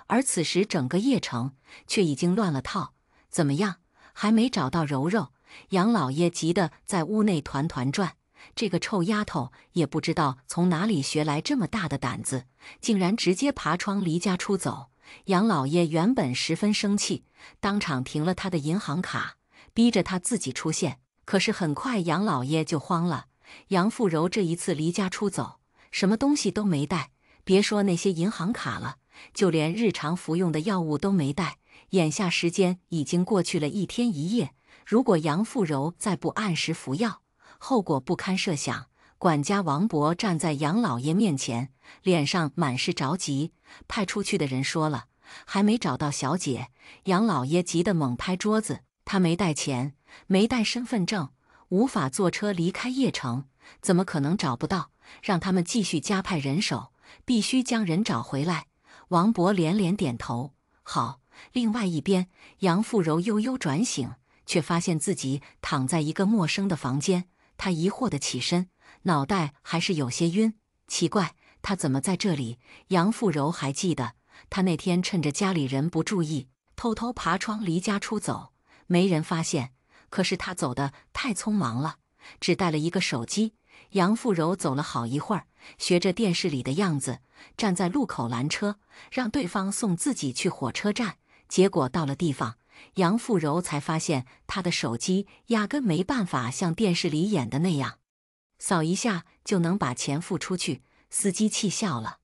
而此时整个邺城却已经乱了套。怎么样，还没找到柔柔？杨老爷急得在屋内团团转。这个臭丫头也不知道从哪里学来这么大的胆子，竟然直接爬窗离家出走。杨老爷原本十分生气，当场停了他的银行卡，逼着他自己出现。可是很快杨老爷就慌了，杨富柔这一次离家出走，什么东西都没带，别说那些银行卡了，就连日常服用的药物都没带。眼下时间已经过去了1天1夜，如果杨富柔再不按时服药，后果不堪设想。管家王伯站在杨老爷面前，脸上满是着急。派出去的人说了，还没找到小姐。杨老爷急得猛拍桌子，他没带钱，没带身份证，无法坐车离开邺城，怎么可能找不到？让他们继续加派人手，必须将人找回来。王伯连连点头，好。另外一边，杨富柔悠悠转醒，却发现自己躺在一个陌生的房间。他疑惑地起身，脑袋还是有些晕。奇怪，他怎么在这里？杨富柔还记得，他那天趁着家里人不注意，偷偷爬窗离家出走，没人发现。可是他走得太匆忙了，只带了一个手机。杨富柔走了好一会儿，学着电视里的样子，站在路口拦车，让对方送自己去火车站。结果到了地方，杨富柔才发现他的手机压根没办法像电视里演的那样，扫一下就能把钱付出去。司机气笑了：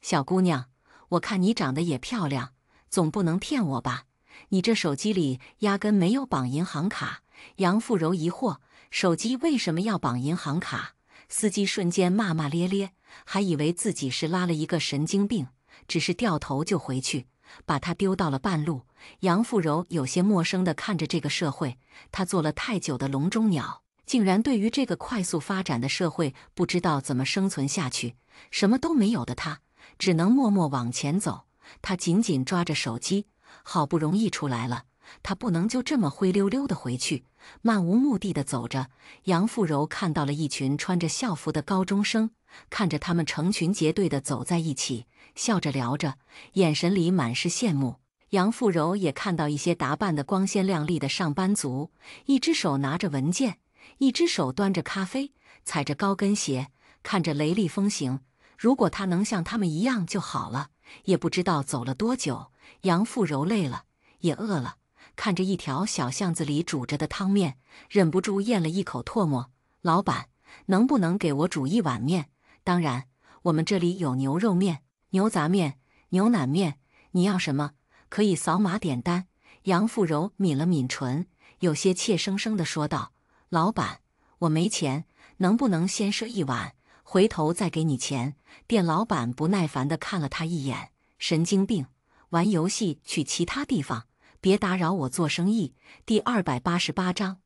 小姑娘，我看你长得也漂亮，总不能骗我吧？你这手机里压根没有绑银行卡。杨富柔疑惑，手机为什么要绑银行卡？司机瞬间骂骂咧咧，还以为自己是拉了一个神经病，只是掉头就回去，把他丢到了半路。杨富柔有些陌生地看着这个社会，他做了太久的笼中鸟，竟然对于这个快速发展的社会不知道怎么生存下去。什么都没有的他，只能默默往前走。他紧紧抓着手机，好不容易出来了，他不能就这么灰溜溜地回去。漫无目的地走着，杨富柔看到了一群穿着校服的高中生，看着他们成群结队地走在一起，笑着聊着，眼神里满是羡慕。杨富柔也看到一些打扮得光鲜亮丽的上班族，一只手拿着文件，一只手端着咖啡，踩着高跟鞋，看着雷厉风行。如果他能像他们一样就好了。也不知道走了多久，杨富柔累了，也饿了，看着一条小巷子里煮着的汤面，忍不住咽了一口唾沫。老板，能不能给我煮一碗面？当然，我们这里有牛肉面、牛杂面、牛腩面，你要什么？可以扫码点单。杨富柔抿了抿唇，有些怯生生地说道：“老板，我没钱，能不能先赊一碗，回头再给你钱？”店老板不耐烦地看了他一眼：“神经病，玩游戏去其他地方，别打扰我做生意。”第288章。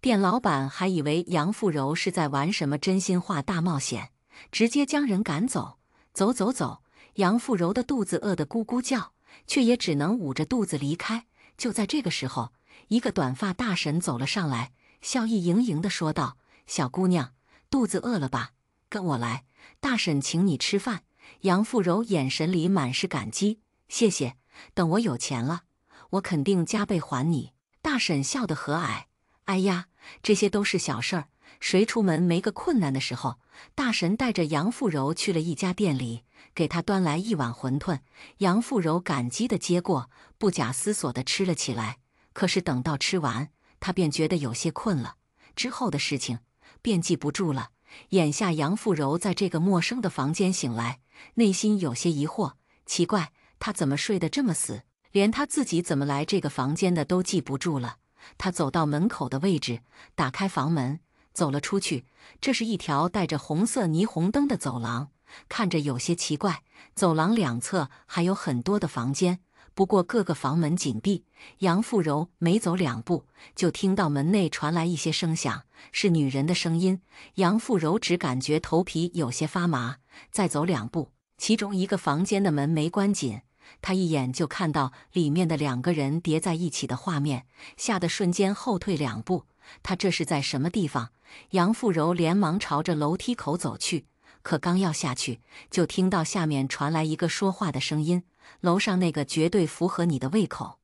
店老板还以为杨富柔是在玩什么真心话大冒险，直接将人赶走。走走走！杨富柔的肚子饿得咕咕叫，却也只能捂着肚子离开。就在这个时候，一个短发大婶走了上来，笑意盈盈地说道：“小姑娘，肚子饿了吧？跟我来，大婶请你吃饭。”杨富柔眼神里满是感激：“谢谢，等我有钱了，我肯定加倍还你。”大婶笑得和蔼：“哎呀，这些都是小事儿，谁出门没个困难的时候？”大婶带着杨富柔去了一家店里，给她端来一碗馄饨。杨富柔感激地接过，不假思索地吃了起来。可是等到吃完，她便觉得有些困了，之后的事情便记不住了。眼下杨富柔在这个陌生的房间醒来，内心有些疑惑，奇怪，她怎么睡得这么死，连她自己怎么来这个房间的都记不住了。她走到门口的位置，打开房门，走了出去。这是一条带着红色霓虹灯的走廊，看着有些奇怪。走廊两侧还有很多的房间，不过各个房门紧闭。杨富柔没走2步，就听到门内传来一些声响，是女人的声音。杨富柔只感觉头皮有些发麻。再走2步，其中一个房间的门没关紧，她一眼就看到里面的2个人叠在一起的画面，吓得瞬间后退2步。她这是在什么地方？杨富柔连忙朝着楼梯口走去，可刚要下去，就听到下面传来一个说话的声音：“楼上那个绝对符合你的胃口，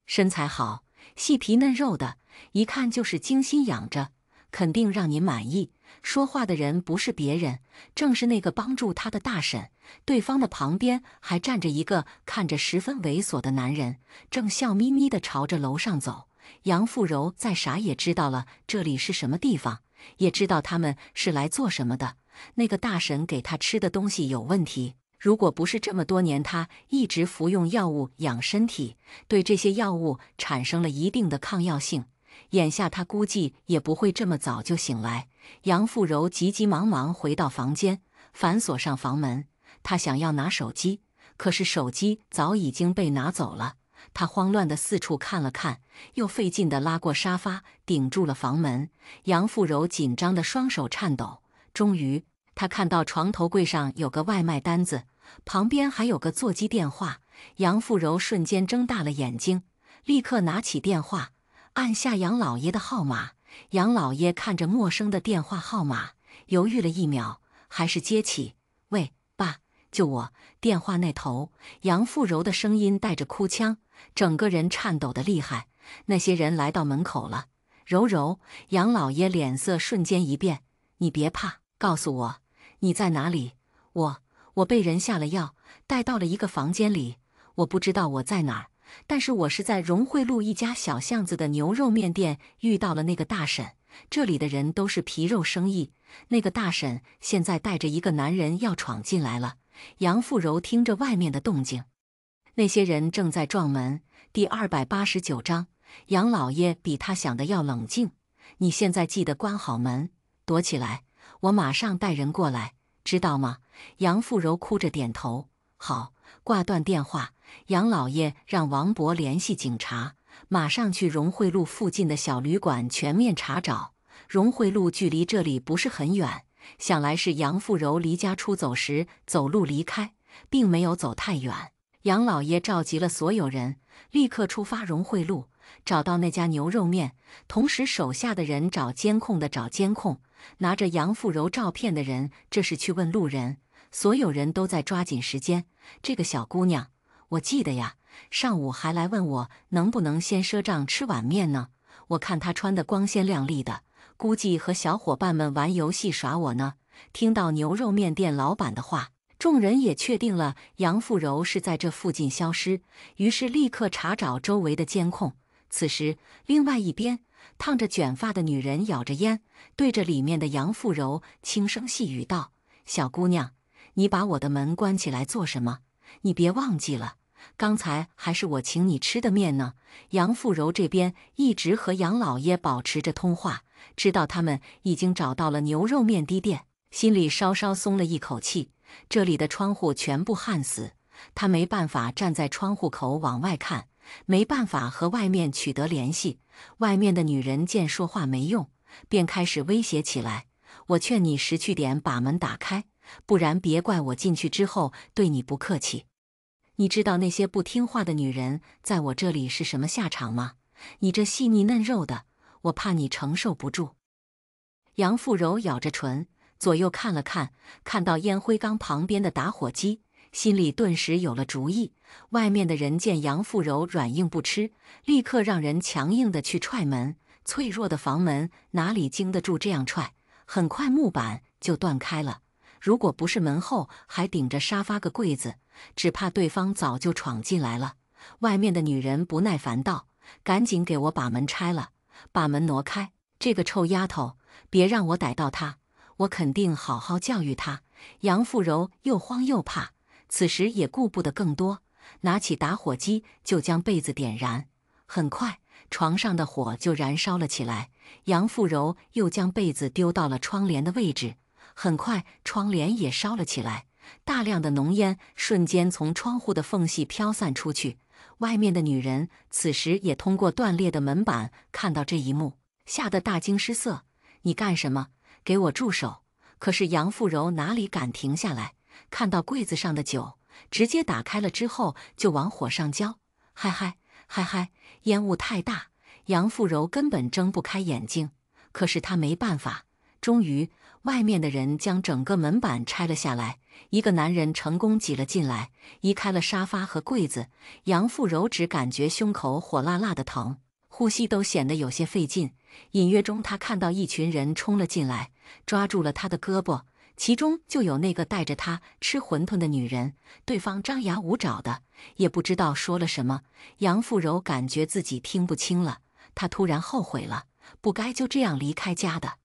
身材好，细皮嫩肉的，一看就是精心养着，肯定让你满意。”说话的人不是别人，正是那个帮助他的大婶。对方的旁边还站着一个看着十分猥琐的男人，正笑眯眯地朝着楼上走。杨富柔再傻也知道了这里是什么地方，也知道他们是来做什么的。那个大婶给他吃的东西有问题，如果不是这么多年他一直服用药物养身体，对这些药物产生了一定的抗药性，眼下他估计也不会这么早就醒来。杨富柔急急忙忙回到房间，反锁上房门。他想要拿手机，可是手机早已经被拿走了。他慌乱地四处看了看，又费劲地拉过沙发，顶住了房门。杨富柔紧张的双手颤抖。终于，他看到床头柜上有个外卖单子，旁边还有个座机电话。杨富柔瞬间睁大了眼睛，立刻拿起电话，按下杨老爷的号码。杨老爷看着陌生的电话号码，犹豫了1秒，还是接起：“喂，爸，就我。”电话那头，杨富柔的声音带着哭腔，整个人颤抖得厉害。那些人来到门口了。柔柔，杨老爷脸色瞬间一变：“你别怕，告诉我你在哪里。”我被人下了药，带到了一个房间里，我不知道我在哪儿，但是我是在荣汇路一家小巷子的牛肉面店遇到了那个大婶。这里的人都是皮肉生意，那个大婶现在带着一个男人要闯进来了。杨富柔听着外面的动静，那些人正在撞门。第289章，杨老爷比他想的要冷静。你现在记得关好门，躲起来，我马上带人过来，知道吗？杨富柔哭着点头。好，挂断电话，杨老爷让王博联系警察，马上去荣汇路附近的小旅馆全面查找。荣汇路距离这里不是很远，想来是杨富柔离家出走时走路离开，并没有走太远。杨老爷召集了所有人，立刻出发荣汇路，找到那家牛肉面，同时手下的人找监控的找监控，拿着杨富柔照片的人这是去问路人。所有人都在抓紧时间。这个小姑娘，我记得呀，上午还来问我能不能先赊账吃碗面呢。我看她穿得光鲜亮丽的，估计和小伙伴们玩游戏耍我呢。听到牛肉面店老板的话，众人也确定了杨富柔是在这附近消失，于是立刻查找周围的监控。此时，另外一边，烫着卷发的女人咬着烟，对着里面的杨富柔轻声细语道：“小姑娘，你把我的门关起来做什么？你别忘记了，刚才还是我请你吃的面呢。杨富柔这边一直和杨老爷保持着通话，知道他们已经找到了牛肉面低店，心里稍稍松了一口气。这里的窗户全部焊死，他没办法站在窗户口往外看，没办法和外面取得联系。外面的女人见说话没用，便开始威胁起来：我劝你识趣点，把门打开，不然别怪我进去之后对你不客气。你知道那些不听话的女人在我这里是什么下场吗？你这细腻嫩肉的，我怕你承受不住。杨富柔咬着唇，左右看了看，看到烟灰缸旁边的打火机，心里顿时有了主意。外面的人见杨富柔软硬不吃，立刻让人强硬的去踹门。脆弱的房门哪里经得住这样踹？很快木板就断开了。如果不是门后还顶着沙发个柜子，只怕对方早就闯进来了。外面的女人不耐烦道：赶紧给我把门拆了，把门挪开，这个臭丫头，别让我逮到她，我肯定好好教育她。杨富柔又慌又怕，此时也顾不得更多，拿起打火机就将被子点燃。很快床上的火就燃烧了起来，杨富柔又将被子丢到了窗帘的位置，很快窗帘也烧了起来，大量的浓烟瞬间从窗户的缝隙飘散出去。外面的女人此时也通过断裂的门板看到这一幕，吓得大惊失色：你干什么？给我住手！可是杨富柔哪里敢停下来，看到柜子上的酒，直接打开了之后就往火上浇。嗨嗨嗨嗨，烟雾太大，杨富柔根本睁不开眼睛。可是她没办法，终于外面的人将整个门板拆了下来，一个男人成功挤了进来，移开了沙发和柜子。杨富柔只感觉胸口火辣辣的疼，呼吸都显得有些费劲。隐约中她看到一群人冲了进来，抓住了她的胳膊，其中就有那个带着她吃馄饨的女人。对方张牙舞爪的，也不知道说了什么。杨富柔感觉自己听不清了，她突然后悔了，不该就这样离开家的。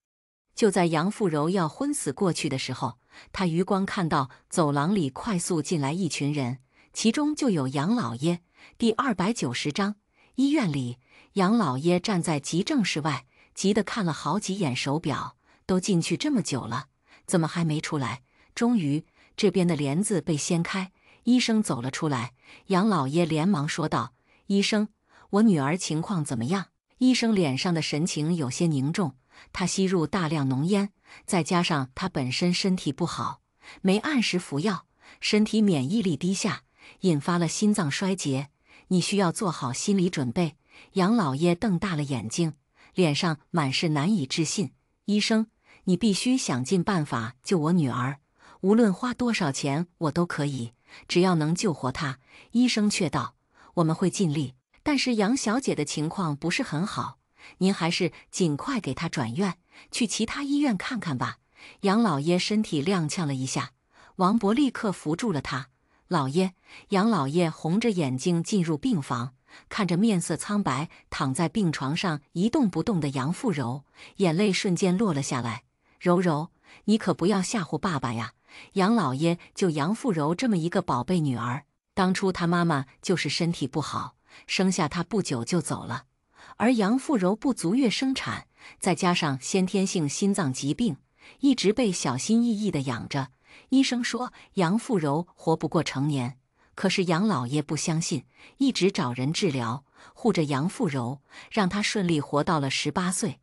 就在杨富柔要昏死过去的时候，她余光看到走廊里快速进来一群人，其中就有杨老爷。第290章，医院里，杨老爷站在急症室外，急得看了好几眼手表，都进去这么久了，怎么还没出来？终于，这边的帘子被掀开，医生走了出来。杨老爷连忙说道：医生，我女儿情况怎么样？医生脸上的神情有些凝重，他吸入大量浓烟，再加上他本身身体不好，没按时服药，身体免疫力低下，引发了心脏衰竭。你需要做好心理准备。杨老爷瞪大了眼睛，脸上满是难以置信。医生，你必须想尽办法救我女儿，无论花多少钱我都可以，只要能救活她。医生却道：我们会尽力，但是杨小姐的情况不是很好，您还是尽快给她转院，去其他医院看看吧。杨老爷身体踉跄了一下，王伯立刻扶住了他。老爷，杨老爷红着眼睛进入病房，看着面色苍白躺在病床上一动不动的杨富柔，眼泪瞬间落了下来。柔柔，你可不要吓唬爸爸呀！杨老爷就杨富柔这么一个宝贝女儿，当初她妈妈就是身体不好，生下她不久就走了，而杨富柔不足月生产，再加上先天性心脏疾病，一直被小心翼翼地养着。医生说杨富柔活不过成年，可是杨老爷不相信，一直找人治疗，护着杨富柔，让她顺利活到了18岁。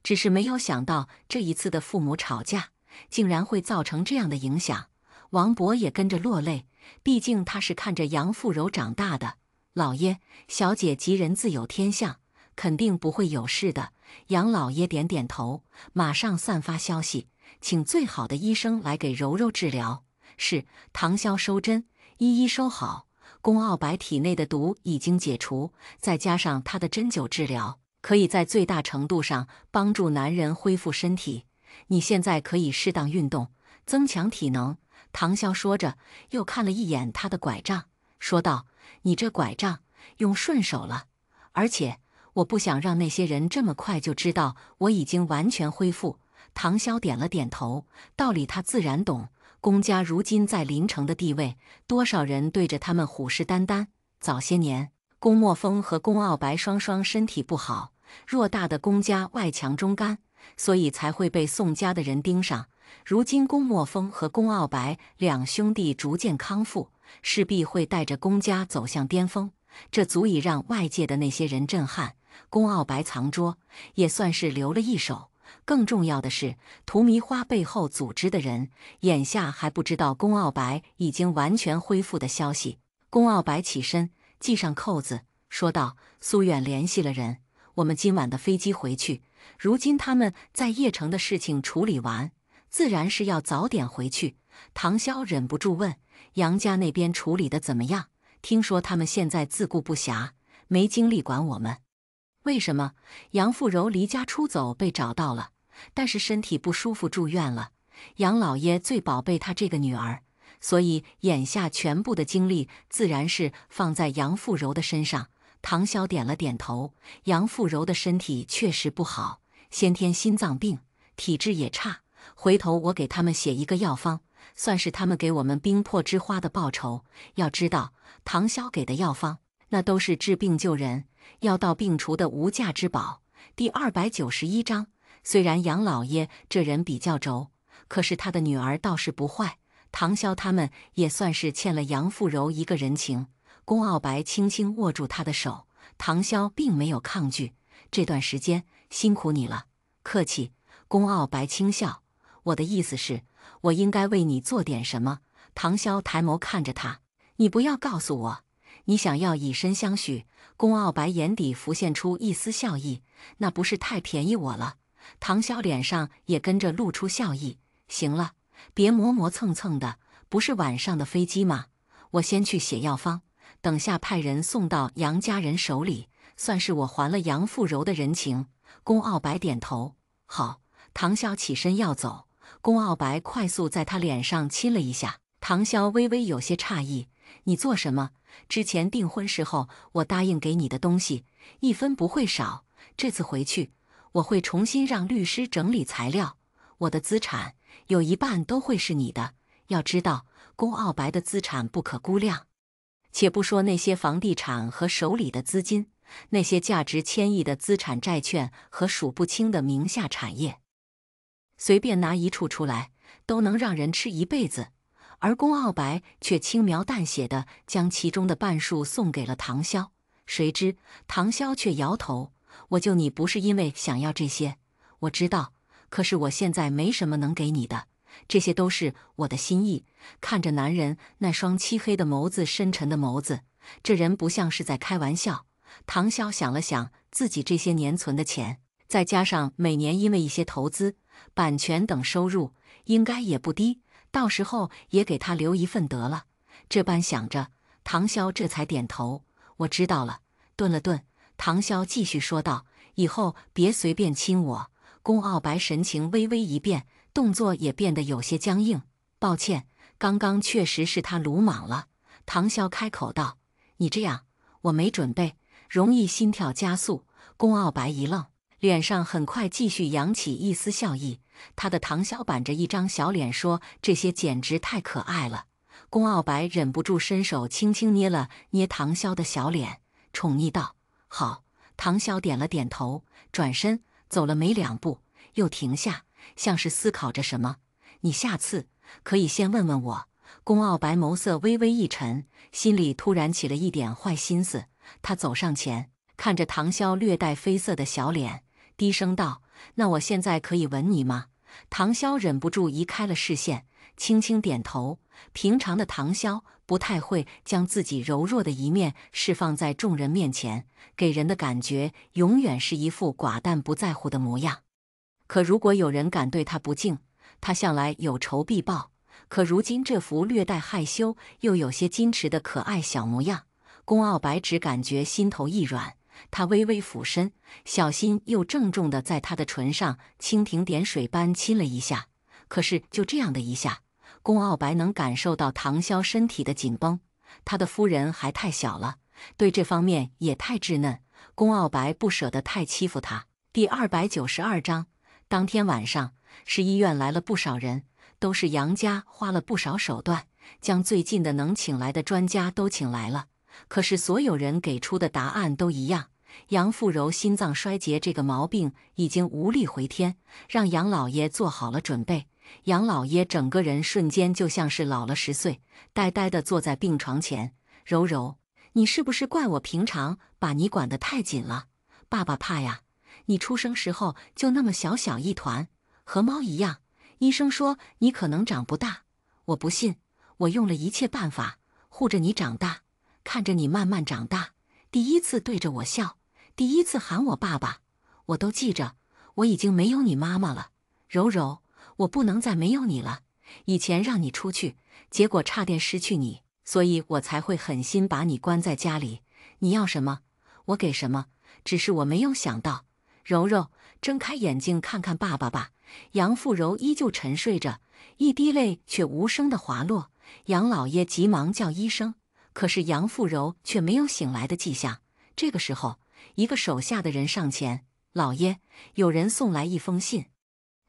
只是没有想到这一次的父母吵架，竟然会造成这样的影响。王伯也跟着落泪，毕竟他是看着杨富柔长大的。老爷，小姐吉人自有天相，肯定不会有事的。杨老爷点点头，马上散发消息，请最好的医生来给柔柔治疗。是，唐潇收针，一一收好。龚傲白体内的毒已经解除，再加上他的针灸治疗，可以在最大程度上帮助男人恢复身体。你现在可以适当运动，增强体能。唐潇说着，又看了一眼他的拐杖，说道：你这拐杖用顺手了，而且我不想让那些人这么快就知道我已经完全恢复。唐潇点了点头，道理他自然懂，公家如今在临城的地位，多少人对着他们虎视眈眈。早些年，公莫风和公傲白双双身体不好，偌大的公家外强中干，所以才会被宋家的人盯上。如今公莫风和公傲白两兄弟逐渐康复，势必会带着公家走向巅峰，这足以让外界的那些人震撼。公傲白藏拙，也算是留了一手。更重要的是，荼蘼花背后组织的人，眼下还不知道公傲白已经完全恢复的消息。公傲白起身，系上扣子，说道：“苏远联系了人，我们今晚的飞机回去。如今他们在邺城的事情处理完，自然是要早点回去。”唐潇忍不住问：“杨家那边处理的怎么样？听说他们现在自顾不暇，没精力管我们。”为什么？杨富柔离家出走被找到了，但是身体不舒服住院了。杨老爷最宝贝他这个女儿，所以眼下全部的精力自然是放在杨富柔的身上。唐潇点了点头，杨富柔的身体确实不好，先天心脏病，体质也差。回头我给他们写一个药方，算是他们给我们冰魄之花的报酬。要知道，唐潇给的药方，那都是治病救人、药到病除的无价之宝。第291章，虽然杨老爷这人比较轴，可是他的女儿倒是不坏。唐潇他们也算是欠了杨富柔一个人情。公傲白轻轻握住他的手，唐潇并没有抗拒。这段时间辛苦你了。客气。公傲白轻笑。我的意思是，我应该为你做点什么。唐潇抬眸看着他，你不要告诉我你想要以身相许。公傲白眼底浮现出一丝笑意，那不是太便宜我了？唐潇脸上也跟着露出笑意。行了，别磨磨蹭蹭的，不是晚上的飞机吗？我先去写药方，等下派人送到杨家人手里，算是我还了杨富柔的人情。公傲白点头，好。唐潇起身要走，公傲白快速在他脸上亲了一下。唐潇微微有些诧异，你做什么？之前订婚时候我答应给你的东西，一分不会少。这次回去，我会重新让律师整理材料，我的资产有一半都会是你的。要知道，公傲白的资产不可估量。且不说那些房地产和手里的资金，那些价值千亿的资产债券和数不清的名下产业，随便拿一处出来，都能让人吃一辈子。而公傲白却轻描淡写地将其中的半数送给了唐潇。谁知唐潇却摇头：“我救你不是因为想要这些，我知道，可是我现在没什么能给你的，这些都是我的心意。”看着男人那双漆黑的眸子，深沉的眸子，这人不像是在开玩笑。唐潇想了想自己这些年存的钱，再加上每年因为一些投资、版权等收入，应该也不低，到时候也给他留一份得了。这般想着，唐潇这才点头：“我知道了。”顿了顿，唐潇继续说道：“以后别随便亲我。”公傲白神情微微一变，动作也变得有些僵硬。抱歉，刚刚确实是他鲁莽了。唐潇开口道：“你这样，我没准备，容易心跳加速。”公傲白一愣，脸上很快继续扬起一丝笑意。他的唐潇板着一张小脸说：“这些简直太可爱了。”公傲白忍不住伸手轻轻捏了捏唐潇的小脸，宠溺道：“好。”唐潇点了点头，转身走了没2步，又停下，像是思考着什么。“你下次可以先问问我。”公傲白眸色微微一沉，心里突然起了一点坏心思。他走上前，看着唐潇略带绯色的小脸，低声道：“那我现在可以吻你吗？”唐潇忍不住移开了视线，轻轻点头。平常的唐潇不太会将自己柔弱的一面释放在众人面前，给人的感觉永远是一副寡淡不在乎的模样。可如果有人敢对他不敬，他向来有仇必报。可如今这副略带害羞又有些矜持的可爱小模样，公傲白只感觉心头一软。他微微俯身，小心又郑重地在他的唇上蜻蜓点水般亲了一下。可是就这样的一下，公傲白能感受到唐潇身体的紧绷。他的夫人还太小了，对这方面也太稚嫩，公傲白不舍得太欺负她。第292章，当天晚上，市医院来了不少人，都是杨家花了不少手段，将最近的能请来的专家都请来了，可是所有人给出的答案都一样。杨富柔心脏衰竭这个毛病已经无力回天，让杨老爷做好了准备。杨老爷整个人瞬间就像是老了10岁，呆呆地坐在病床前。柔柔，你是不是怪我平常把你管得太紧了？爸爸怕呀，你出生时候就那么小小一团，和猫一样。医生说你可能长不大，我不信，我用了一切办法护着你长大，看着你慢慢长大，第一次对着我笑，第一次喊我爸爸，我都记着。我已经没有你妈妈了，柔柔，我不能再没有你了。以前让你出去，结果差点失去你，所以我才会狠心把你关在家里。你要什么，我给什么，只是我没有想到。柔柔，睁开眼睛看看爸爸吧。杨富柔依旧沉睡着，一滴泪却无声地滑落。杨老爷急忙叫医生，可是杨富柔却没有醒来的迹象。这个时候，一个手下的人上前：“老爷，有人送来一封信，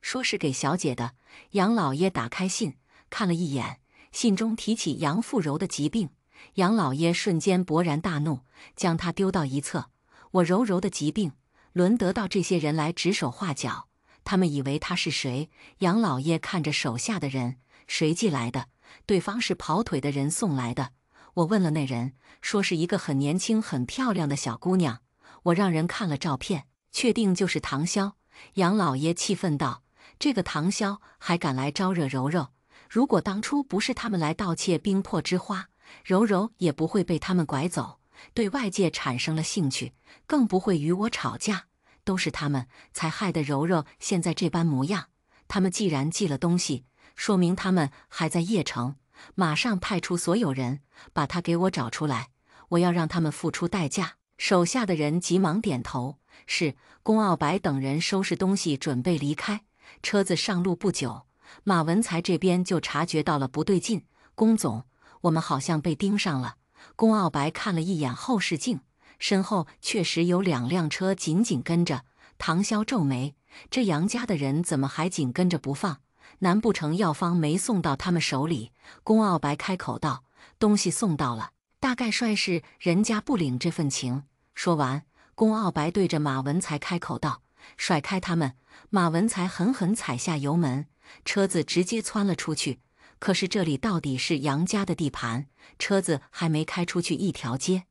说是给小姐的。”杨老爷打开信，看了一眼，信中提起杨富柔的疾病。杨老爷瞬间勃然大怒，将他丢到一侧。我柔柔的疾病，轮得到这些人来指手画脚？他们以为他是谁？杨老爷看着手下的人，谁寄来的？对方是跑腿的人送来的。我问了那人，说是一个很年轻、很漂亮的小姑娘。我让人看了照片，确定就是唐潇。杨老爷气愤道：“这个唐潇还敢来招惹柔柔？如果当初不是他们来盗窃冰魄之花，柔柔也不会被他们拐走，对外界产生了兴趣，更不会与我吵架。都是他们才害得柔柔现在这般模样。他们既然寄了东西，说明他们还在邺城，马上派出所有人把他给我找出来，我要让他们付出代价。”手下的人急忙点头：“是。”龚傲白等人收拾东西准备离开，车子上路不久，马文才这边就察觉到了不对劲。龚总，我们好像被盯上了。龚傲白看了一眼后视镜，身后确实有2辆车紧紧跟着。唐潇皱眉，这杨家的人怎么还紧跟着不放？难不成药方没送到他们手里？龚傲白开口道：“东西送到了，大概算是人家不领这份情。”说完，龚傲白对着马文才开口道：“甩开他们！”马文才狠狠踩下油门，车子直接窜了出去。可是这里到底是杨家的地盘，车子还没开出去1条街，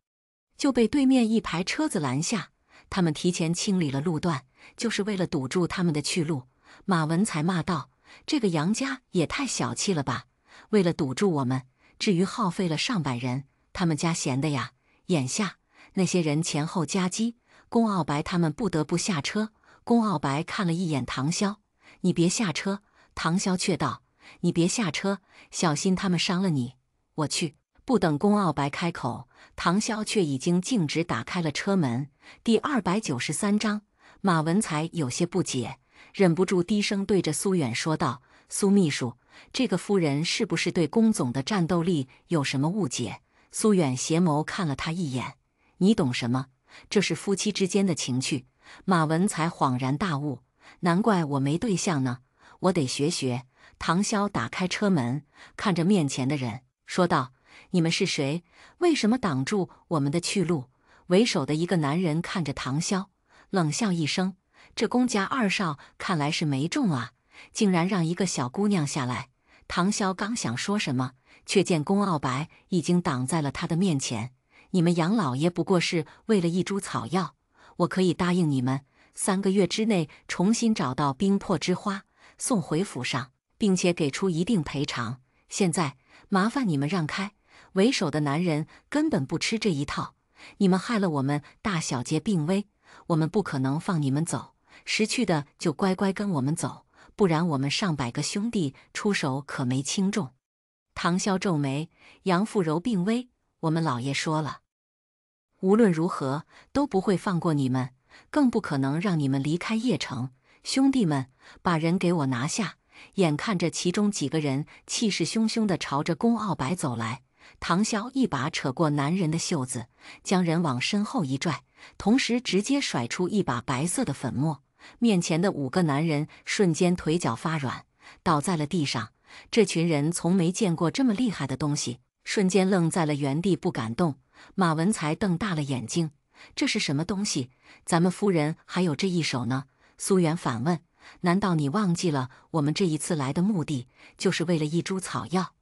就被对面一排车子拦下。他们提前清理了路段，就是为了堵住他们的去路。马文才骂道：“这个杨家也太小气了吧！为了堵住我们，至于耗费了上百人，他们家闲的呀！”眼下那些人前后夹击，龚傲白他们不得不下车。龚傲白看了一眼唐潇：“你别下车。”唐潇却道：“你别下车，小心他们伤了你。”我去。不等龚傲白开口，唐潇却已经径直打开了车门。第293章，马文才有些不解，忍不住低声对着苏远说道：“苏秘书，这个夫人是不是对龚总的战斗力有什么误解？”苏远斜眸看了他一眼：“你懂什么？这是夫妻之间的情趣。”马文才恍然大悟，难怪我没对象呢，我得学学。唐潇打开车门，看着面前的人，说道：“你们是谁？为什么挡住我们的去路？”为首的一个男人看着唐潇，冷笑一声：“这龚家2少看来是没中啊，竟然让一个小姑娘下来。”唐潇刚想说什么，却见龚傲白已经挡在了他的面前。“你们杨老爷不过是为了一株草药，我可以答应你们，3个月之内重新找到冰魄之花，送回府上，并且给出一定赔偿。现在麻烦你们让开。”为首的男人根本不吃这一套：“你们害了我们大小姐病危，我们不可能放你们走，识趣的就乖乖跟我们走，不然我们上百个兄弟出手可没轻重。”唐潇皱眉：“杨富柔病危，我们老爷说了，无论如何都不会放过你们，更不可能让你们离开邺城。兄弟们，把人给我拿下！”眼看着其中几个人气势汹汹地朝着龚傲白走来，唐潇一把扯过男人的袖子，将人往身后一拽，同时直接甩出一把白色的粉末。面前的5个男人瞬间腿脚发软，倒在了地上。这群人从没见过这么厉害的东西，瞬间愣在了原地不敢动。马文才瞪大了眼睛：“这是什么东西？咱们夫人还有这一手呢？”苏元反问：“难道你忘记了我们这一次来的目的，就是为了一株草药？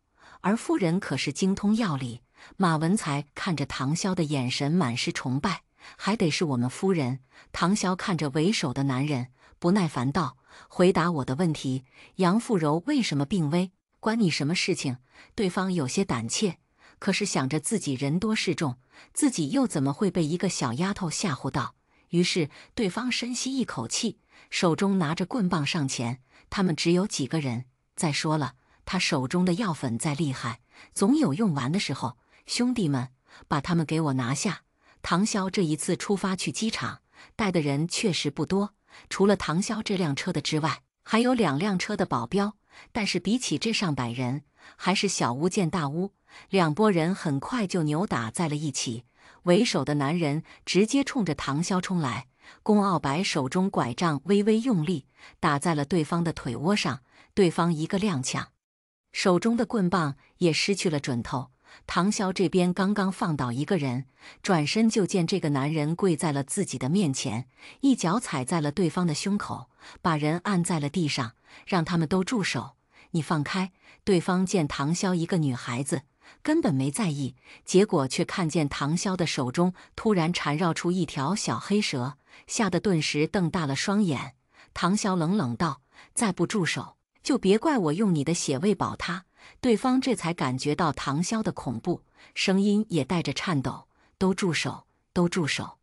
而夫人可是精通药理。”马文才看着唐潇的眼神满是崇拜：“还得是我们夫人。”唐潇看着为首的男人，不耐烦道：“回答我的问题，杨富柔为什么病危？关你什么事情？”对方有些胆怯，可是想着自己人多势众，自己又怎么会被一个小丫头吓唬到？于是对方深吸一口气，手中拿着棍棒上前。他们只有几个人，再说了，他手中的药粉再厉害，总有用完的时候。兄弟们，把他们给我拿下！唐潇这一次出发去机场，带的人确实不多，除了唐潇这辆车的之外，还有2辆车的保镖。但是比起这上百人，还是小巫见大巫。两拨人很快就扭打在了一起，为首的男人直接冲着唐潇冲来，龚傲白手中拐杖微微用力，打在了对方的腿窝上，对方一个踉跄，手中的棍棒也失去了准头。唐潇这边刚刚放倒一个人，转身就见这个男人跪在了自己的面前，一脚踩在了对方的胸口，把人按在了地上，让他们都住手！你放开！对方见唐潇一个女孩子，根本没在意，结果却看见唐潇的手中突然缠绕出一条小黑蛇，吓得顿时瞪大了双眼。唐潇冷冷道：“再不住手，就别怪我用你的血喂饱他！”对方这才感觉到唐潇的恐怖，声音也带着颤抖：“都住手！都住手！”